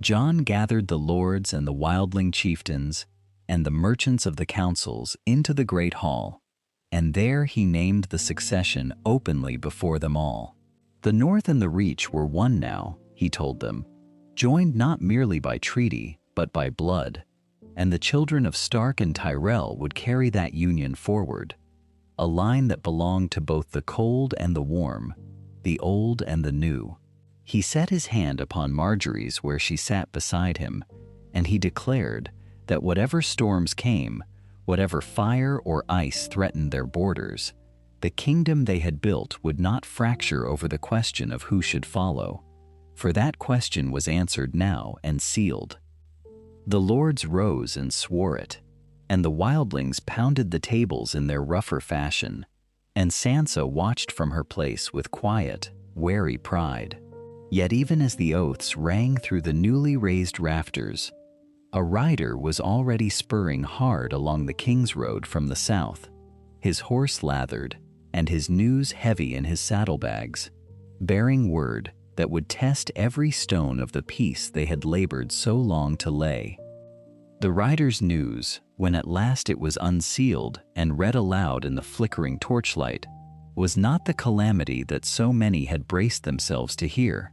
Jon gathered the lords and the wildling chieftains and the merchants of the councils into the great hall, and there he named the succession openly before them all. The North and the Reach were one now, he told them, joined not merely by treaty, but by blood, and the children of Stark and Tyrell would carry that union forward, a line that belonged to both the cold and the warm, the old and the new. He set his hand upon Margaery's where she sat beside him, and he declared that whatever storms came, whatever fire or ice threatened their borders, the kingdom they had built would not fracture over the question of who should follow, for that question was answered now and sealed. The lords rose and swore it, and the wildlings pounded the tables in their rougher fashion, and Sansa watched from her place with quiet, wary pride. Yet even as the oaths rang through the newly raised rafters, a rider was already spurring hard along the King's Road from the south, his horse lathered and his news heavy in his saddlebags, bearing word that would test every stone of the peace they had labored so long to lay. The rider's news, when at last it was unsealed and read aloud in the flickering torchlight, was not the calamity that so many had braced themselves to hear,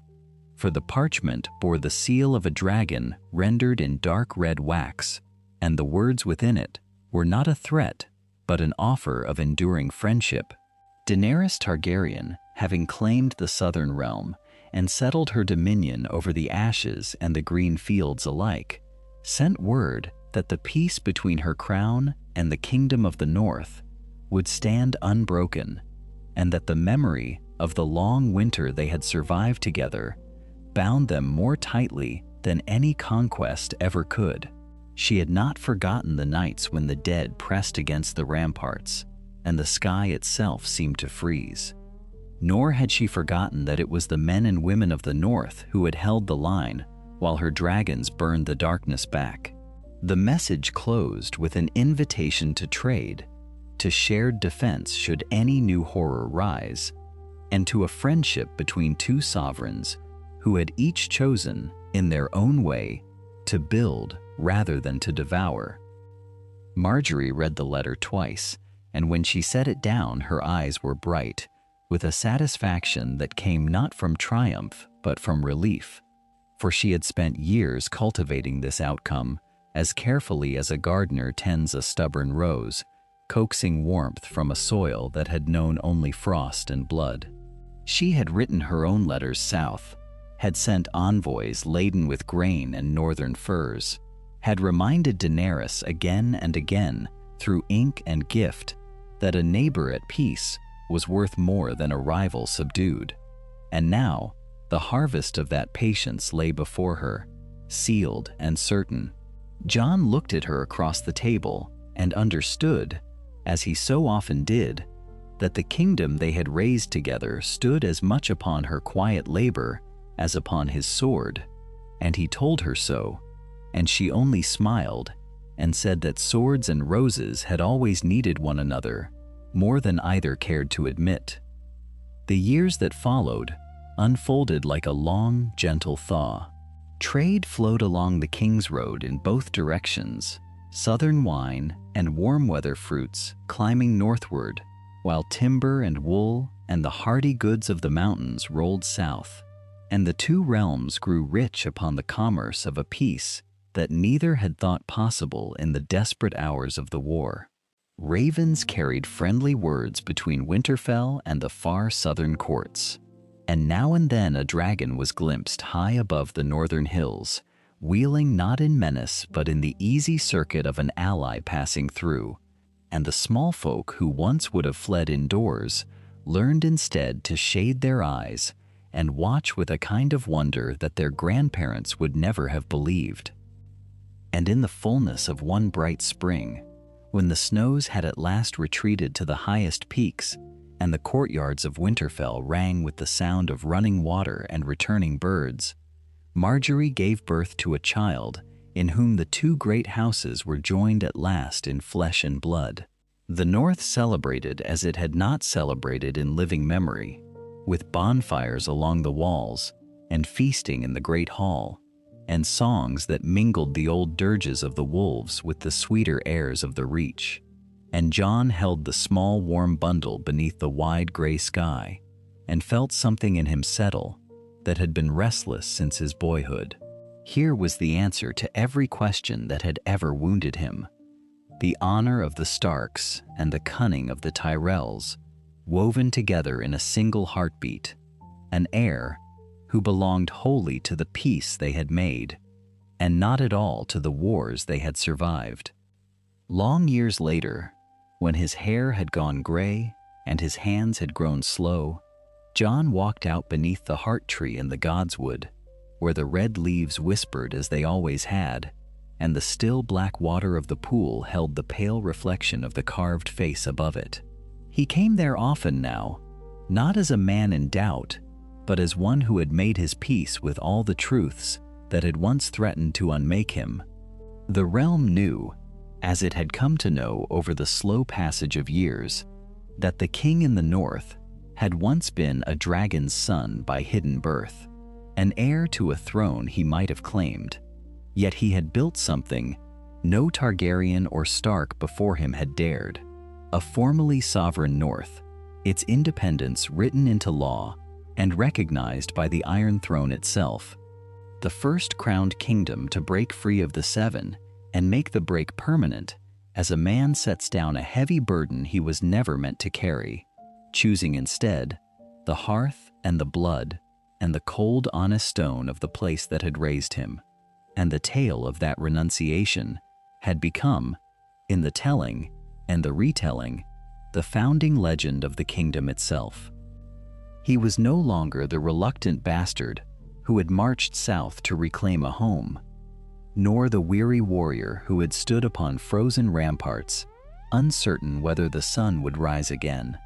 for the parchment bore the seal of a dragon rendered in dark red wax, and the words within it were not a threat, but an offer of enduring friendship. Daenerys Targaryen, having claimed the southern realm and settled her dominion over the ashes and the green fields alike, sent word that the peace between her crown and the kingdom of the north would stand unbroken, and that the memory of the long winter they had survived together bound them more tightly than any conquest ever could. She had not forgotten the nights when the dead pressed against the ramparts and the sky itself seemed to freeze. Nor had she forgotten that it was the men and women of the north who had held the line while her dragons burned the darkness back. The message closed with an invitation to trade, to shared defense should any new horror rise, and to a friendship between two sovereigns who had each chosen, in their own way, to build rather than to devour. Margaery read the letter twice, and when she set it down, her eyes were bright, with a satisfaction that came not from triumph, but from relief, for she had spent years cultivating this outcome as carefully as a gardener tends a stubborn rose, coaxing warmth from a soil that had known only frost and blood. She had written her own letters south, had sent envoys laden with grain and northern furs, had reminded Daenerys again and again through ink and gift that a neighbor at peace was worth more than a rival subdued. And now, the harvest of that patience lay before her, sealed and certain. Jon looked at her across the table and understood, as he so often did, that the kingdom they had raised together stood as much upon her quiet labor as upon his sword, and he told her so, and she only smiled and said that swords and roses had always needed one another more than either cared to admit. The years that followed unfolded like a long, gentle thaw. Trade flowed along the King's Road in both directions, southern wine and warm weather fruits climbing northward, while timber and wool and the hardy goods of the mountains rolled south, and the two realms grew rich upon the commerce of a peace that neither had thought possible in the desperate hours of the war. Ravens carried friendly words between Winterfell and the far southern courts, and now and then a dragon was glimpsed high above the northern hills, wheeling not in menace but in the easy circuit of an ally passing through, and the small folk who once would have fled indoors learned instead to shade their eyes and watch with a kind of wonder that their grandparents would never have believed. And in the fullness of one bright spring, when the snows had at last retreated to the highest peaks, and the courtyards of Winterfell rang with the sound of running water and returning birds, Margaery gave birth to a child in whom the two great houses were joined at last in flesh and blood. The North celebrated as it had not celebrated in living memory, with bonfires along the walls and feasting in the great hall, and songs that mingled the old dirges of the wolves with the sweeter airs of the Reach. And Jon held the small warm bundle beneath the wide gray sky, and felt something in him settle that had been restless since his boyhood. Here was the answer to every question that had ever wounded him. The honor of the Starks and the cunning of the Tyrells, woven together in a single heartbeat, an heir who belonged wholly to the peace they had made, and not at all to the wars they had survived. Long years later, when his hair had gone gray and his hands had grown slow, Jon walked out beneath the heart tree in the godswood, where the red leaves whispered as they always had, and the still black water of the pool held the pale reflection of the carved face above it. He came there often now, not as a man in doubt, but as one who had made his peace with all the truths that had once threatened to unmake him. The realm knew, as it had come to know over the slow passage of years, that the king in the north had once been a dragon's son by hidden birth, an heir to a throne he might have claimed, yet he had built something no Targaryen or Stark before him had dared, a formally sovereign north, its independence written into law and recognized by the Iron Throne itself, the first crowned kingdom to break free of the Seven and make the break permanent as a man sets down a heavy burden he was never meant to carry, choosing instead the hearth and the blood and the cold, honest stone of the place that had raised him. And the tale of that renunciation had become, in the telling and the retelling, the founding legend of the kingdom itself. He was no longer the reluctant bastard who had marched south to reclaim a home, nor the weary warrior who had stood upon frozen ramparts, uncertain whether the sun would rise again.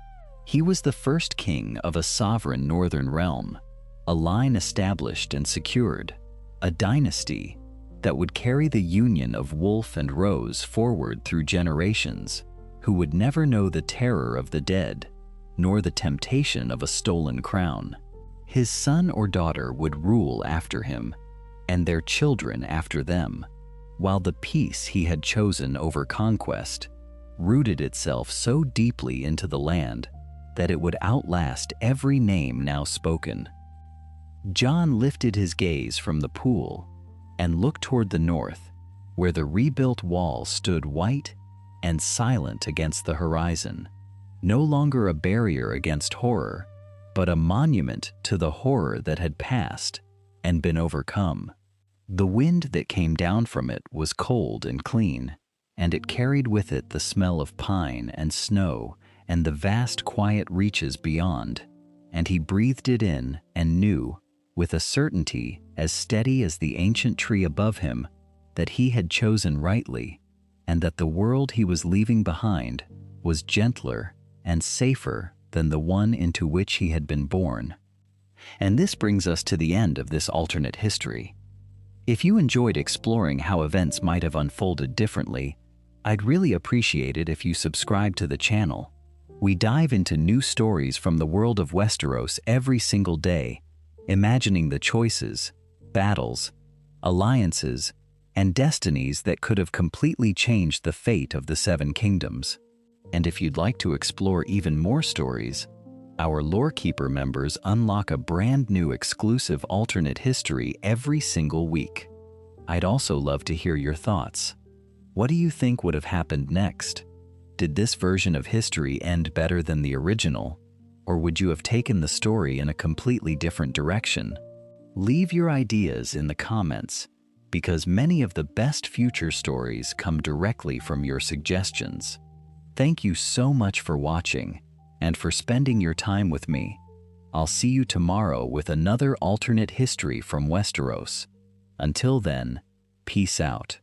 He was the first king of a sovereign northern realm, a line established and secured, a dynasty that would carry the union of Wolf and Rose forward through generations, who would never know the terror of the dead, nor the temptation of a stolen crown. His son or daughter would rule after him, and their children after them, while the peace he had chosen over conquest rooted itself so deeply into the land that it would outlast every name now spoken. Jon lifted his gaze from the pool and looked toward the north, where the rebuilt wall stood white and silent against the horizon. No longer a barrier against horror, but a monument to the horror that had passed and been overcome. The wind that came down from it was cold and clean, and it carried with it the smell of pine and snow and the vast quiet reaches beyond, and he breathed it in and knew, with a certainty as steady as the ancient tree above him, that he had chosen rightly, and that the world he was leaving behind was gentler and safer than the one into which he had been born. And this brings us to the end of this alternate history. If you enjoyed exploring how events might have unfolded differently, I'd really appreciate it if you subscribe to the channel. We dive into new stories from the world of Westeros every single day, imagining the choices, battles, alliances, and destinies that could have completely changed the fate of the Seven Kingdoms. And if you'd like to explore even more stories, our Lorekeeper members unlock a brand new exclusive alternate history every single week. I'd also love to hear your thoughts. What do you think would have happened next? Did this version of history end better than the original, or would you have taken the story in a completely different direction? Leave your ideas in the comments, because many of the best future stories come directly from your suggestions. Thank you so much for watching and for spending your time with me. I'll see you tomorrow with another alternate history from Westeros. Until then, peace out.